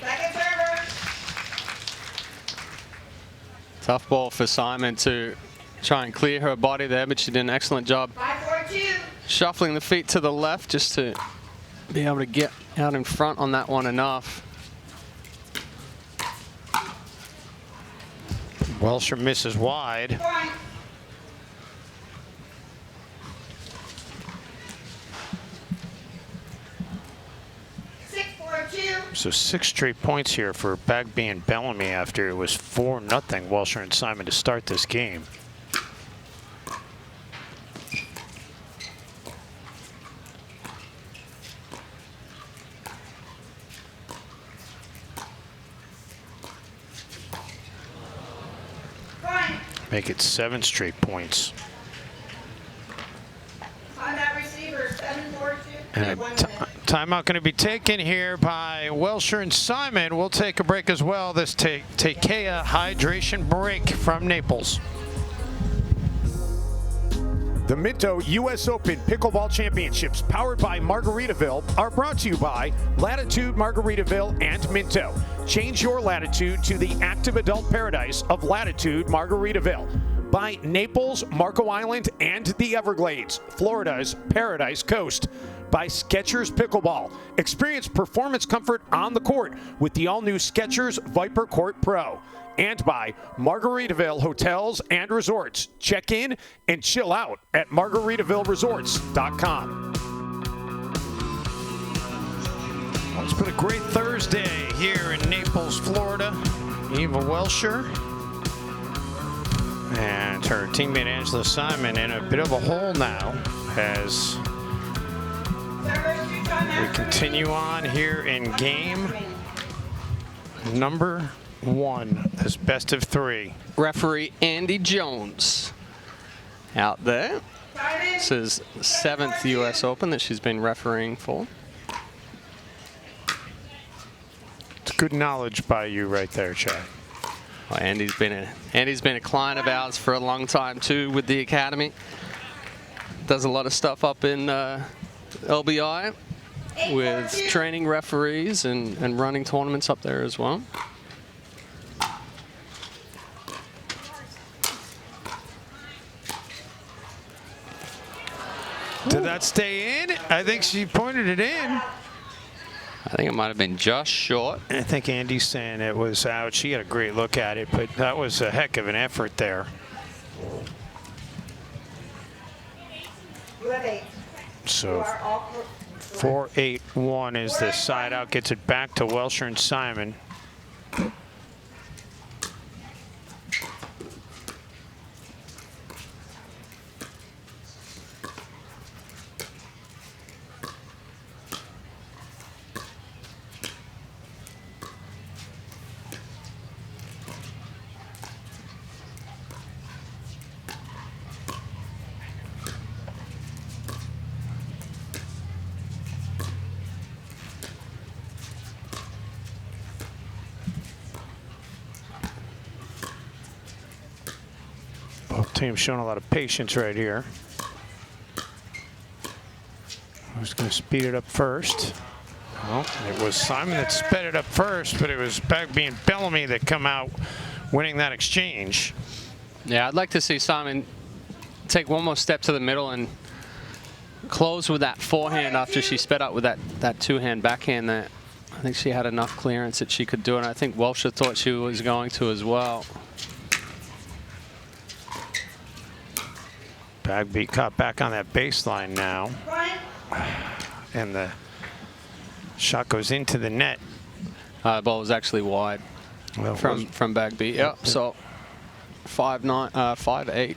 Second server. Tough ball for Simon to try and clear her body there, but she did an excellent job 5-4-2. shuffling the feet to the left just to be able to get out in front on that one enough. Welsher misses wide. Point. So 6 straight points here for Bagby and Bellamy after it was 4-0 Welsher and Simon to start this game. Make it 7 straight points. On that receiver, 7-4-2. And timeout going to be taken here by Welsher and Simon. We'll take a break as well. This Takea hydration break from Naples. The Minto U.S. Open Pickleball Championships, powered by Margaritaville, are brought to you by Latitude Margaritaville and Minto. Change your latitude to the active adult paradise of Latitude Margaritaville. By Naples, Marco Island, and the Everglades, Florida's Paradise Coast. By Skechers Pickleball. Experience performance comfort on the court with the all-new Skechers Viper Court Pro. And by Margaritaville Hotels and Resorts. Check in and chill out at margaritavilleresorts.com. Well, it's been a great Thursday here in Naples, Florida. Eva Welsher and her teammate Angela Simon in a bit of a hole now as we continue on here in game number 1, this best of 3. Referee Andy Jones out there. This is the 7th U.S. Open that she's been refereeing for. It's good knowledge by you right there, Chad. Well, Andy's been a client of ours for a long time too with the academy. Does a lot of stuff up in LBI with training referees and running tournaments up there as well. Did that stay in? I think she pointed it in. I think it might have been just short. I think Andy's saying it was out. She had a great look at it, but that was a heck of an effort there. So 4-8-1 is the side out. Gets it back to Welsher and Simon. Both teams showing a lot of patience right here. Who's going to speed it up first? Well, it was Simon that sped it up first, but it was Bagby and Bellamy that come out winning that exchange. Yeah, I'd like to see Simon take one more step to the middle and close with that forehand after she sped up with that two-hand backhand there. I think she had enough clearance that she could do it. And I think Welsher thought she was going to as well. Bagby caught back on that baseline now. And the shot goes into the net. The ball was actually wide from Bagby. Yep, so 5-9, 5-8.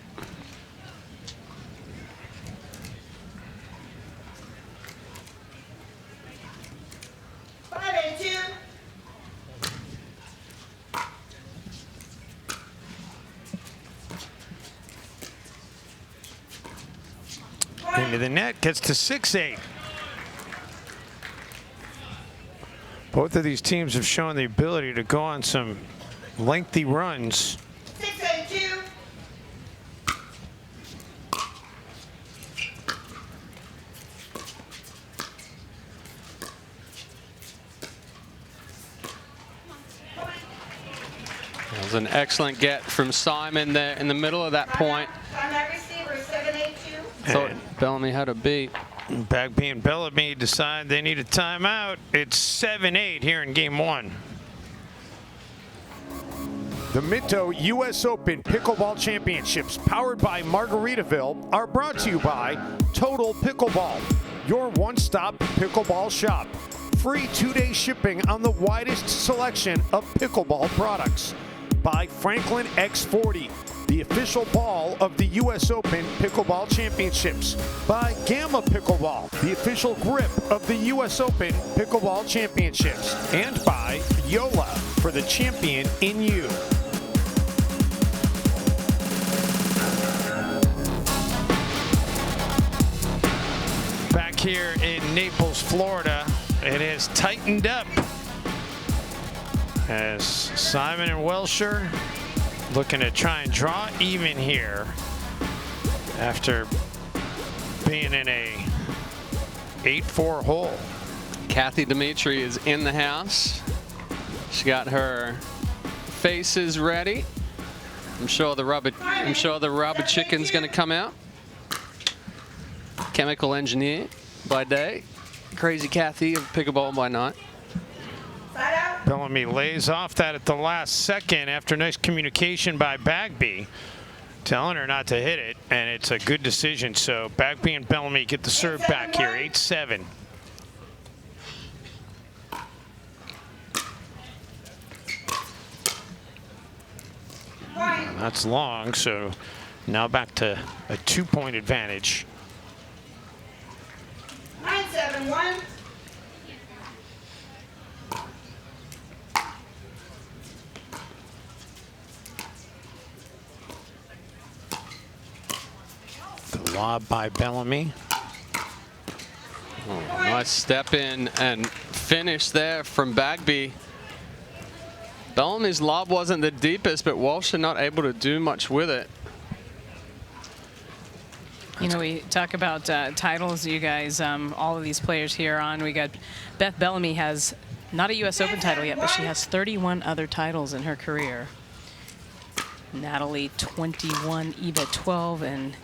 Into the net, gets to 6-8. Both of these teams have shown the ability to go on some lengthy runs. 6-8-2. That was an excellent get from Simon there in the middle of that point. On that receiver, 7-8-2. Thought Bellamy had a beat. Bagby and Bellamy decide they need a timeout. It's 7-8 here in game 1. The Minto U.S. Open Pickleball Championships, powered by Margaritaville, are brought to you by Total Pickleball, your one-stop pickleball shop. Free 2-day shipping on the widest selection of pickleball products. By Franklin X40, the official ball of the U.S. Open Pickleball Championships. By Gamma Pickleball, the official grip of the U.S. Open Pickleball Championships. And by Yola, for the champion in you. Back here in Naples, Florida, it has tightened up as Simon and Welsher looking to try and draw even here after being in a 8-4 hole. Kathy Dimitri is in the house. She got her faces ready. I'm sure the rubber chicken's going to come out. Chemical engineer by day, Crazy Kathy of Pickleball by night. Bellamy lays off that at the last second after nice communication by Bagby, telling her not to hit it, and it's a good decision. So Bagby and Bellamy get the serve back here, 8-7. That's long, so now back to a 2-point advantage. 9-7-1. The lob by Bellamy. Oh, nice step in and finish there from Bagby. Bellamy's lob wasn't the deepest, but Walsh not able to do much with it. You know, we talk about titles, you guys, all of these players here on. We got Beth Bellamy has not a U.S. Open title yet, but she has 31 other titles in her career. Natalie 21, Eva 12, and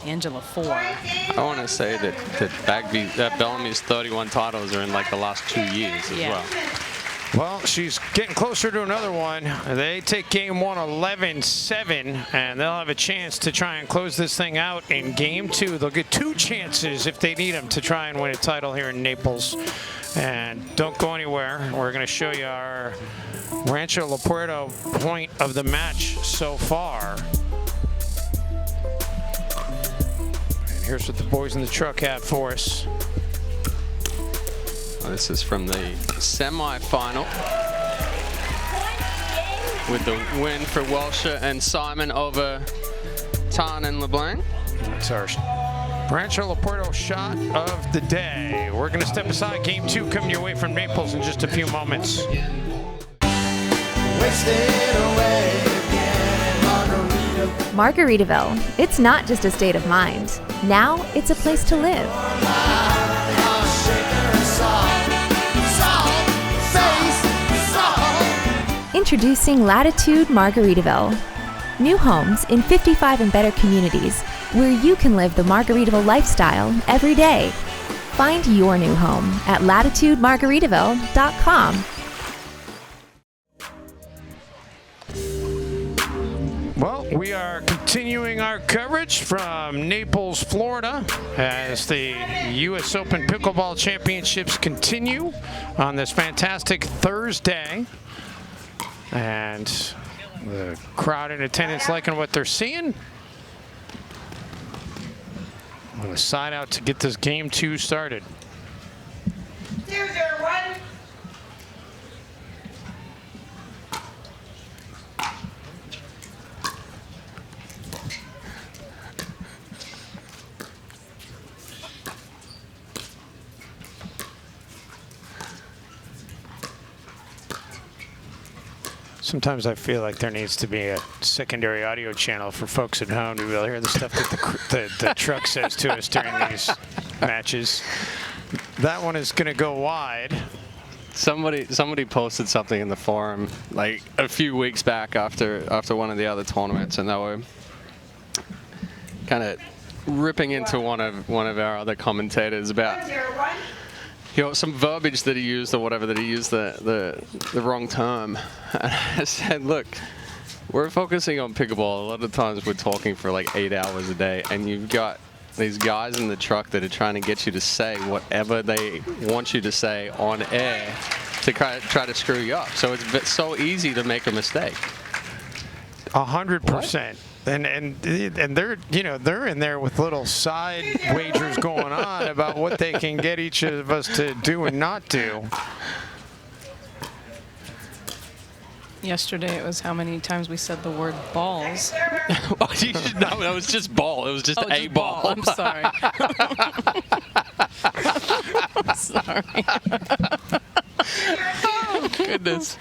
Angela 4. I want to say that Bellamy's 31 titles are in like the last 2 years as well. Well, she's getting closer to another one. They take game one 11-7, and they'll have a chance to try and close this thing out in game two. They'll get 2 chances if they need them to try and win a title here in Naples. And don't go anywhere. We're going to show you our Rancho La Puerto point of the match so far. And here's what the boys in the truck have for us. This is from the semi-final with the win for Welsher and Simon over Tan and LeBlanc. That's our Rancho La Puerto shot of the day. We're going to step aside. Game two coming your way from Naples in just a few moments. Margaritaville. It's not just a state of mind. Now it's a place to live. Introducing Latitude Margaritaville. New homes in 55 and better communities where you can live the Margaritaville lifestyle every day. Find your new home at latitudemargaritaville.com. Well, we are continuing our coverage from Naples, Florida, as the U.S. Open Pickleball Championships continue on this fantastic Thursday. And the crowd in attendance liking what they're seeing. I'm going to side out to get this game two started. 2-0-1. Sometimes I feel like there needs to be a secondary audio channel for folks at home to be able to hear the stuff that the truck says to us during these matches. That one is going to go wide. Somebody posted something in the forum like a few weeks back after one of the other tournaments, and they were kind of ripping into one of our other commentators about 1-0-1. some verbiage that he used or whatever, that he used the wrong term. And I said, look, we're focusing on pickleball. A lot of times we're talking for like 8 hours a day, and you've got these guys in the truck that are trying to get you to say whatever they want you to say on air to try to screw you up. So it's so easy to make a mistake. 100%. And they're they're in there with little side wagers going on about what they can get each of us to do and not do. Yesterday it was how many times we said the word balls. No, it was just ball. It was just a ball. I'm sorry. I'm sorry. Oh, goodness.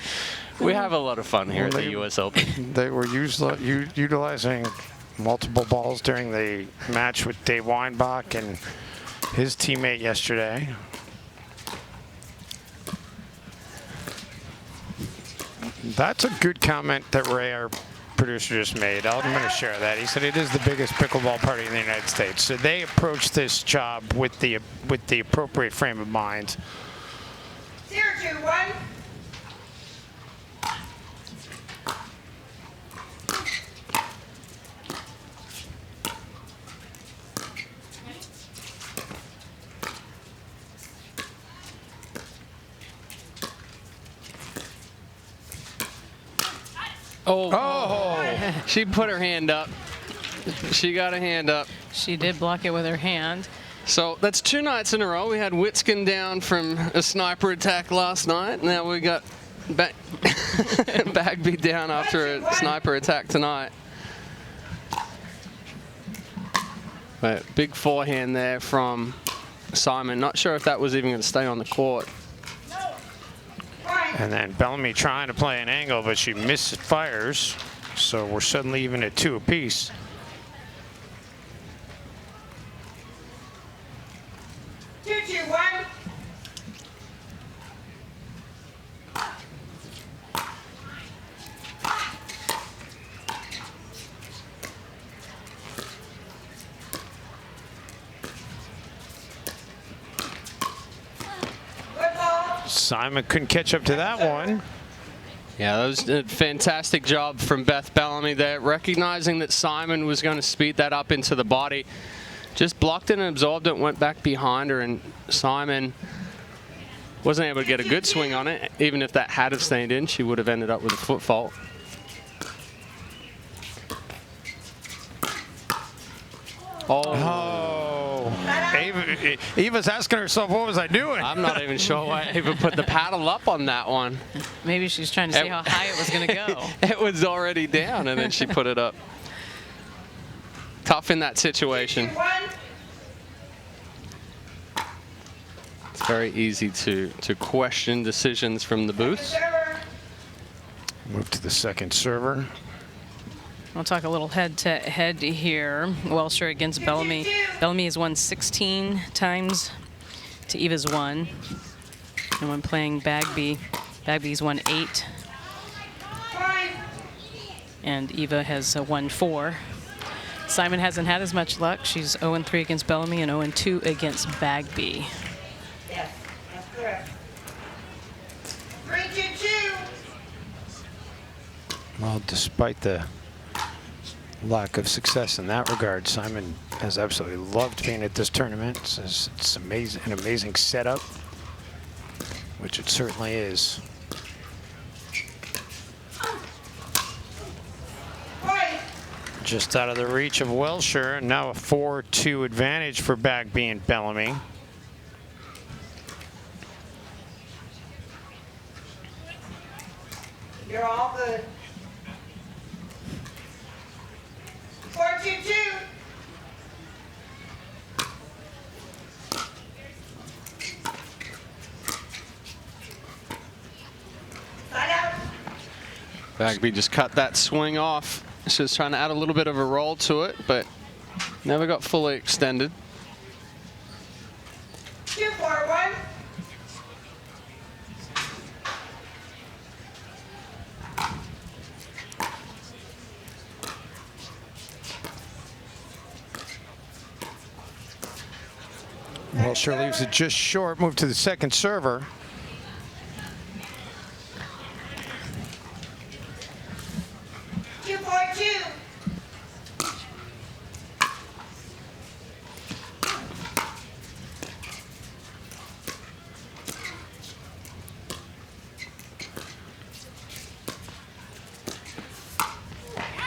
We have a lot of fun here at the U.S. Open. They were utilizing multiple balls during the match with Dave Weinbach and his teammate yesterday. That's a good comment that Ray, our producer, just made. I'm going to share that. He said it is the biggest pickleball party in the United States. So they approached this job with the appropriate frame of mind. 0-2-1. Oh. She put her hand up. She got a hand up. She did block it with her hand. So that's 2 nights in a row. We had Witskin down from a sniper attack last night. Now we got Bagby down after a sniper attack tonight. But big forehand there from Simon. Not sure if that was even going to stay on the court. And then Bellamy trying to play an angle, but she misfires. So we're suddenly even at 2 apiece. Simon couldn't catch up to that one. Yeah, that was a fantastic job from Beth Bellamy there, recognizing that Simon was going to speed that up into the body. Just blocked it and absorbed it, went back behind her, and Simon wasn't able to get a good swing on it. Even if that had have stayed in, she would have ended up with a foot fault. Oh. Eva's asking herself, what was I doing? I'm not even sure why Eva put the paddle up on that one. Maybe she's trying to see how high it was going to go. It was already down, and then she put it up. Tough in that situation. It's very easy to question decisions from the booth. Move to the second server. We'll talk a little head-to-head here. Welsher against Bellamy. Bellamy has won 16 times to Eva's 1. And when playing Bagby, Bagby's won 8. And Eva has won 4. Simon hasn't had as much luck. She's 0-3 against Bellamy and 0-2 against Bagby. Yes, that's correct. 3-2-2. Well, despite the lack of success in that regard, Simon has absolutely loved being at this tournament. It's amazing, an amazing setup, which it certainly is. Just out of the reach of Welsher, and now a 4-2 advantage for Bagby and Bellamy. You're all good. 4-2-2. Side out. Bagby just cut that swing off. She was trying to add a little bit of a roll to it, but never got fully extended. 2-4-1. Welsher leaves it just short. Move to the second server.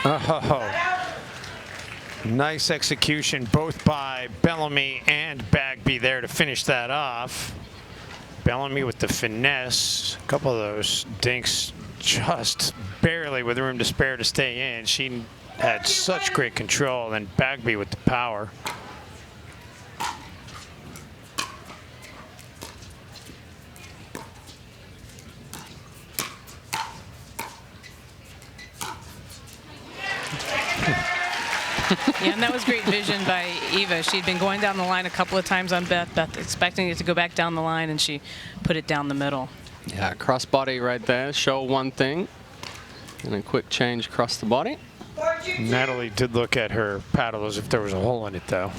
Oh, nice execution both by Bellamy and Bagby there to finish that off. Bellamy with the finesse. A couple of those dinks just barely with room to spare to stay in. She had such great control, and Bagby with the power. Yeah, and that was great vision by Eva. She'd been going down the line a couple of times on Beth expecting it to go back down the line, and she put it down the middle. Yeah, cross body right there. Show one thing. And a quick change across the body. Natalie did look at her paddle as if there was a hole in it, though.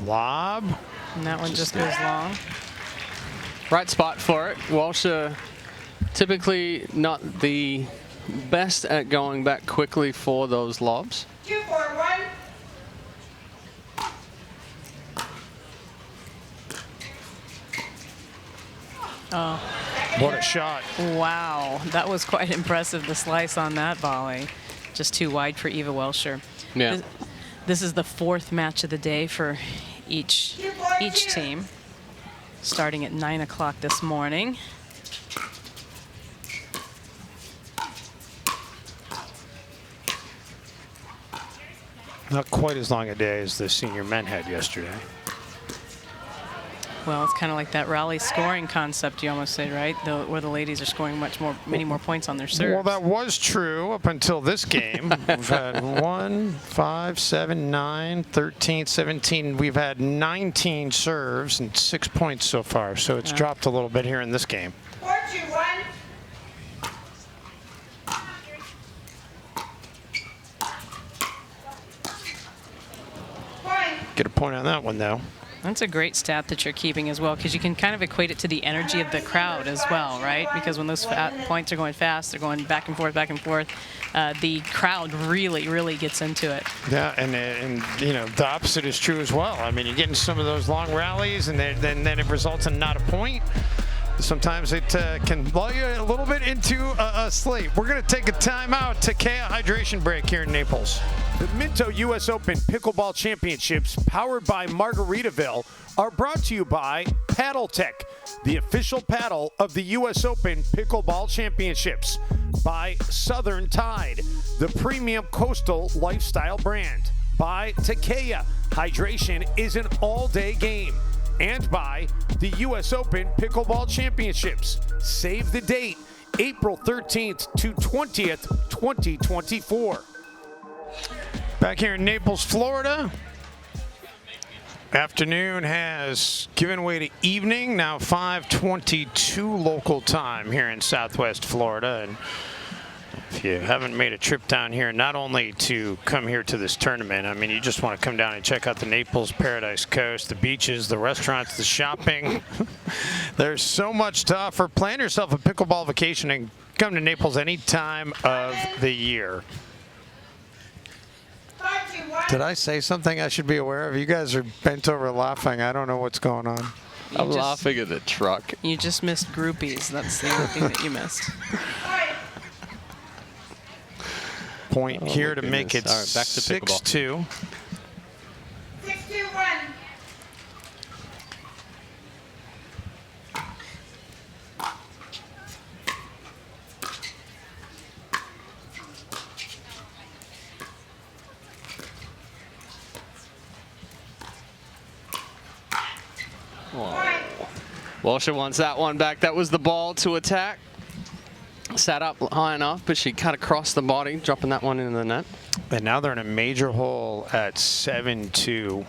Lob. And that one just goes long. Right spot for it. Walsh typically not the best at going back quickly for those lobs. 2-4-1. Oh. What a shot. Wow, that was quite impressive, the slice on that volley. Just too wide for Eva Welsher. Yeah. This is the 4th match of the day for each team, starting at 9 o'clock this morning. Not quite as long a day as the senior men had yesterday. Well, it's kind of like that rally scoring concept you almost say, right? Where the ladies are scoring many more points on their serves. Well, that was true up until this game. We've had 1, 5, 7, 9, 13, 17. We've had 19 serves and 6 points so far. So it's dropped a little bit here in this game. 4-2-1. Get a point on that one, though. That's a great stat that you're keeping as well, because you can kind of equate it to the energy of the crowd as well, right? Because when those points are going fast, they're going back and forth, the crowd really gets into it. Yeah, and you know, the opposite is true as well. I mean, you're getting some of those long rallies, and then it results in not a point. Sometimes it can lull you a little bit into a sleep. We're going to take a timeout, Takea hydration break here in Naples. The Minto U.S. Open Pickleball Championships, powered by Margaritaville, are brought to you by Paddle Tech, the official paddle of the U.S. Open Pickleball Championships, by Southern Tide, the premium coastal lifestyle brand, by Takea, hydration is an all-day game, and by the U.S. Open Pickleball Championships. Save the date, April 13th to 20th, 2024. Back here in Naples, Florida. Afternoon has given way to evening, now 5:22 local time here in Southwest Florida. And if you haven't made a trip down here, not only to come here to this tournament, I mean, you just want to come down and check out the Naples Paradise Coast, the beaches, the restaurants, the shopping. There's so much to offer. Plan yourself a pickleball vacation and come to Naples any time of the year. Did I say something I should be aware of? You guys are bent over laughing. I don't know what's going on. I'm laughing at the truck. You just missed groupies. That's the only thing that you missed. Point here to make it All right, back to 6-2. 6-2-1. Walsher wants that one back. That was the ball to attack. Sat up high enough, but she cut across the body, dropping that one into the net. And now they're in a major hole at 7-2.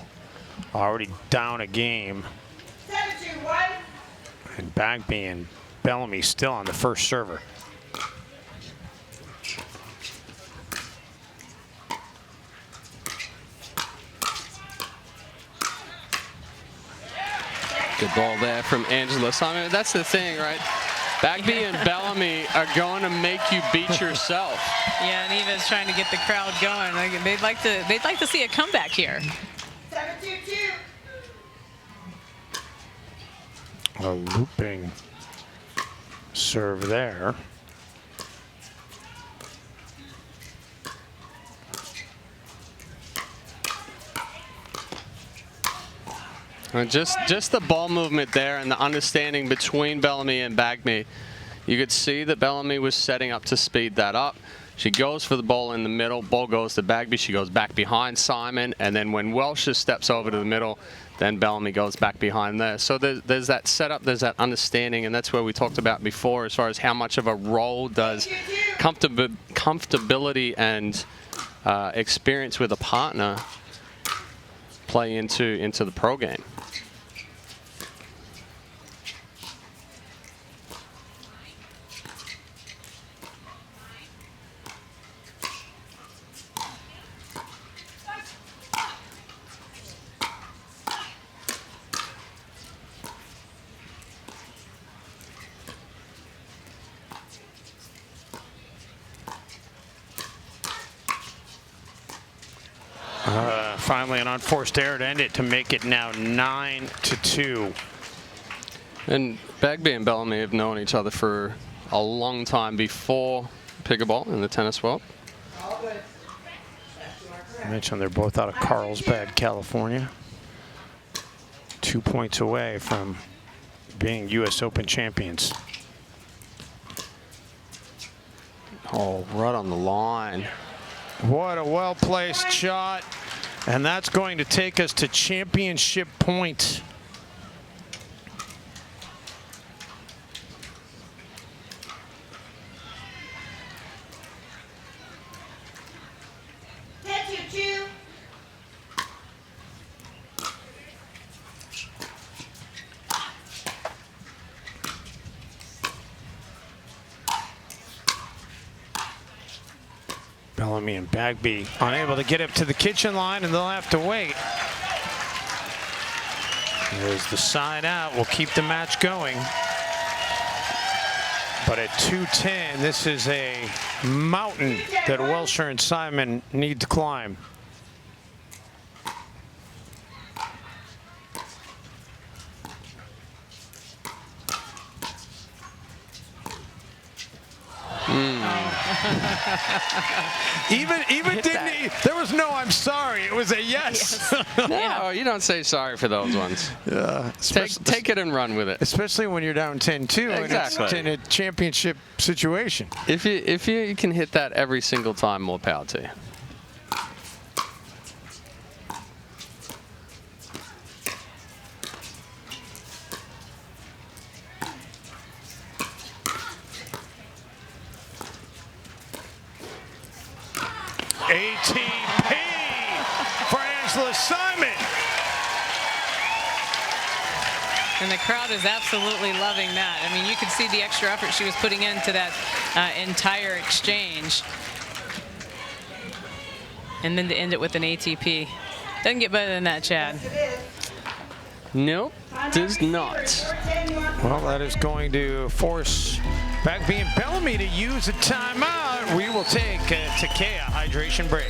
Already down a game. 7-2-1. And Bagby and Bellamy still on the first server. Good ball there from Angela. So, I mean, that's the thing, right? Bagby and Bellamy are going to make you beat yourself. Yeah, and Eva's trying to get the crowd going. They'd like to see a comeback here. 7-2-2. A looping serve there. And just the ball movement there and the understanding between Bellamy and Bagby. You could see that Bellamy was setting up to speed that up. She goes for the ball in the middle. Ball goes to Bagby. She goes back behind Simon. And then when Welsh steps over to the middle, then Bellamy goes back behind there. So there's that setup, there's that understanding, and that's where we talked about before as far as how much of a role does comfortability and experience with a partner play into the pro game. Finally, an unforced error to end it to make it now 9-2. And Bagby and Bellamy have known each other for a long time before pickleball in the tennis world. I mentioned they're both out of Carlsbad, California. 2 points away from being U.S. Open champions. Oh, right on the line. What a well-placed shot. And that's going to take us to championship point. Bellamy and Bagby unable to get up to the kitchen line, and they'll have to wait. There's the sign out. We'll keep the match going. But at 2:10, this is a mountain that Welsher and Simon need to climb. Even didn't he? There was no "I'm sorry." It was a yes. No, you don't say sorry for those ones. Yeah, take it and run with it. Especially when you're down 10-2 Exactly. and it's in a championship situation. If you can hit that every single time, more power to you. ATP for Angela Simon. And the crowd is absolutely loving that. I mean, you can see the extra effort she was putting into that entire exchange. And then to end it with an ATP. Doesn't get better than that, Chad. Nope, does not. Well, that is going to force Bagby and Bellamy to use a timeout. We will take a Takea hydration break.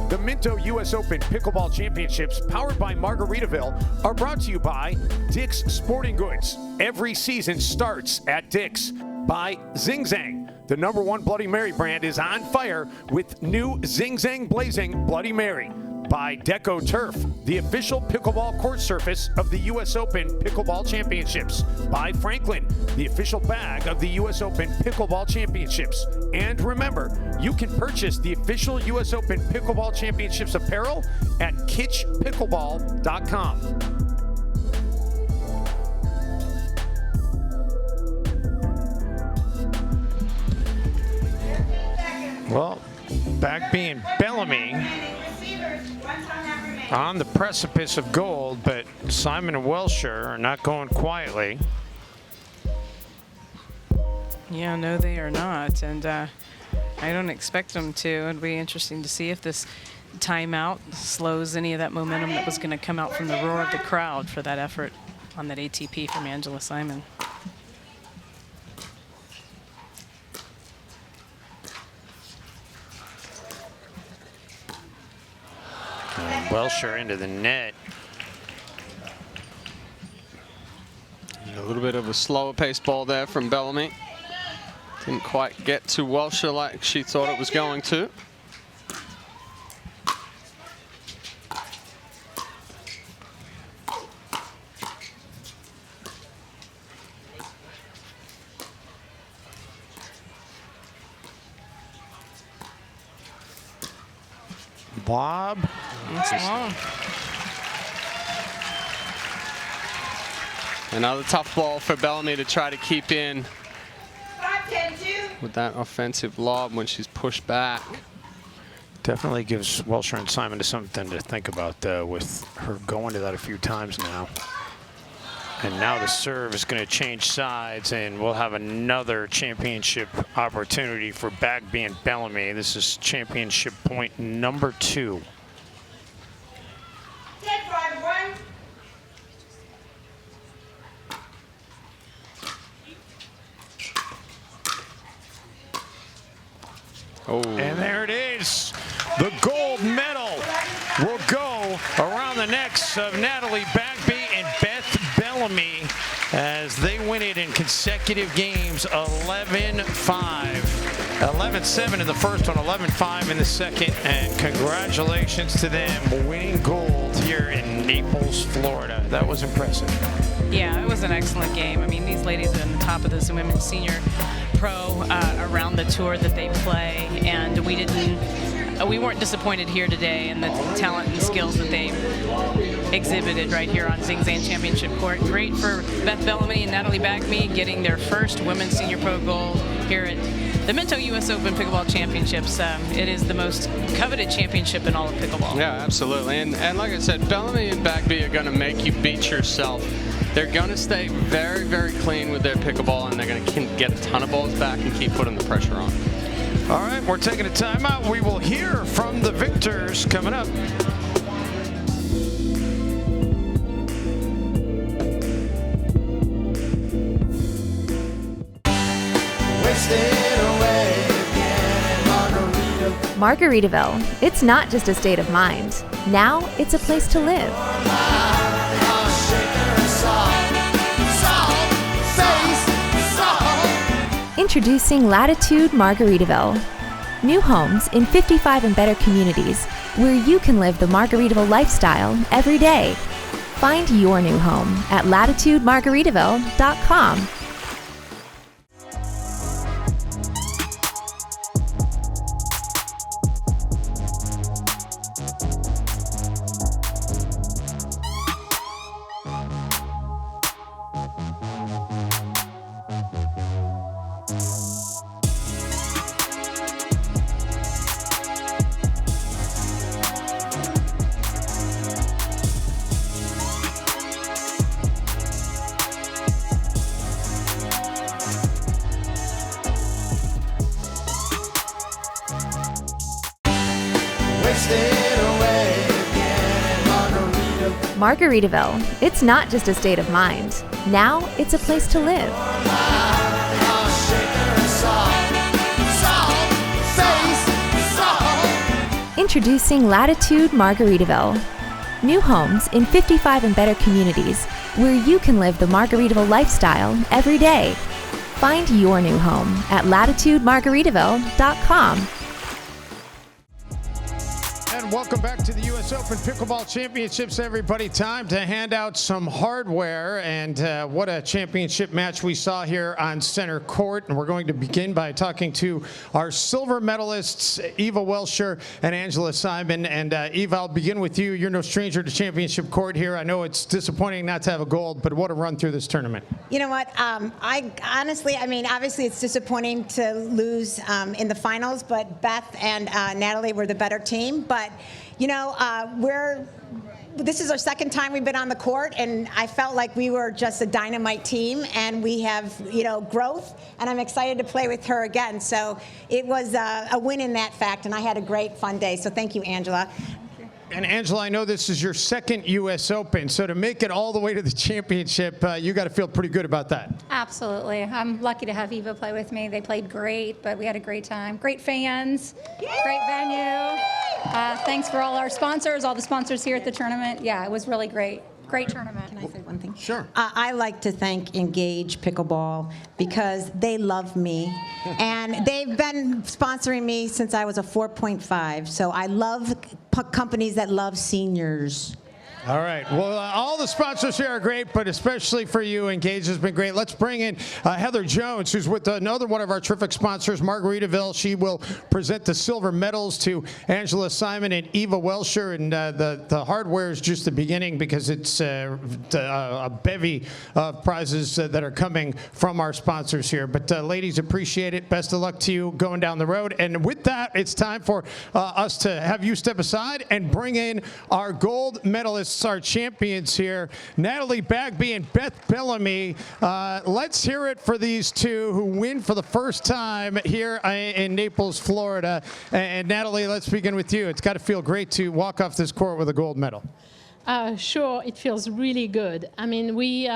The Minto U.S. Open Pickleball Championships, powered by Margaritaville, are brought to you by Dick's Sporting Goods. Every season starts at Dick's. By Zing Zang. The #1 Bloody Mary brand is on fire with new Zing Zang Blazing Bloody Mary. By Deco Turf, the official pickleball court surface of the U.S. Open Pickleball Championships. By Franklin, the official bag of the U.S. Open Pickleball Championships. And remember, you can purchase the official U.S. Open Pickleball Championships apparel at kitschpickleball.com. Well, Bagby and Bellamy on the precipice of gold, but Simon and Welsher are not going quietly. Yeah, no, they are not. And I don't expect them to. It'd be interesting to see if this timeout slows any of that momentum that was going to come out from the roar of the crowd for that effort on that ATP from Angela Simon. Welsher into the net. A little bit of a slower pace ball there from Bellamy. Didn't quite get to Welsher like she thought it was going to. lob. That's long. Another tough ball for Bellamy to try to keep in 5-10-2. with that offensive lob when she's pushed back. Definitely gives Welsher and Simon something to think about with her going to that a few times now. And now the serve is going to change sides, and we'll have another championship opportunity for Bagby and Bellamy. This is championship point number 2. 10-5-1. Oh. And there it is. The gold medal will go around the necks of Natalie Bagby and Beth Bellamy as they win it in consecutive games, 11-5. 11-7 in the first one, 11-5 in the second, and congratulations to them winning gold here in Naples, Florida. That was impressive. Yeah, it was an excellent game. I mean, these ladies are on the top of this women's senior pro around the tour that they play, and we weren't disappointed here today in the talent and skills that they exhibited right here on Zing Zan Championship Court. Great for Beth Bellamy and Natalie Bagby getting their first women's senior pro gold here at the Minto U.S. Open Pickleball Championships. It is the most coveted championship in all of pickleball. Yeah, absolutely. And like I said, Bellamy and Bagby are going to make you beat yourself. They're going to stay very, very clean with their pickleball, and they're going to get a ton of balls back and keep putting the pressure on. All right, we're taking a timeout. We will hear from the victors coming up. Margaritaville. It's not just a state of mind. Now it's a place to live. Introducing Latitude Margaritaville. New homes in 55 and better communities where you can live the Margaritaville lifestyle every day. Find your new home at latitudemargaritaville.com. Margaritaville. It's not just a state of mind. Now it's a place to live. Introducing Latitude Margaritaville. New homes in 55 and better communities where you can live the Margaritaville lifestyle every day. Find your new home at latitudemargaritaville.com. And welcome back to the U.S. Open Pickleball Championships, everybody. Time to hand out some hardware, and what a championship match we saw here on center court. And we're going to begin by talking to our silver medalists, Eva Welsher and Angela Simon. And Eva, I'll begin with you. You're no stranger to championship court here. I know it's disappointing not to have a gold, but what a run through this tournament. You know what? I honestly, obviously it's disappointing to lose in the finals, but Beth and Natalie were the better team. But you know, this is our second time we've been on the court, and I felt like we were just a dynamite team, and we have, you know, growth, and I'm excited to play with her again. So it was a win in that fact, and I had a great, fun day. So thank you, Angela. And Angela, I know this is your second U.S. Open, so to make it all the way to the championship, you got to feel pretty good about that. Absolutely. I'm lucky to have Eva play with me. They played great, but we had a great time. Great fans, great venue. Thanks for all our sponsors, all the sponsors here at the tournament. Yeah, it was really great. Great tournament. Can I say one thing? Sure. I like to thank Engage Pickleball because they love me, and they've been sponsoring me since I was a 4.5. So I love companies that love seniors. All right. Well, all the sponsors here are great, but especially for you, Engage has been great. Let's bring in Heather Jones, who's with another one of our terrific sponsors, Margaritaville. She will present the silver medals to Angela Simon and Eva Welsher, and the hardware is just the beginning because it's a bevy of prizes that are coming from our sponsors here. But ladies, appreciate it. Best of luck to you going down the road. And with that, it's time for us to have you step aside and bring in our gold medalists, our champions here, Natalie Bagby and Beth Bellamy. Let's hear it for these two who win for the first time here in Naples, Florida. And Natalie, let's begin with you. It's got to feel great to walk off this court with a gold medal. Sure, it feels really good. I mean, we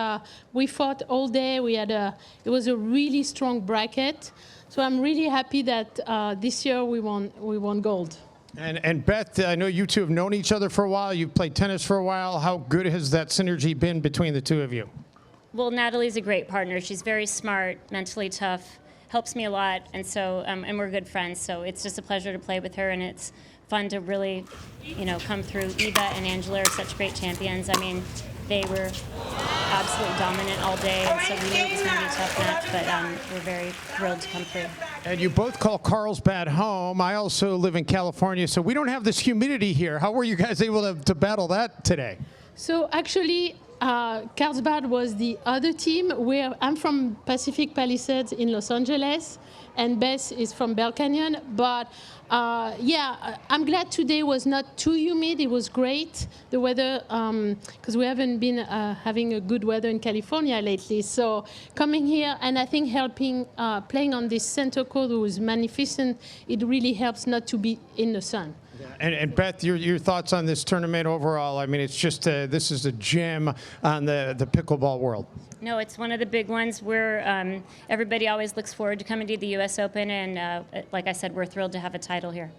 fought all day. It was a really strong bracket. So I'm really happy that this year we won gold. And Beth, I know you two have known each other for a while. You've played tennis for a while. How good has that synergy been between the two of you? Well, Natalie's a great partner. She's very smart, mentally tough, helps me a lot, and so and we're good friends. So it's just a pleasure to play with her, and it's fun to really, come through. Eva and Angela are such great champions. I mean, they were absolutely dominant all day, and so we knew it was going to be a tough match, but we're very thrilled to come through. And you both call Carlsbad home. I also live in California, so we don't have this humidity here. How were you guys able to battle that today? So actually, Carlsbad was the other team. I'm from Pacific Palisades in Los Angeles, and Beth is from Bell Canyon. But I'm glad today was not too humid. It was great, the weather, because we haven't been having a good weather in California lately. So coming here and I think helping playing on this center court was magnificent. It really helps not to be in the sun. And Beth, your thoughts on this tournament overall? I mean, it's just this is a gem on the pickleball world. No, it's one of the big ones. Everybody always looks forward to coming to the U.S. Open, and like I said, we're thrilled to have a title here.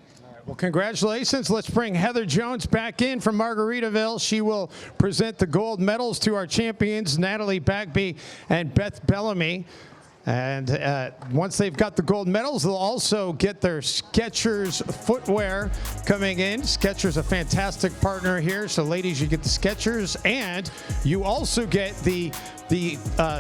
Well, congratulations. Let's bring Heather Jones back in from Margaritaville. She will present the gold medals to our champions, Natalie Bagby and Beth Bellamy. And once they've got the gold medals, they'll also get their Skechers footwear coming in. Skechers, a fantastic partner here. So, ladies, you get the Skechers, and you also get the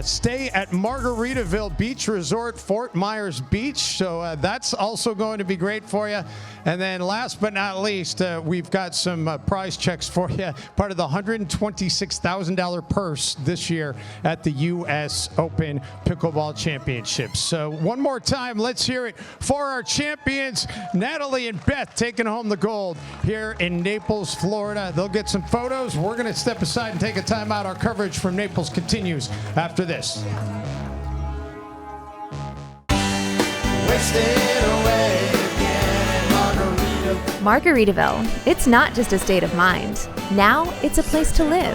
stay at Margaritaville Beach Resort, Fort Myers Beach. So that's also going to be great for you. And then last but not least, we've got some prize checks for you. Part of the $126,000 purse this year at the U.S. Open Pickleball Championships. So one more time, let's hear it for our champions, Natalie and Beth, taking home the gold here in Naples, Florida. They'll get some photos. We're going to step aside and take a time out. Our coverage from Naples continues after this. Margaritaville. It's not just a state of mind. Now it's a place to live.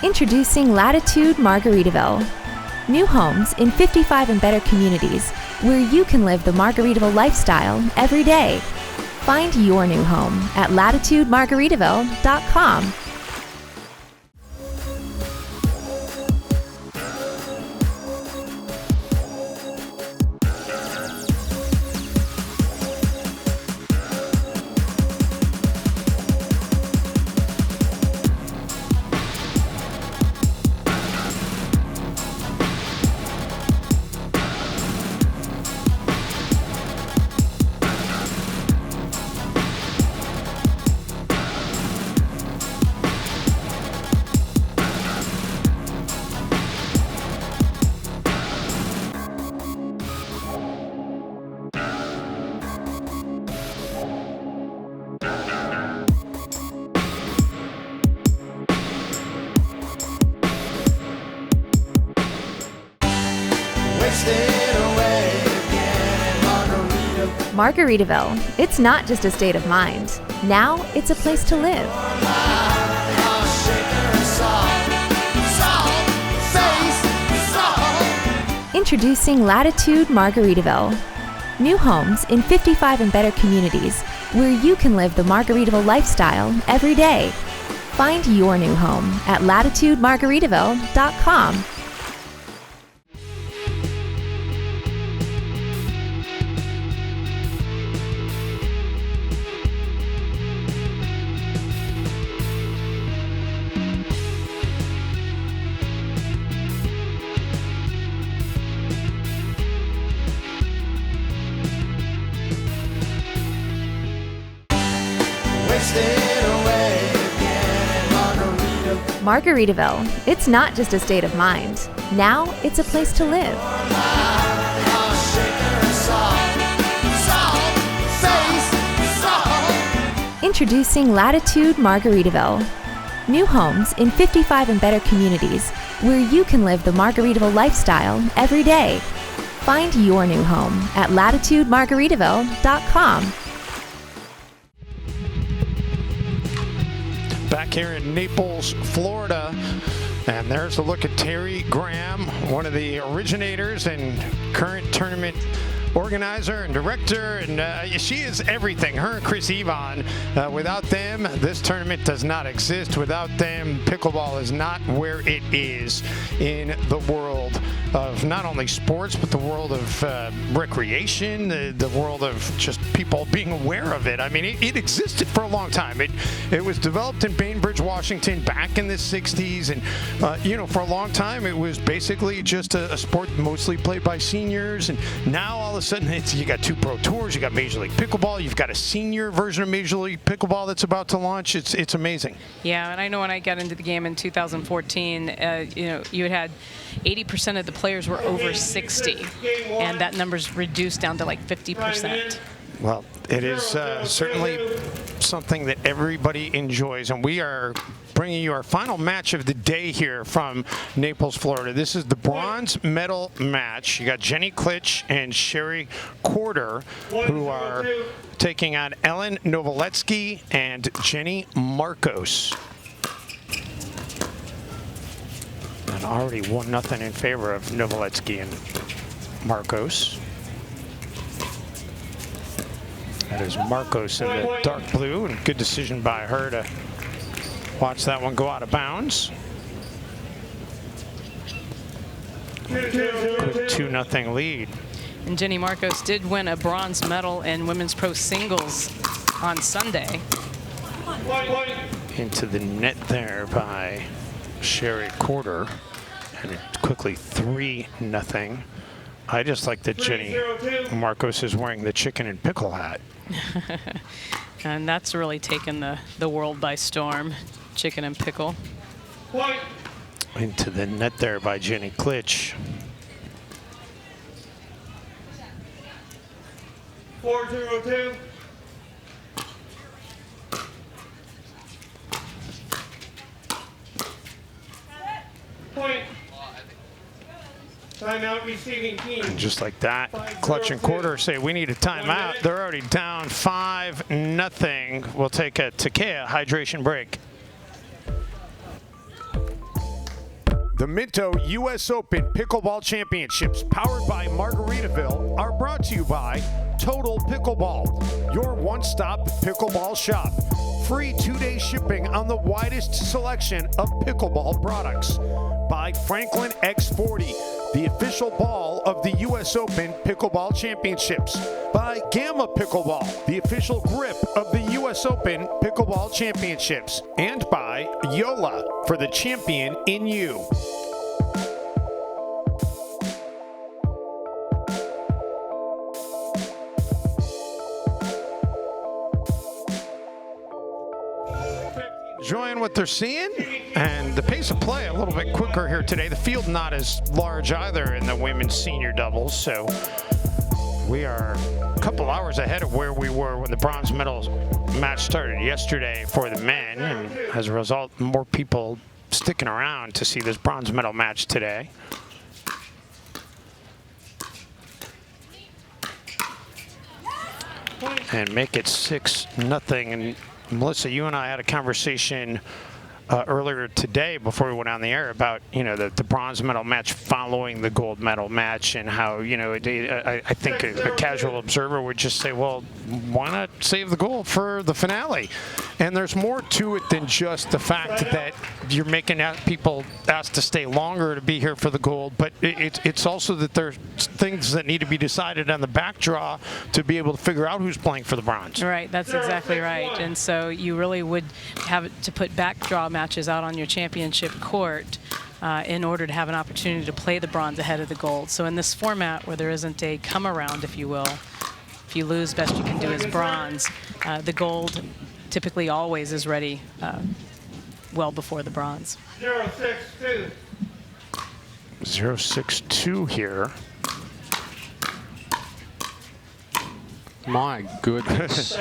Introducing Latitude Margaritaville. New homes in 55 and better communities where you can live the Margaritaville lifestyle every day. Find your new home at latitudemargaritaville.com. Margaritaville. It's not just a state of mind. Now it's a place to live. Introducing Latitude Margaritaville. New homes in 55 and better communities where you can live the Margaritaville lifestyle every day. Find your new home at latitudemargaritaville.com. Margaritaville. It's not just a state of mind. Now it's a place to live. Introducing Latitude Margaritaville. New homes in 55 and better communities where you can live the Margaritaville lifestyle every day. Find your new home at latitudemargaritaville.com. Back here in Naples, Florida, and there's a look at Terry Graham, one of the originators and current tournament organizer and director, and she is everything. Her and Chris Yvonne. Without them, this tournament does not exist. Without them, pickleball is not where it is in the world of not only sports, but the world of recreation, the world of just people being aware of it. I mean, it existed for a long time. It was developed in Bainbridge, Washington back in the 60s, and for a long time, it was basically just a sport mostly played by seniors, and now all of a sudden you got 2 pro tours, you got Major League Pickleball, you've got a senior version of Major League Pickleball that's about to launch. It's amazing. Yeah, and I know when I got into the game in 2014, you had 80% of the players were over 60, and that number's reduced down to like 50%. Well, it is certainly something that everybody enjoys, and we are bringing you our final match of the day here from Naples, Florida. This is the bronze medal match. You got Jenny Klitsch and Sherry Corder, who are taking on Ellen Novoletsky and Jenny Marcos. And already 1-0 in favor of Novoletsky and Marcos. That is Marcos in the dark blue, and good decision by her to watch that one go out of bounds. Quick 2-0 lead. And Jenny Marcos did win a bronze medal in women's pro singles on Sunday. Into the net there by Sherry Corder, and it's quickly 3-0. I just like that Jenny Marcos is wearing the chicken and pickle hat. And that's really taken the world by storm, chicken and pickle. Into the net there by Jenny Klitsch. 4-0-2. Point. Timeout receiving team. And just like that, Klitsch and Corder say we need a timeout. They're already down 5-0. We'll take a Takea hydration break. The Minto U.S. Open Pickleball Championships, powered by Margaritaville, are brought to you by Total Pickleball, your one-stop pickleball shop. Free 2-day shipping on the widest selection of pickleball products. By Franklin X40, the official ball of the U.S. Open Pickleball Championships. By Gamma Pickleball, the official grip of the U.S. Open Pickleball Championships. And by Yola, for the champion in you. Enjoying what they're seeing, and the pace of play a little bit quicker here today. The field not as large either in the women's senior doubles, so we are a couple hours ahead of where we were when the bronze medal match started yesterday for the men, and as a result, more people sticking around to see this bronze medal match today. And make it 6-0. And Melissa, you and I had a conversation earlier today before we went on the air about, the bronze medal match following the gold medal match, and how, I think a casual observer would just say, well, why not save the gold for the finale? And there's more to it than just the fact that you're making people asked to stay longer to be here for the gold, but it's also that there's things that need to be decided on the back draw to be able to figure out who's playing for the bronze. Right, that's exactly right. And so you really would have to put back draw matches out on your championship court in order to have an opportunity to play the bronze ahead of the gold. So in this format where there isn't a come around, if you will, if you lose, best you can do is bronze. The gold typically always is ready well before the bronze. 062. 0.62 here. My goodness.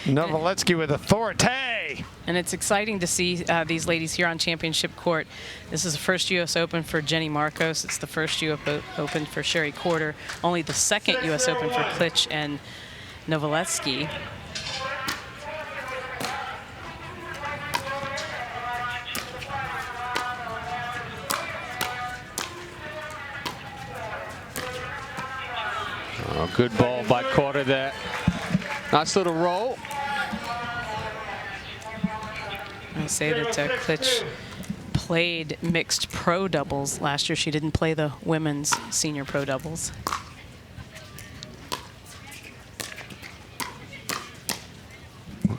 Novoletsky with authority. And it's exciting to see these ladies here on championship court. This is the first U.S. Open for Jenny Marcos. It's the first U.S. Open for Sherry Corder. Only the second U.S. Open for Klitsch and Novoletsky. Oh, good ball by Corder there. Nice little roll. I'll say that Klitsch played mixed pro doubles last year. She didn't play the women's senior pro doubles.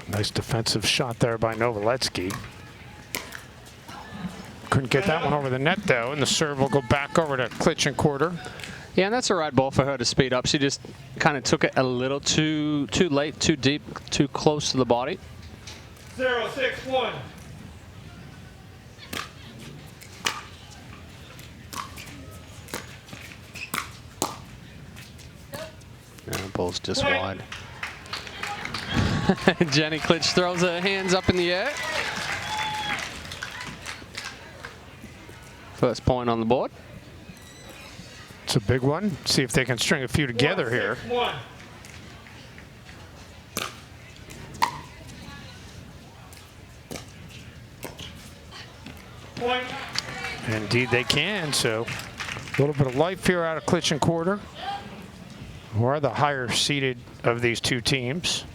Nice defensive shot there by Novoletsky. Couldn't get that one over the net, though, and the serve will go back over to Klitsch and Corder. Yeah, and that's the right ball for her to speed up. She just kind of took it a little too late, too deep, too close to the body. 061. Yeah, the ball's just wide. Jenny Klitsch throws her hands up in the air. First point on the board. It's a big one. See if they can string a few together here. 161. Point. Indeed they can, so a little bit of life here out of Klitsch and Corder, who are the higher seeded of these two teams.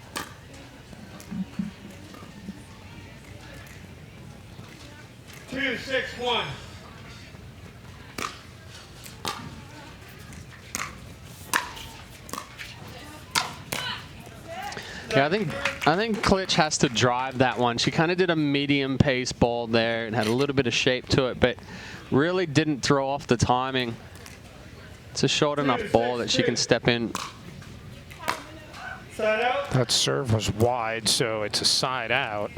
Two, 6-1. Yeah, I think Klitsch has to drive that one. She kind of did a medium pace ball there and had a little bit of shape to it, but really didn't throw off the timing. It's a short enough ball that she can step in. Side out. That serve was wide, so it's a side out.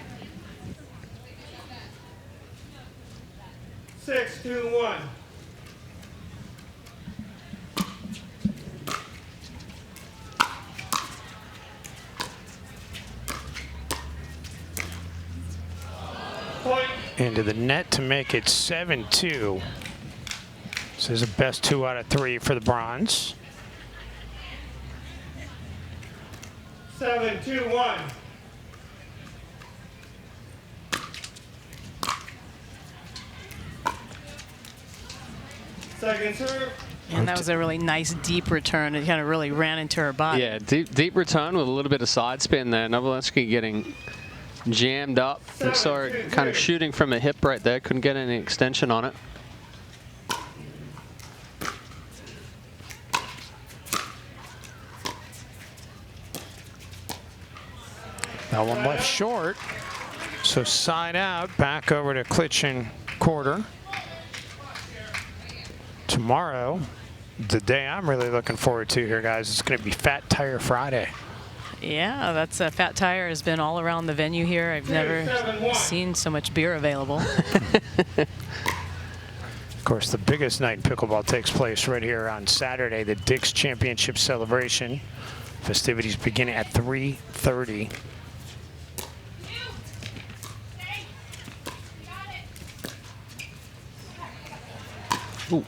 6-2-1. Point. Into the net to make it 7-2. This is a best 2 out of 3 for the bronze. 7-2-1. Second serve. And that was a really nice deep return. It kind of really ran into her body. Yeah, deep return with a little bit of side spin there. Novoletsky getting jammed up. We saw her kind of shooting from a hip right there. Couldn't get any extension on it. That one left short. So side out, back over to Klitsch and Corder. Tomorrow, the day I'm really looking forward to here, guys, it's going to be Fat Tire Friday. Yeah, that's Fat Tire has been all around the venue here. I've never seen so much beer available. Of course, the biggest night in pickleball takes place right here on Saturday, the Dick's Championship Celebration. Festivities begin at 3:30. Ooh.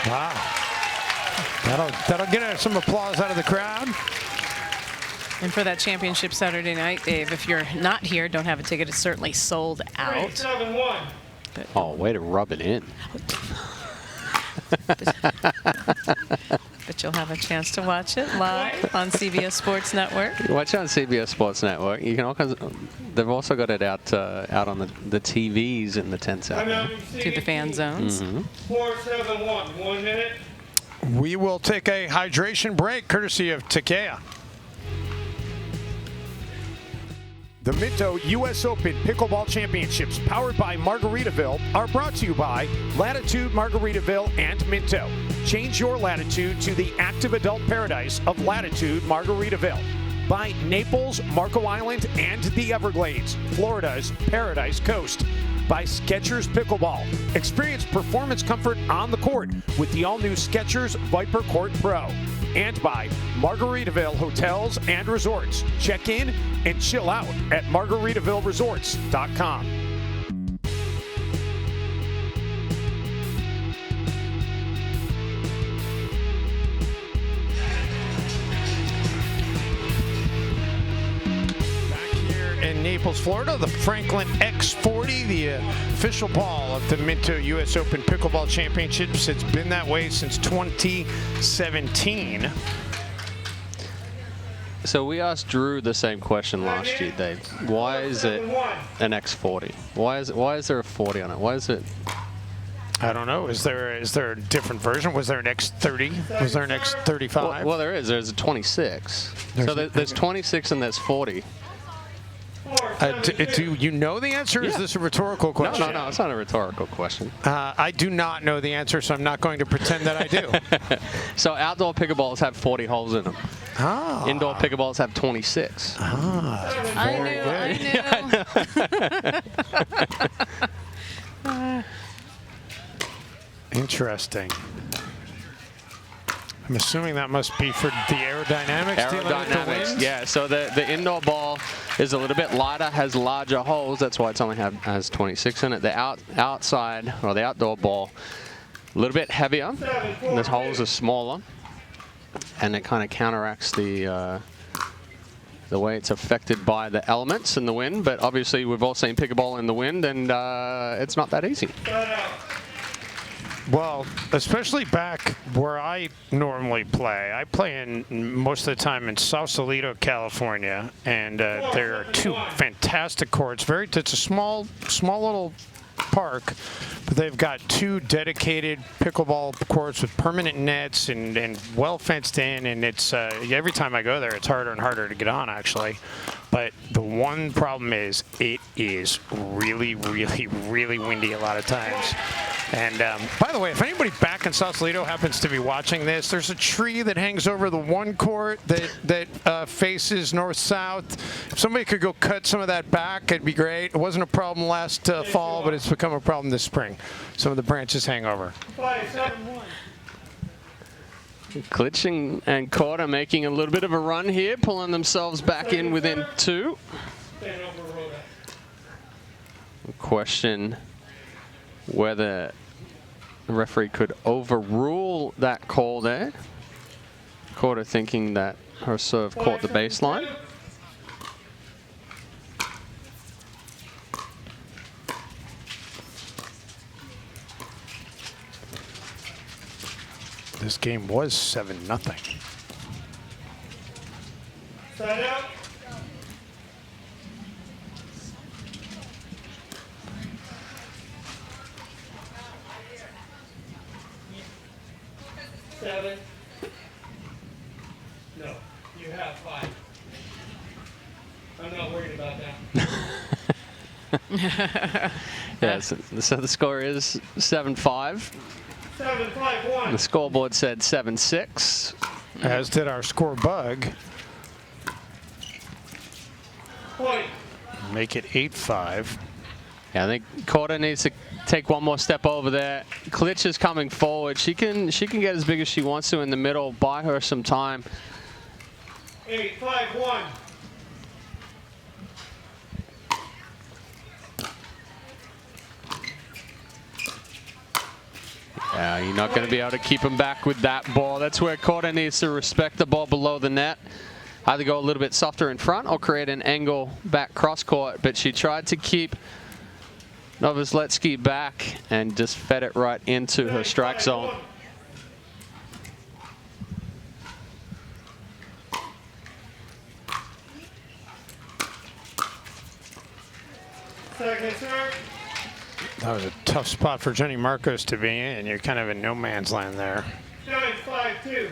Wow. That'll get some applause out of the crowd. And for that championship Saturday night, Dave, if you're not here, don't have a ticket, it's certainly sold out. 3-7-1. Oh, way to rub it in. But you'll have a chance to watch it live on CBS Sports Network. Watch it on CBS Sports Network. You can all kinds of, they've also got it out on the TVs in the tents out there. To the fan zones. 4-7-1. 1 minute. We will take a hydration break courtesy of Takea. The Minto U.S. Open Pickleball Championships, powered by Margaritaville, are brought to you by Latitude Margaritaville and Minto. Change your latitude to the active adult paradise of Latitude Margaritaville. by Naples, Marco Island, and the Everglades, Florida's Paradise Coast. By Skechers Pickleball. Experience performance comfort on the court with the all-new Skechers Viper Court Pro. And by Margaritaville Hotels and Resorts. Check in and chill out at margaritavilleresorts.com. In Naples, Florida, the Franklin X40, the official ball of the Minto U.S. Open Pickleball Championships. It's been that way since 2017. So we asked Drew the same question last year, Dave. Why is it an X40? Why is there a 40 on it? Why is it? I don't know. Is there a different version? Was there an X30? Was there an X35? Well, there is. There's a 26. So there's 26 and there's 40. Do you know the answer? Or is this a rhetorical question? No, it's not a rhetorical question. I do not know the answer, so I'm not going to pretend that I do. So outdoor pickleballs have 40 holes in them. Ah. Indoor pickleballs have 26. Ah. I knew. Interesting. I'm assuming that must be for the aerodynamics. Aerodynamics, yeah. So the indoor ball is a little bit lighter, has larger holes. That's why it's only has 26 in it. The outside, or the outdoor ball, a little bit heavier. And the holes are smaller, and it kind of counteracts the way it's affected by the elements and the wind. But obviously, we've all seen pickleball in the wind, and it's not that easy. Well, especially back where I normally play. I play in most of the time in Sausalito, California, and there are two fantastic courts. It's a small little park, but they've got two dedicated pickleball courts with permanent nets and well fenced in. And it's every time I go there, it's harder and harder to get on, actually. But the one problem is it is really, really, really windy a lot of times. And by the way, if anybody back in Sausalito happens to be watching this, there's a tree that hangs over the one court that faces north-south. If somebody could go cut some of that back, it'd be great. It wasn't a problem last fall, but it's become a problem this spring. Some of the branches hang over. 5-7-1. Klitsch and Korda making a little bit of a run here, pulling themselves back in within 2. Question whether the referee could overrule that call there. Korda thinking that her serve caught the baseline. This game was 7-0. Side out. Seven. No, you have 5. I'm not worried about that. Yeah, so the score is 7-5. 7-5-1. The scoreboard said 7-6. As did our score bug. Point. Make it 8-5. Yeah, I think Korda needs to take one more step over there. Klitsch is coming forward. She can get as big as she wants to in the middle. Buy her some time. 8-5-1. You're not going to be able to keep him back with that ball. That's where Korda needs to respect the ball below the net. Either go a little bit softer in front or create an angle back cross court. But she tried to keep Novoselsky back and just fed it right into her strike zone. Second serve. That was a tough spot for Jenny Marcos to be in. You're kind of in no man's land there. 9-5-2.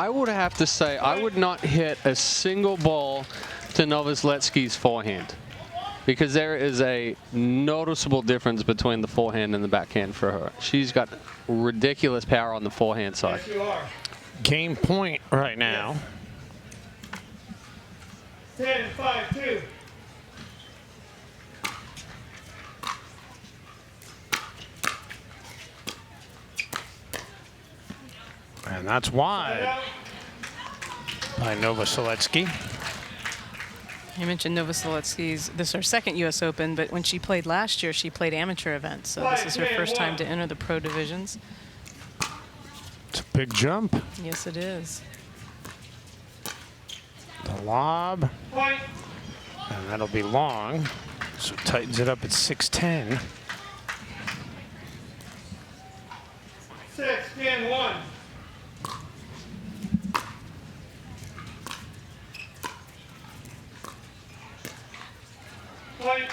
I would have to say I would not hit a single ball to Novoselsky's forehand, because there is a noticeable difference between the forehand and the backhand for her. She's got ridiculous power on the forehand side. Yes, you are. Game point right now. 10-5-2. And that's wide by Novoselsky. You mentioned Novoselsky's, this is her second U.S. Open, but when she played last year, she played amateur events. So this is her first time to enter the pro divisions. It's a big jump. Yes, it is. The lob. Point. And that'll be long. So tightens it up at 6-10. 6-10-1. Point.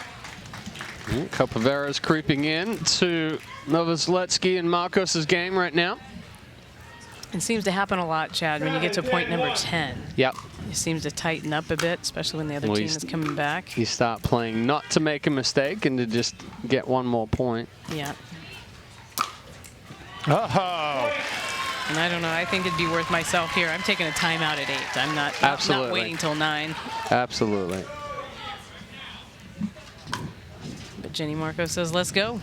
Capovera's creeping in to Novoselsky and Marcos's game right now. It seems to happen a lot, Chad, when you get to point number 10. Yep. It seems to tighten up a bit, especially when the other team is coming back. You start playing not to make a mistake and to just get one more point. Yeah. Uh-oh. And I don't know, I think it'd be worth myself here. I'm taking a timeout at 8. I'm not waiting till 9. Absolutely. But Jenny Marco says, let's go.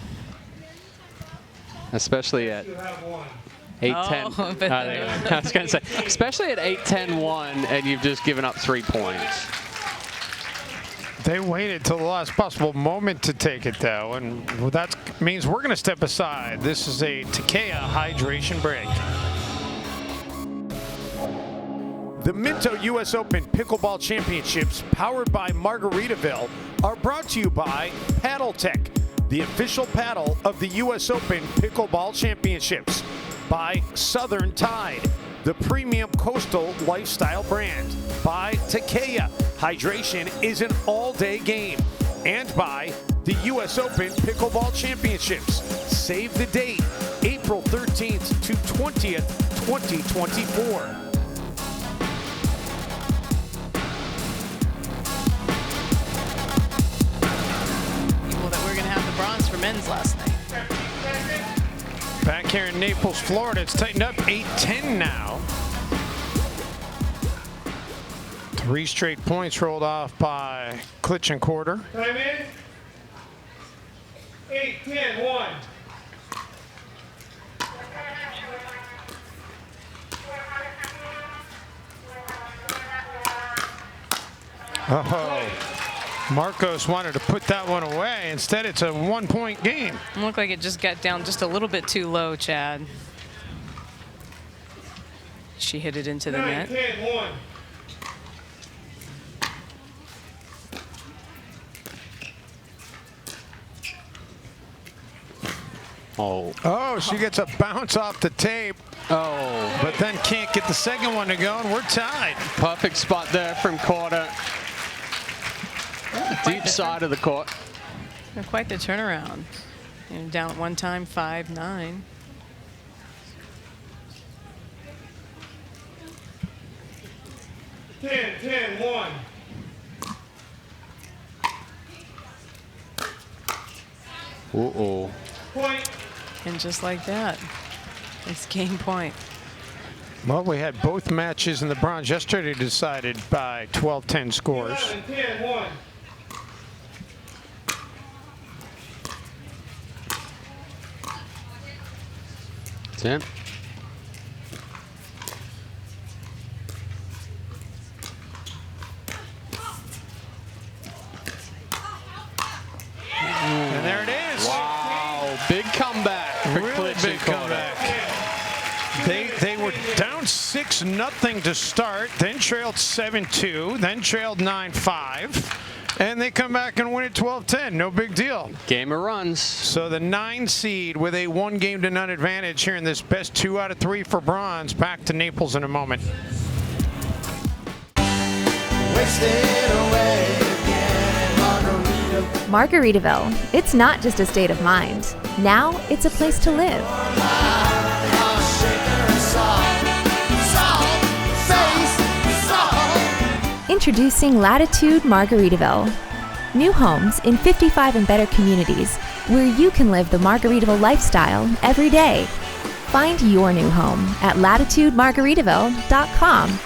Especially at You have one. 8-10. I was going to say, especially at 8-10-1, and you've just given up 3 points. They waited till the last possible moment to take it, though, and that means we're going to step aside. This is a Takea hydration break. The Minto U.S. Open Pickleball Championships, powered by Margaritaville, are brought to you by Paddle Tech, the official paddle of the U.S. Open Pickleball Championships. By Southern Tide, the premium coastal lifestyle brand. By Takea, hydration is an all-day game. And by the U.S. Open Pickleball Championships. Save the date, April 13th to 20th, 2024. Well, that we're going to have the bronze for men's last night. Back here in Naples, Florida, it's tightened up 8-10 now. 3 straight points rolled off by Klitsch and Quarter. Time in. 8-10-1. Oh, Marcos wanted to put that one away. Instead, it's a 1-point game. It looked like it just got down just a little bit too low, Chad. She hit it into the net. 9-10-1. Oh, she gets a bounce off the tape. Oh. But then can't get the second one to go, and we're tied. Perfect spot there from Quarter. Deep side of the court. Quite the turnaround. Down at one time, 5-9. Ten, 1. Uh-oh. Point. And just like that, it's game point. Well, we had both matches in the bronze yesterday decided by 12-10 scores. 11-10-1. That's it. And there it is. Wow, big comeback for Really Klitsch big and Quarter. comeback. They were down 6-0 to start, then trailed 7-2, then trailed 9-5, and they come back and win it 12-10. No big deal. Game of runs. So the 9 seed with a 1-game-to-none advantage here in this best 2 out of 3 for bronze. Back to Naples in a moment. Margaritaville. It's not just a state of mind. Now it's a place to live. Introducing Latitude Margaritaville. New homes in 55 and better communities where you can live the Margaritaville lifestyle every day. Find your new home at latitudemargaritaville.com.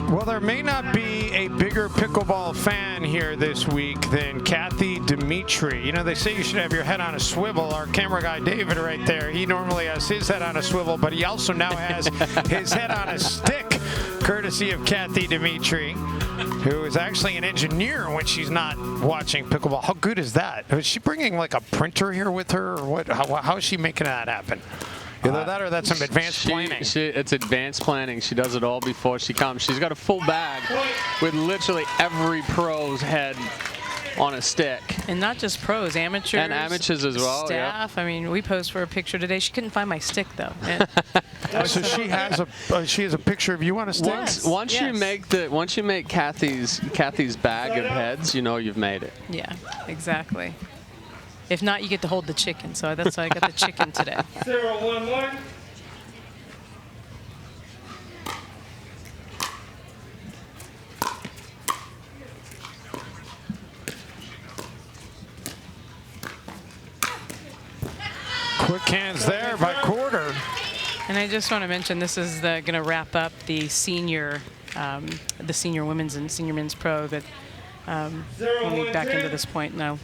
Well, there may not be a bigger pickleball fan here this week than Kathy Dimitri. You know, they say you should have your head on a swivel. Our camera guy, David, right there, he normally has his head on a swivel, but he also now has his head on a stick, courtesy of Kathy Dimitri, who is actually an engineer when she's not watching pickleball. How good is that? Is she bringing like a printer here with her, or what? How is she making that happen? Either that or that's some advanced planning. It's advanced planning. She does it all before she comes. She's got a full bag with literally every pro's head on a stick. And not just pros, amateurs. And amateurs as well, staff. Yep. I mean, we posed for a picture today. She couldn't find my stick, though. So she has a picture of you on a stick? Once you make Kathy's bag of heads, you know you've made it. Yeah, exactly. If not, you get to hold the chicken. So that's why I got the chicken today. 0-1-1. Quick hands there by Quarter. And I just want to mention this is going to wrap up the senior women's and senior men's pro that we'll move back into this point and I'll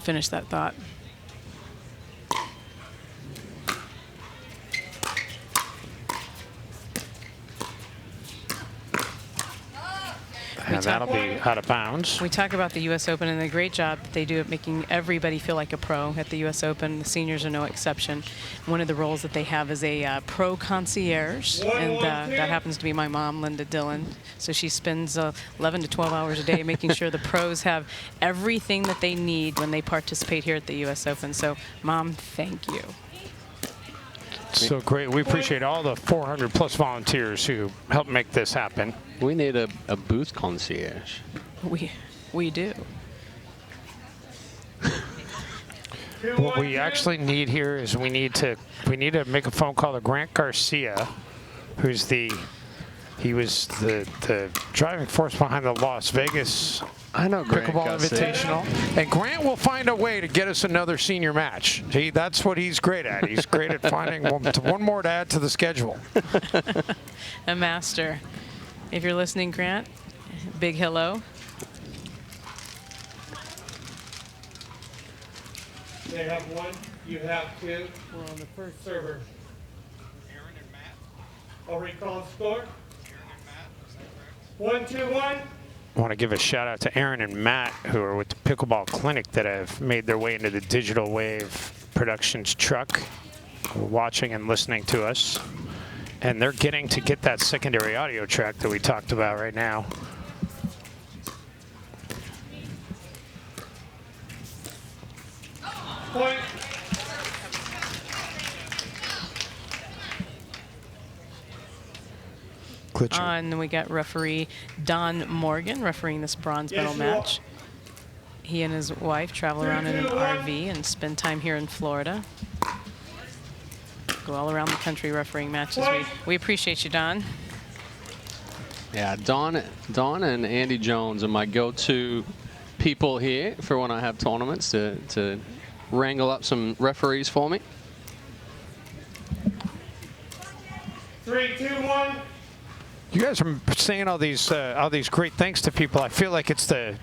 finish that thought. And that'll be out of bounds. We talk about the U.S. Open and the great job that they do at making everybody feel like a pro at the U.S. Open. The seniors are no exception. One of the roles that they have is a pro concierge, and that happens to be my mom, Linda Dillon. So she spends 11 to 12 hours a day making sure the pros have everything that they need when they participate here at the U.S. Open. So, Mom, thank you. So great. We appreciate all the 400+ volunteers who helped make this happen. We need a booth concierge. We do. What we actually need here is we need to make a phone call to Grant Garcia, who's he was the driving force behind the Las Vegas Pickleball Invitational. And Grant will find a way to get us another senior match. That's what he's great at. He's great at finding one more to add to the schedule. A master. If you're listening, Grant, big hello. They have one, you have two. We're on the first server. Aaron and Matt. I'll recall the score. Aaron and Matt, is that correct? 1-2-1. I want to give a shout out to Aaron and Matt, who are with the Pickleball Clinic, that have made their way into the Digital Wave Productions truck, watching and listening to us. And they're getting to get that secondary audio track that we talked about right now. Point. And then we got referee Don Morgan refereeing this bronze medal match. He and his wife travel around in an RV and spend time here in Florida. Go all around the country refereeing matches. We appreciate you, Don. Yeah, Don and Andy Jones are my go-to people here for when I have tournaments to wrangle up some referees for me. 3-2-1. You guys are saying all these great things to people. I feel like it's the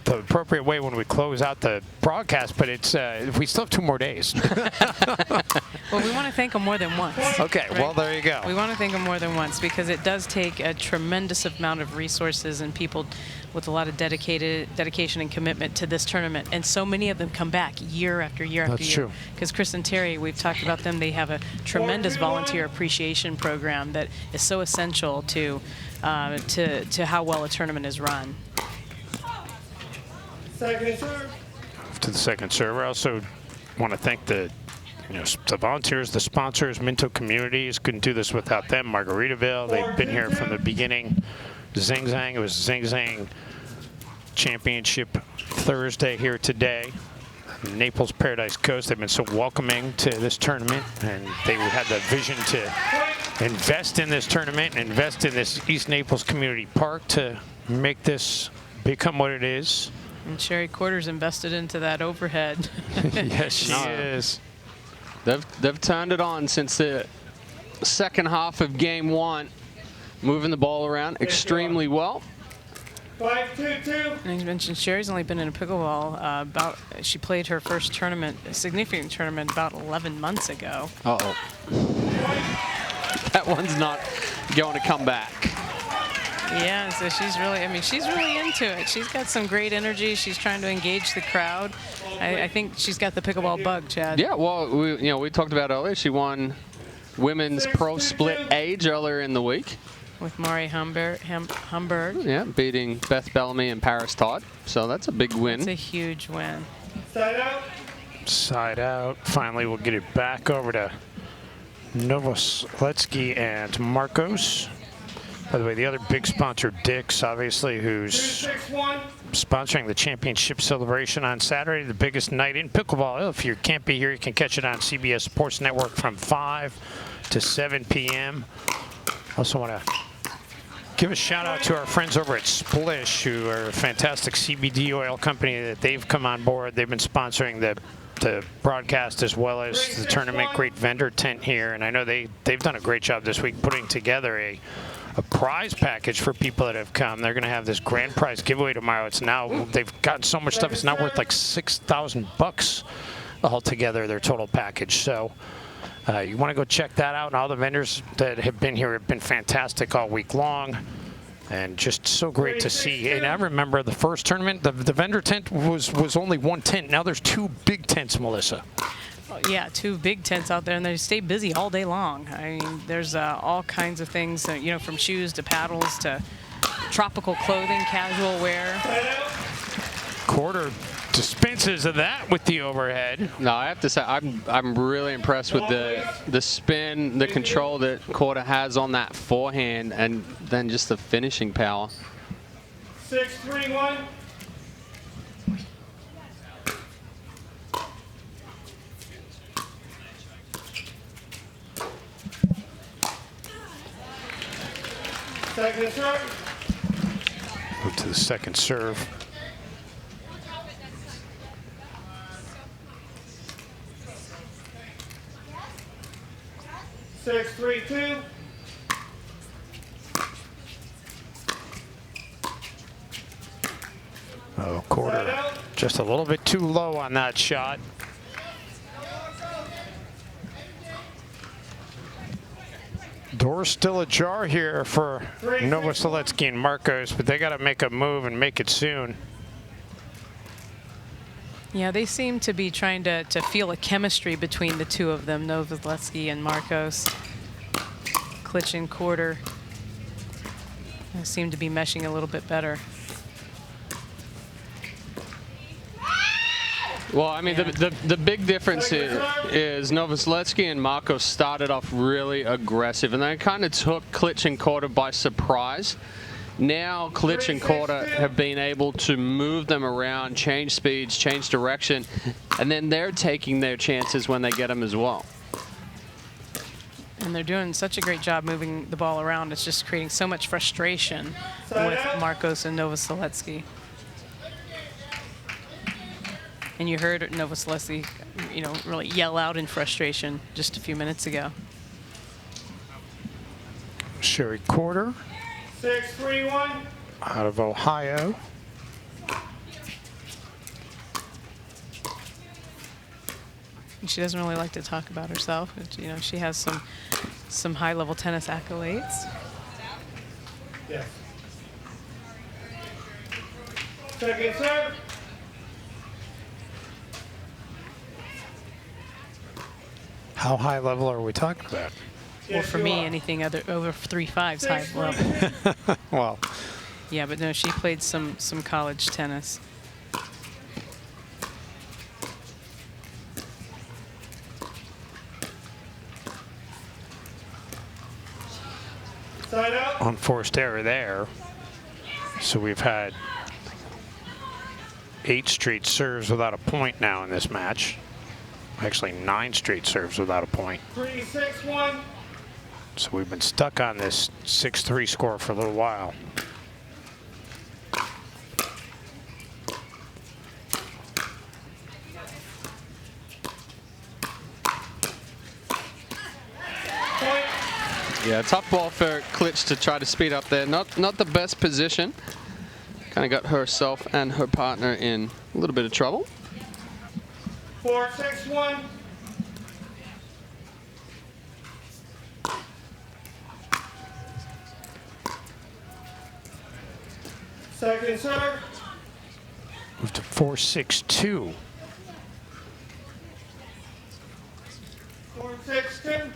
appropriate way when we close out the broadcast, but it's we still have 2 more days. Well, we want to thank them more than once. Okay, right? well, there you go. We want to thank them more than once because it does take a tremendous amount of resources and people with a lot of dedication and commitment to this tournament. And so many of them come back year after year after year. That's true. Because Chris and Terry, we've talked about them. They have a tremendous volunteer appreciation program that is so essential to how well a tournament is run. Second serve. To the second serve. I also want to thank the volunteers, the sponsors, Minto Communities. Couldn't do this without them. Margaritaville, they've been here from the beginning. Zing Zang, it was Zing Zang Championship Thursday here today. Naples Paradise Coast, they've been so welcoming to this tournament, and they had the vision to invest in this tournament, invest in this East Naples Community Park to make this become what it is. And Sherry Quarters invested into that overhead. Yes, she is. They've turned it on since the second half of game one, moving the ball around extremely well. 5-2-2. And you mentioned Sherry's only been in a pickleball she played her first tournament, a significant tournament, about 11 months ago. Uh-oh. That one's not going to come back. Yeah, so she's really, she's really into it. She's got some great energy. She's trying to engage the crowd. I think she's got the pickleball bug, Chad. Yeah, well, we talked about earlier. She won women's pro split age earlier in the week. With Mari Humberg. Yeah, beating Beth Bellamy and Paris Todd. So that's a big win. That's a huge win. Side out. Side out. Finally, we'll get it back over to Novoseletsky and Marcos. By the way, the other big sponsor, Dick's, obviously, who's sponsoring the championship celebration on Saturday, the biggest night in pickleball. If you can't be here, you can catch it on CBS Sports Network from 5 to 7 p.m. Also want to give a shout out to our friends over at Splish, who are a fantastic CBD oil company that they've come on board. They've been sponsoring the broadcast as well as the tournament. Great vendor tent here, and I know they've done a great job this week putting together a prize package for people that have come. They're going to have this grand prize giveaway tomorrow. It's now, they've gotten so much stuff, it's now worth like $6,000 altogether, their total package. So you want to go check that out. And all the vendors that have been here have been fantastic all week long. And just so great to see. And I remember the first tournament, the vendor tent was only one tent. Now there's two big tents, Melissa. Yeah, two big tents out there, and they stay busy all day long. I mean, there's all kinds of things, from shoes to paddles to tropical clothing, casual wear. Quarter dispenses of that with the overhead. No, I have to say, I'm really impressed with the spin, the control that Quarter has on that forehand, and then just the finishing power. 6-3-1. Second serve. Move to the second serve. 6-3-2. Oh, Quarter just a little bit too low on that shot. Door's still ajar here for Novoseletsky and Marcos, but they got to make a move and make it soon. Yeah, they seem to be trying to feel a chemistry between the two of them, Novoseletsky and Marcos. Klitsch and Quarter seem to be meshing a little bit better. Well, I mean, the big difference is Novoseletsky and Marcos started off really aggressive, and they kind of took Klitsch and Quarter by surprise. Now Klitsch and Quarter have been able to move them around, change speeds, change direction, and then they're taking their chances when they get them as well. And they're doing such a great job moving the ball around. It's just creating so much frustration with Marcos and Novoseletsky. And you heard Novoseletsky, really yell out in frustration just a few minutes ago. Sherry Quarter. 6-3-1. Out of Ohio. And she doesn't really like to talk about herself. But, she has some high-level tennis accolades. Yes. Second serve. How high level are we talking about? Well, for me, anything over 3.5 is high level. Well. Yeah, but no, she played some college tennis. Side out. Unforced error there. So we've had 8 straight serves without a point now in this match. Actually, 9 straight serves without a point. 3-6-1. So we've been stuck on this 6-3 score for a little while. Yeah, tough ball for Klitsch to try to speed up there. Not the best position. Kind of got herself and her partner in a little bit of trouble. 4-6-1. Second serve. Move to 4-6-2. 4-6-2.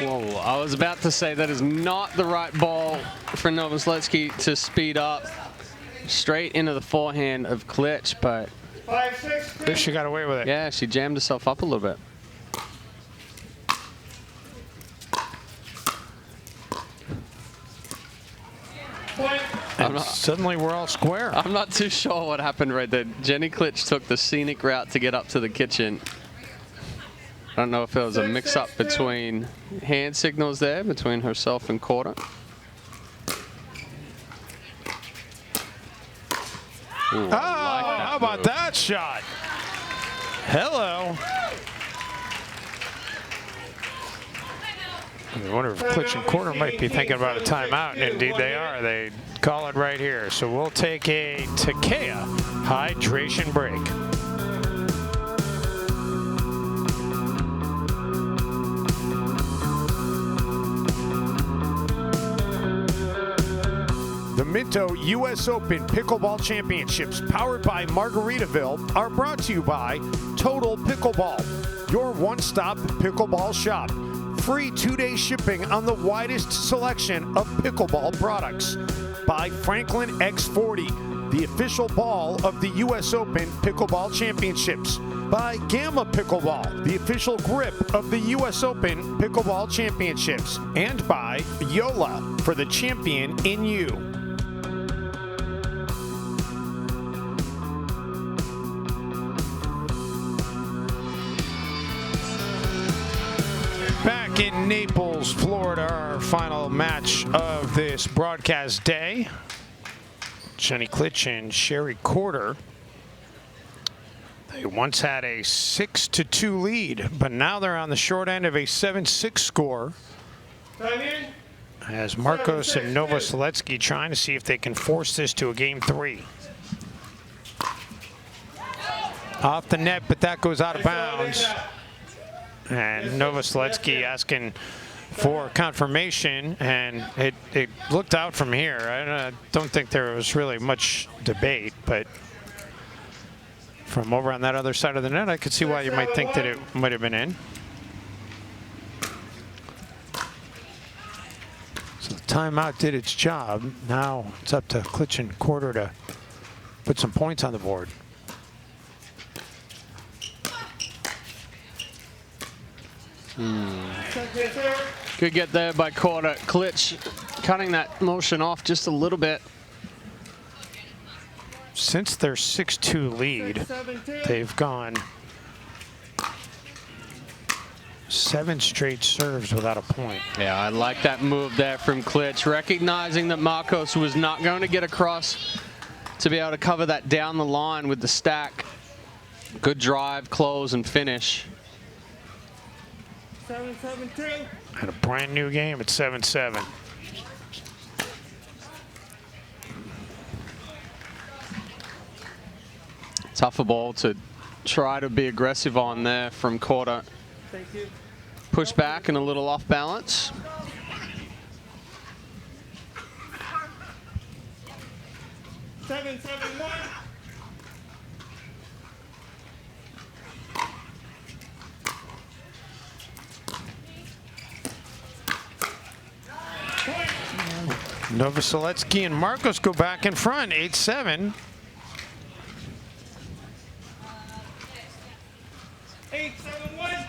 Whoa, I was about to say that is not the right ball for Novoseletsky to speed up. Straight into the forehand of Klitsch, but 5-6-2. She got away with it. yeah, she jammed herself up a little bit. And suddenly we're all square. I'm not too sure what happened right there. Jenny Klitsch took the scenic route to get up to the kitchen. I don't know if it was a mix-up between hand signals there, between herself and Korda. Ooh, How about that shot? Hello. I wonder if Klitsch and Korda might be thinking about a timeout, and indeed they are. They call it right here. So we'll take a Takea hydration break. The Minto U.S. Open Pickleball Championships, powered by Margaritaville, are brought to you by Total Pickleball, your one-stop pickleball shop. Free 2-day shipping on the widest selection of pickleball products. By Franklin X40, the official ball of the U.S. Open Pickleball Championships. By Gamma Pickleball, the official grip of the U.S. Open Pickleball Championships. And by Yola, for the champion in you. Back in Naples, Florida, our final match of this broadcast day. Jenny Klitsch and Sherry Korda. They once had a 6-2 lead, but now they're on the short end of a 7-6 score. As Marcos and Novoseletsky trying to see if they can force this to a game 3. Off the net, but that goes out of bounds. And Novoseletsky asking for confirmation, and it looked out from here. I don't think there was really much debate, but from over on that other side of the net, I could see why you might think that it might have been in. So the timeout did its job. Now it's up to Klitsch and Korda to put some points on the board. Good get there by Korda. Klitsch cutting that motion off just a little bit. Since their 6-2 lead, they've gone 7 straight serves without a point. Yeah, I like that move there from Klitsch, recognizing that Marcos was not going to get across to be able to cover that down the line with the stack. Good drive, close, and finish. 7-7-2. And a brand new game at 7-7. Tougher ball to try to be aggressive on there from Korda. Thank you. Push back and a little off balance. Seven, 7-1. Novoseletsky and Marcos go back in front, 8-7. 8-7-1.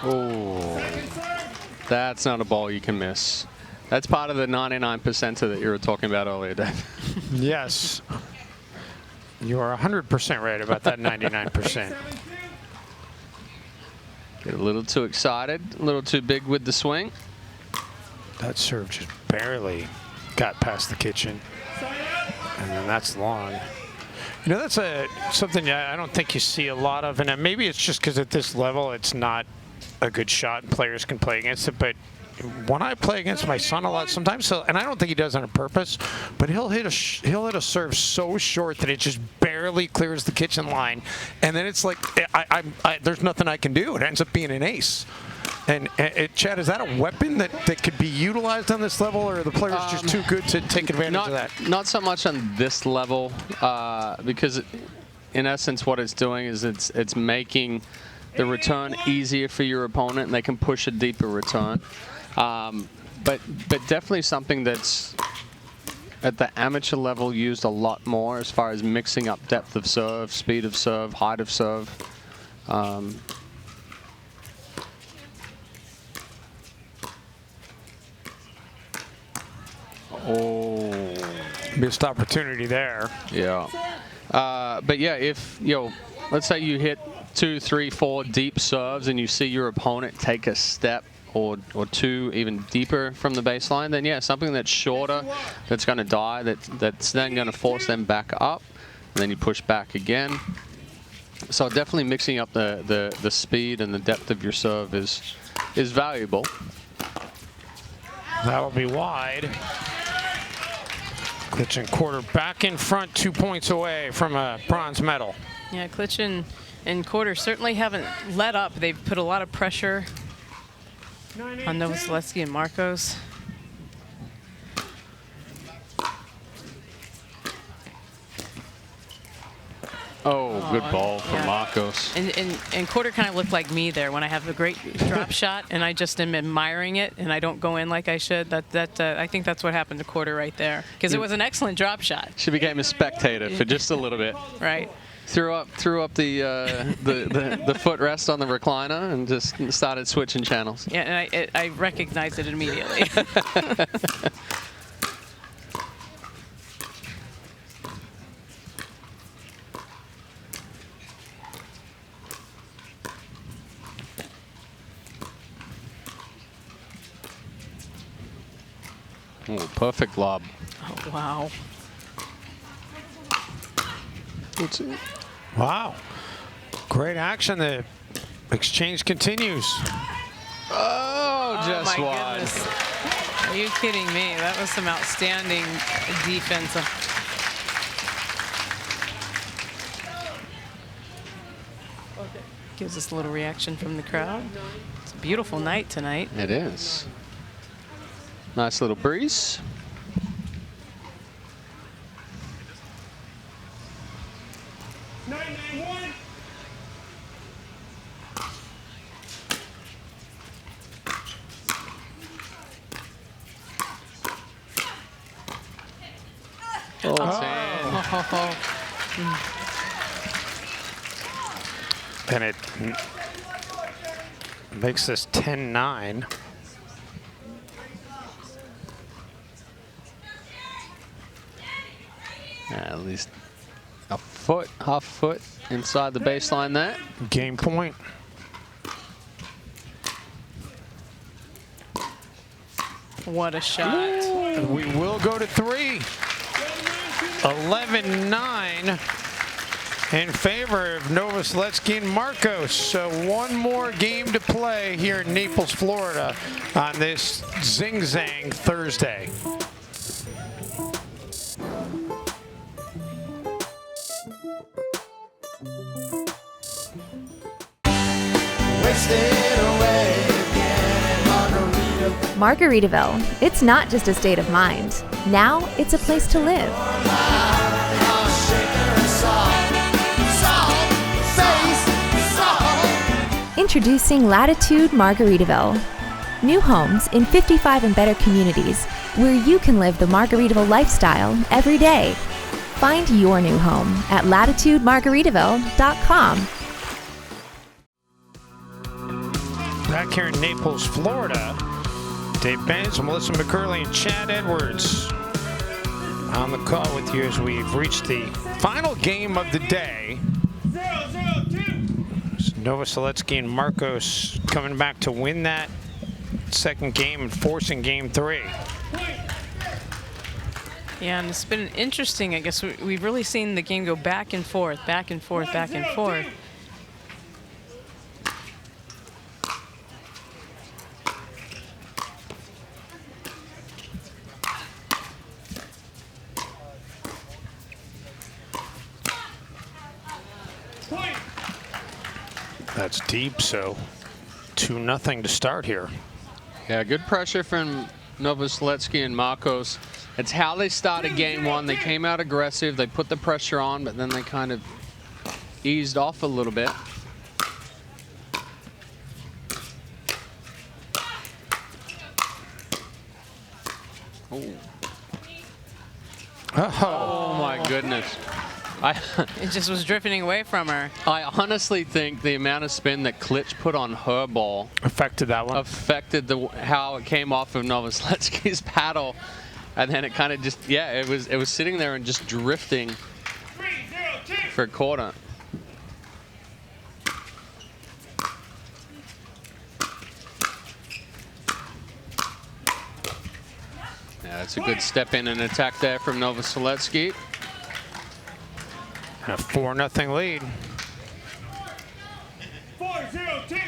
Oh, that's not a ball you can miss. That's part of the 99%er that you were talking about earlier, Dave. Yes. You are 100% right about that 99%. Get a little too excited, a little too big with the swing. That serve just barely got past the kitchen. And then that's long. You know, that's something I don't think you see a lot of. And maybe it's just because at this level it's not a good shot and players can play against it. But when I play against my son a lot, sometimes and I don't think he does it on purpose, but he'll hit a serve so short that it just barely clears the kitchen line, and then it's like there's nothing I can do. It ends up being an ace. And Chad, is that a weapon that could be utilized on this level, or are the players just too good to take advantage of that? Not so much on this level, because in essence what it's doing is it's making the return easier for your opponent, and they can push a deeper return. But definitely something that's at the amateur level used a lot more as far as mixing up depth of serve, speed of serve, height of serve. Oh, missed opportunity there. Yeah. But yeah, if let's say you hit 2, 3, 4 deep serves and you see your opponent take a step or two even deeper from the baseline, then yeah, something that's shorter, that's going to die, that's then going to force them back up, and then you push back again. So definitely mixing up the speed and the depth of your serve is valuable. That'll be wide. Klitschin quarter back in front, 2 points away from a bronze medal. Yeah, Klitschin and Quarter certainly haven't let up. They've put a lot of pressure on Novoselinsky and Marcos. Oh, good ball from Marcos. And Quarter kind of looked like me there when I have a great drop shot and I just am admiring it and I don't go in like I should. I think that's what happened to Quarter right there, because it was an excellent drop shot. She became a spectator for just a little bit. Right. Threw up the footrest on the recliner and just started switching channels. Yeah, and I recognized it immediately. Oh, perfect lob. Oh, wow. Wow. Great action. The exchange continues. Oh, just my wide. Goodness. Are you kidding me? That was some outstanding defense. Gives us a little reaction from the crowd. It's a beautiful night tonight. It is. Nice little breeze. And it makes this 10-9. At least a foot, half foot inside the baseline there. Game point. What a shot. Ooh. We will go to 3. 11-9 in favor of Novoselinsky and Marcos. So one more game to play here in Naples, Florida on this Zing Zang Thursday. Margaritaville. It's not just a state of mind. Now it's a place to live. Introducing Latitude Margaritaville. New homes in 55 and better communities where you can live the Margaritaville lifestyle every day. Find your new home at latitudemargaritaville.com. back here in Naples, Florida. Dave Benz, Melissa McCurley, and Chad Edwards on the call with you as we've reached the final game of the day. 0-0-2. Novoseletsky and Marcos coming back to win that second game and forcing game 3. Yeah, and it's been interesting. I guess we've really seen the game go back and forth, back and forth, back and forth. That's deep, so 2-0 to start here. Yeah, good pressure from Novoseletsky and Marcos. It's how they started game 1. They came out aggressive. They put the pressure on, but then they kind of eased off a little bit. Oh my goodness. It just was drifting away from her. I honestly think the amount of spin that Klitsch put on her ball affected that one. Affected how it came off of Novoseletsky's paddle, and then it kind of just it was sitting there and just drifting for a quarter. Yeah, that's a good step in and attack there from Novoseletsky. A 4-0 lead. 4-0-2.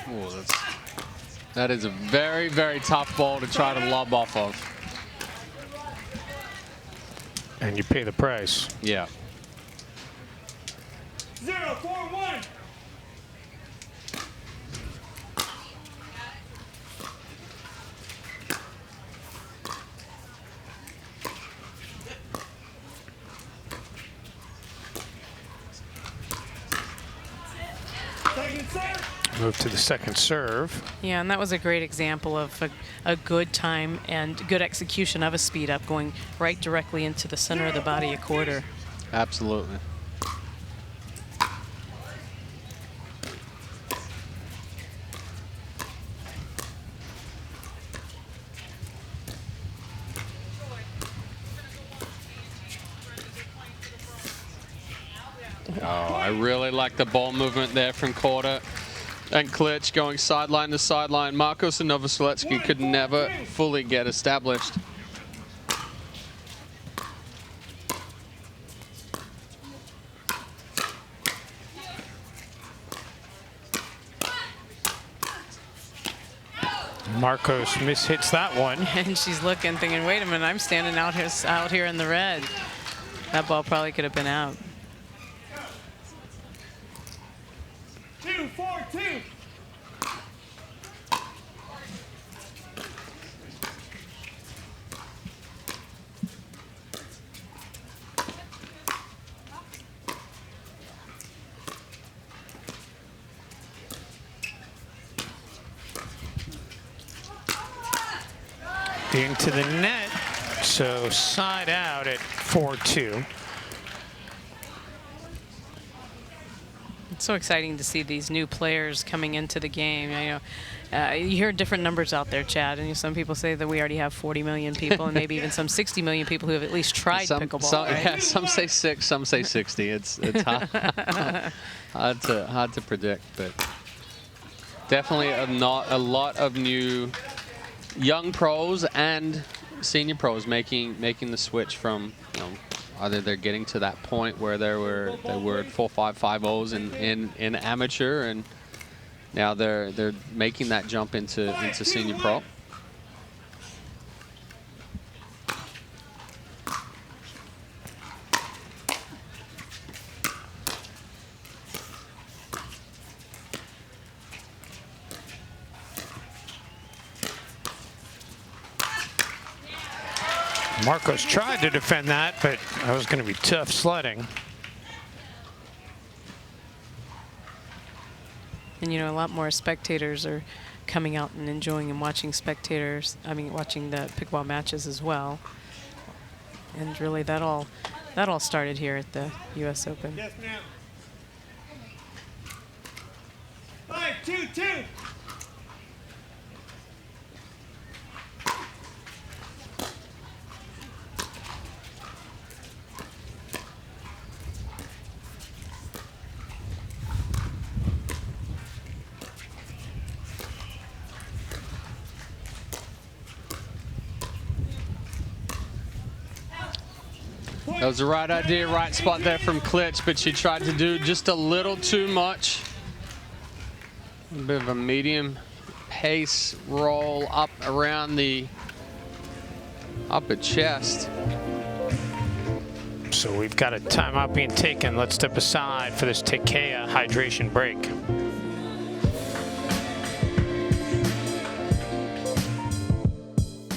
Oh, that is a very, very tough ball to try to lob off of. And you pay the price. Yeah. 0-4-1. Move to the second serve. Yeah, and that was a great example of a good time and good execution of a speed up, going right directly into the center of the body a quarter. Absolutely. Oh, I really like the ball movement there from Korda and Klitsch going sideline to sideline. Marcos and Novoseletsky could never fully get established. Marcos mishits that one. And she's looking, thinking, wait a minute, I'm standing out here in the red. That ball probably could have been out. 2-4-2. Into the net, so side out at 4-2. It's so exciting to see these new players coming into the game. You hear different numbers out there, Chad, and some people say that we already have 40 million people and maybe even some 60 million people who have at least tried pickleball. Right? Yeah, some say 6, some say 60. It's hard to predict, but definitely a lot of new young pros and senior pros making the switch from, either they're getting to that point where they were at 4.550s in amateur, and now they're making that jump into senior pro. Marcos tried to defend that, but that was going to be tough sledding. And a lot more spectators are coming out and enjoying and watching watching the pickleball matches as well. And really that all started here at the US Open. Yes, ma'am. 5-2-2. That was the right idea, right spot there from Klitsch, but she tried to do just a little too much. A bit of a medium pace roll up around the upper chest. So we've got a timeout being taken. Let's step aside for this Takea hydration break.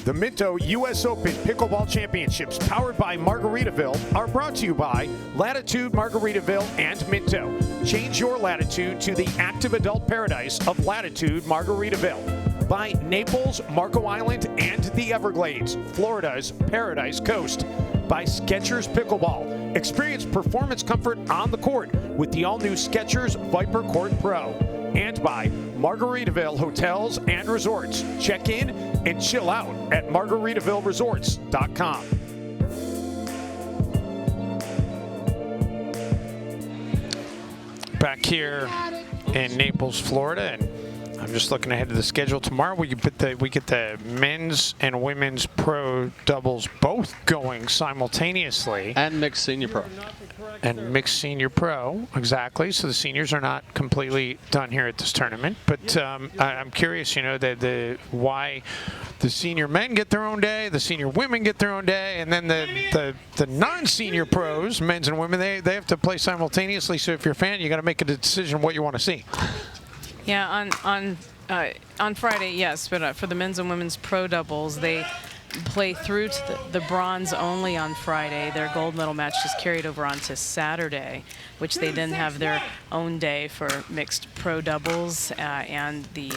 The Minto U.S. Open Pickleball Championships, powered by Margaritaville, are brought to you by Latitude Margaritaville and Minto. Change your latitude to the active adult paradise of Latitude Margaritaville. By Naples, Marco Island, and the Everglades, Florida's Paradise Coast. By Skechers Pickleball. Experience performance comfort on the court with the all-new Skechers Viper Court Pro. And by Margaritaville Hotels and Resorts. Check in and chill out at margaritavilleresorts.com. Back here in Naples, Florida, and I'm just looking ahead to the schedule. Tomorrow we get the men's and women's pro doubles both going simultaneously. And mixed senior pro. And mixed senior pro, exactly. So the seniors are not completely done here at this tournament. But I'm curious, why the senior men get their own day, the senior women get their own day, and then the non-senior pros, men's and women, they have to play simultaneously. So if you're a fan, you got to make a decision what you want to see. Yeah, on Friday, yes, but for the men's and women's pro doubles, they play through to the bronze only on Friday. Their gold medal match is carried over onto Saturday, which they then have their own day for mixed pro doubles, and the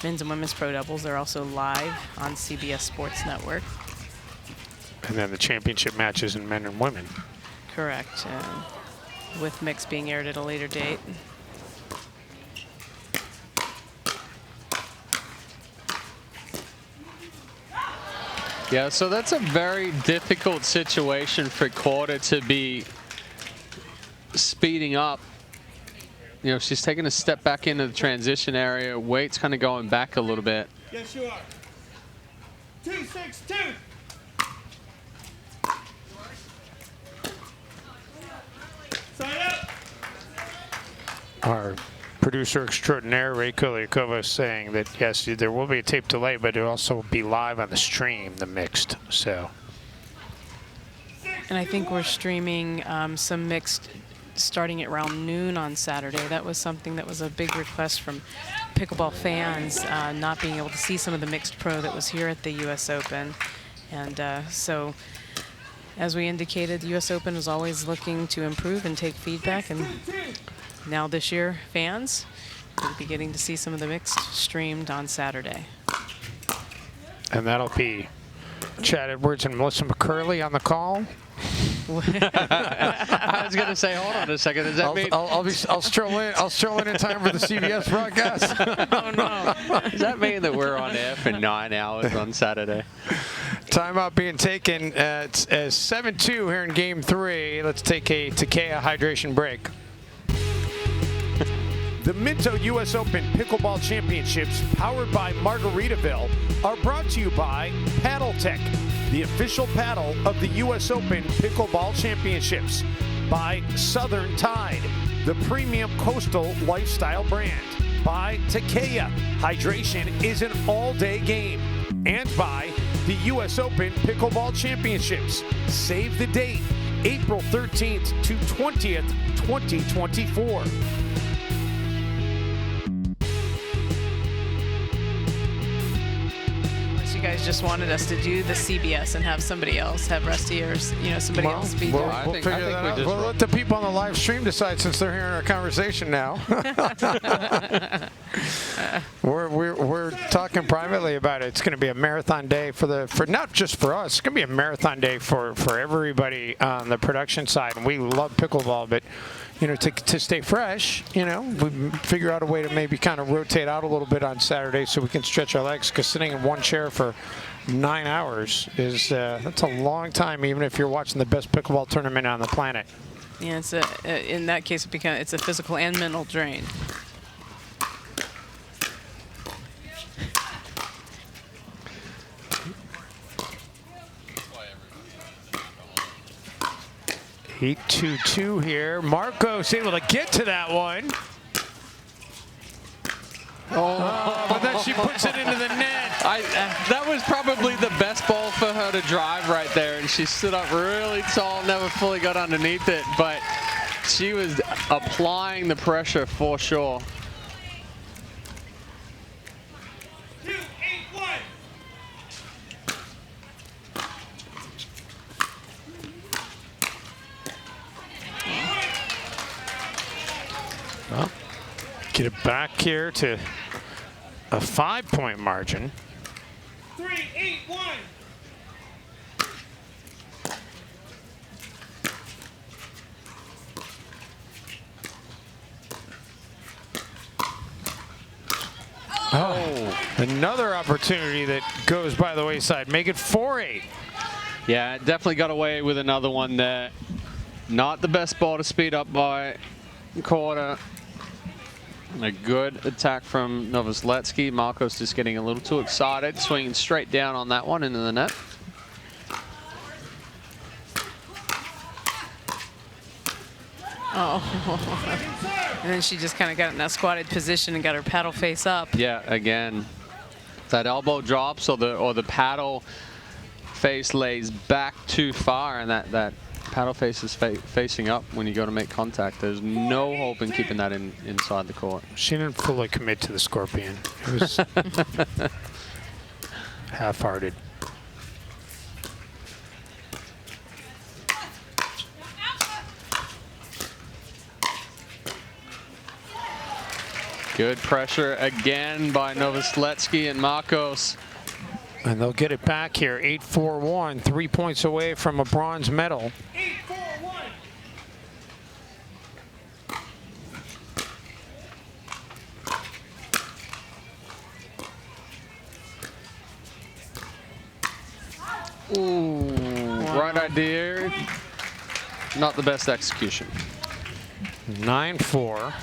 men's and women's pro doubles. They're also live on CBS Sports Network. And then the championship matches in men and women. Correct, with mixed being aired at a later date. Yeah, so that's a very difficult situation for Korda to be speeding up. She's taking a step back into the transition area. Weight's kind of going back a little bit. Yes, you are. 2-6-2. Sign up. Our producer extraordinaire, Ray Kuliakova, is saying that, yes, there will be a tape delay, but it'll also be live on the stream, the mixed. So. And I think we're streaming some mixed starting at around noon on Saturday. That was something that was a big request from pickleball fans, not being able to see some of the mixed pro that was here at the U.S. Open. And so, as we indicated, the U.S. Open is always looking to improve and take feedback. And now this year, fans will be getting to see some of the mixed streamed on Saturday. And that'll be Chad Edwards and Melissa McCurley on the call. I was going to say, hold on a second. Does that mean I'll stroll in time for the CBS broadcast? Oh no! Does that mean that we're on air for 9 hours on Saturday? Timeout being taken at 7-2 here in Game 3. Let's take a Takea hydration break. The Minto U.S. Open Pickleball Championships, powered by Margaritaville, are brought to you by Paddle Tech, the official paddle of the U.S. Open Pickleball Championships. By Southern Tide, the premium coastal lifestyle brand. By Takea, hydration is an all-day game. And by the U.S. Open Pickleball Championships. Save the date, April 13th to 20th, 2024. You guys just wanted us to do the CBS and have somebody else have Rusty or somebody else be doing. We'll figure that out. We'll let the people on the live stream decide since they're hearing our conversation now. we're talking privately about it. It's going to be a marathon day for not just for us. It's going to be a marathon day for everybody on the production side. And we love pickleball, but to stay fresh, we figure out a way to maybe kind of rotate out a little bit on Saturday so we can stretch our legs, because sitting in one chair for 9 hours that's a long time, even if you're watching the best pickleball tournament on the planet. Yeah, in that case, it's a physical and mental drain. Heat 2-2 here. Marcos able to get to that one. But then she puts it into the net. That was probably the best ball for her to drive right there, and she stood up really tall, never fully got underneath it, but she was applying the pressure for sure. Well, get it back here to a 5-point margin. 3-8-1. Oh, another opportunity that goes by the wayside. Make it 4-8. Yeah, definitely got away with another one there. Not the best ball to speed up by quarter. A good attack from Novoseletsky. Marcos just getting a little too excited, swinging straight down on that one into the net. Oh, and then she just kind of got in that squatted position and got her paddle face up. Yeah, again, that elbow drops or the paddle face lays back too far, and that paddle face is facing up when you go to make contact. There's no hope in keeping that inside the court. She didn't fully commit to the scorpion. It was half-hearted. Good pressure again by Novoseletsky and Marcos. And they'll get it back here, 8-4-1, 3 points away from a bronze medal. 8-4-1. Ooh, right idea. Not the best execution. 9-4.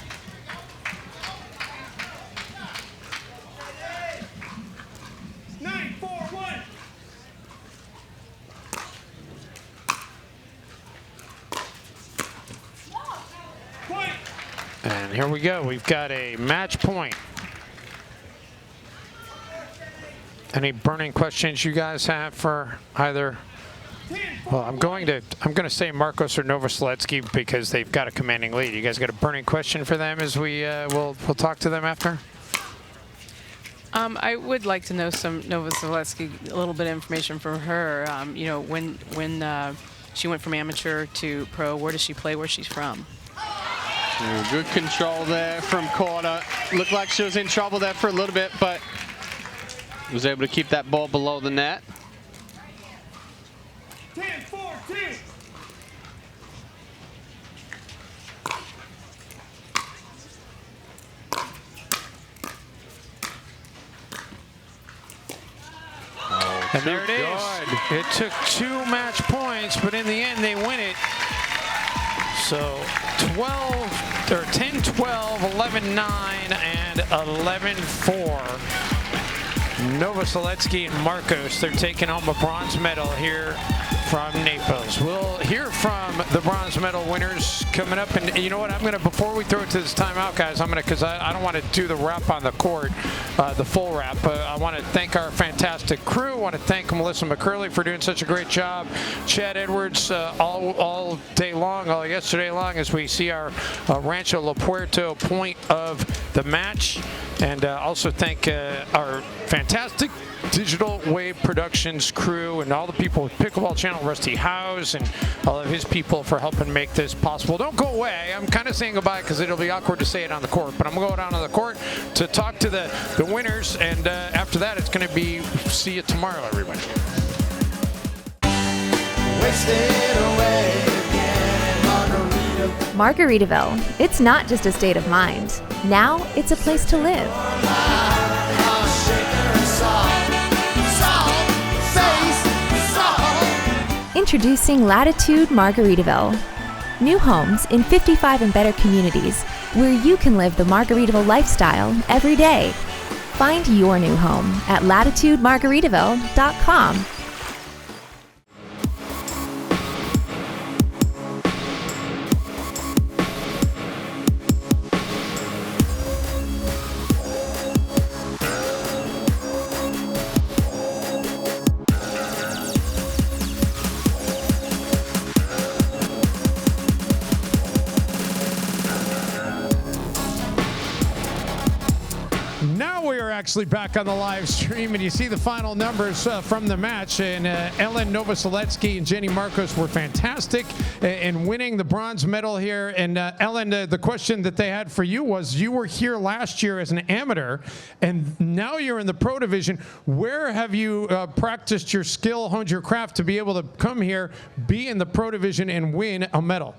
And here we go. We've got a match point. Any burning questions you guys have for either? Well, I'm going to say Marcos or Novoseletsky because they've got a commanding lead. You guys got a burning question for them as we'll talk to them after? I would like to know some Novoseletsky, a little bit of information from her. When she went from amateur to pro, where does she play? Where's she from? Good control there from quarter. Looked like she was in trouble there for a little bit, but was able to keep that ball below the net. 10-4-2. And there it is. It took 2 match points, but in the end they win it. So 10-12, 11-9, and 11-4. Novoseletsky and Marcos, they're taking home a bronze medal here from Naples. We'll hear from the bronze medal winners coming up. And you know what, before we throw it to this timeout, guys, because I don't want to do the wrap on the court, the full wrap. I want to thank our fantastic crew. I want to thank Melissa McCurley for doing such a great job. Chad Edwards all day long, all yesterday long, as we see our Rancho La Puerto point of the match. And also thank our fantastic Digital Wave Productions crew and all the people with Pickleball Channel, Rusty Howes, and all of his people for helping make this possible. Don't go away. I'm kind of saying goodbye because it'll be awkward to say it on the court, but I'm going to go down on the court to talk to the winners, and after that, it's going to be see you tomorrow, everybody. Margaritaville. It's not just a state of mind. Now it's a place to live. Introducing Latitude Margaritaville. New homes in 55 and better communities where you can live the Margaritaville lifestyle every day. Find your new home at latitudemargaritaville.com. Actually back on the live stream, and you see the final numbers from the match, and Ellen Novoseletsky and Jenny Marcos were fantastic in winning the bronze medal here. And Ellen, the question that they had for you was, you were here last year as an amateur and now you're in the pro division. Where have you practiced your skill, honed your craft to be able to come here, be in the pro division and win a medal?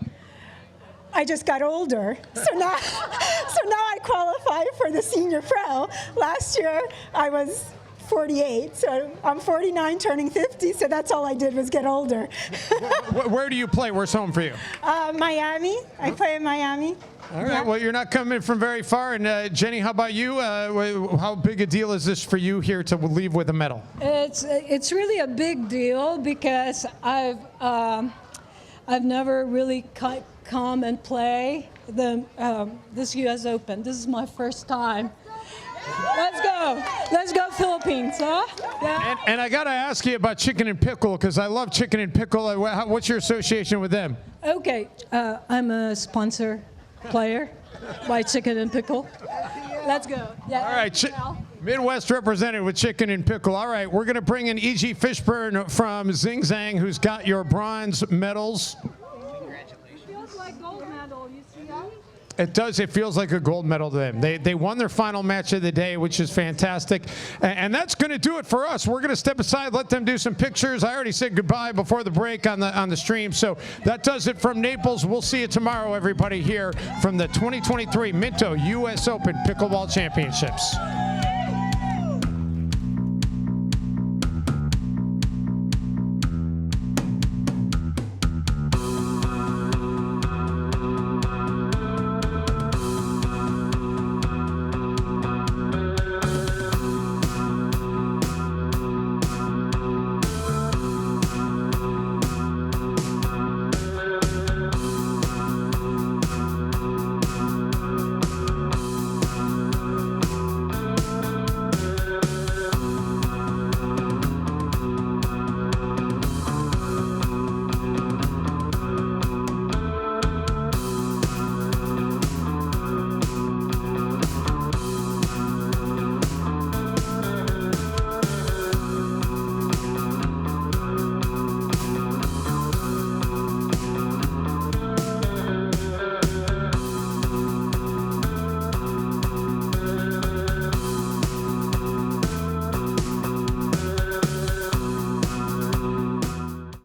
I just got older, so now I qualify for the senior pro. Last year I was 48, so I'm 49 turning 50, so that's all I did was get older. Where do you play? Where's home for you? Miami. I play in Miami. All right, well, you're not coming from very far. And Jenny, how about you? How big a deal is this for you here to leave with a medal? It's really a big deal because I've never really come and play this U.S. Open. This is my first time. Let's go Philippines, huh? Yeah. And I got to ask you about Chicken and Pickle, because I love Chicken and Pickle. What's your association with them? Okay, I'm a sponsor player by Chicken and Pickle. Let's go. Yeah. All right, Midwest represented with Chicken and Pickle. All right, we're going to bring in E.G. Fishburne from Zing Zang, who's got your bronze medals. It does. It feels like a gold medal to them. They won their final match of the day, which is fantastic. And that's going to do it for us. We're going to step aside, let them do some pictures. I already said goodbye before the break on the stream. So that does it from Naples. We'll see you tomorrow, everybody, here from the 2023 Minto U.S. Open Pickleball Championships.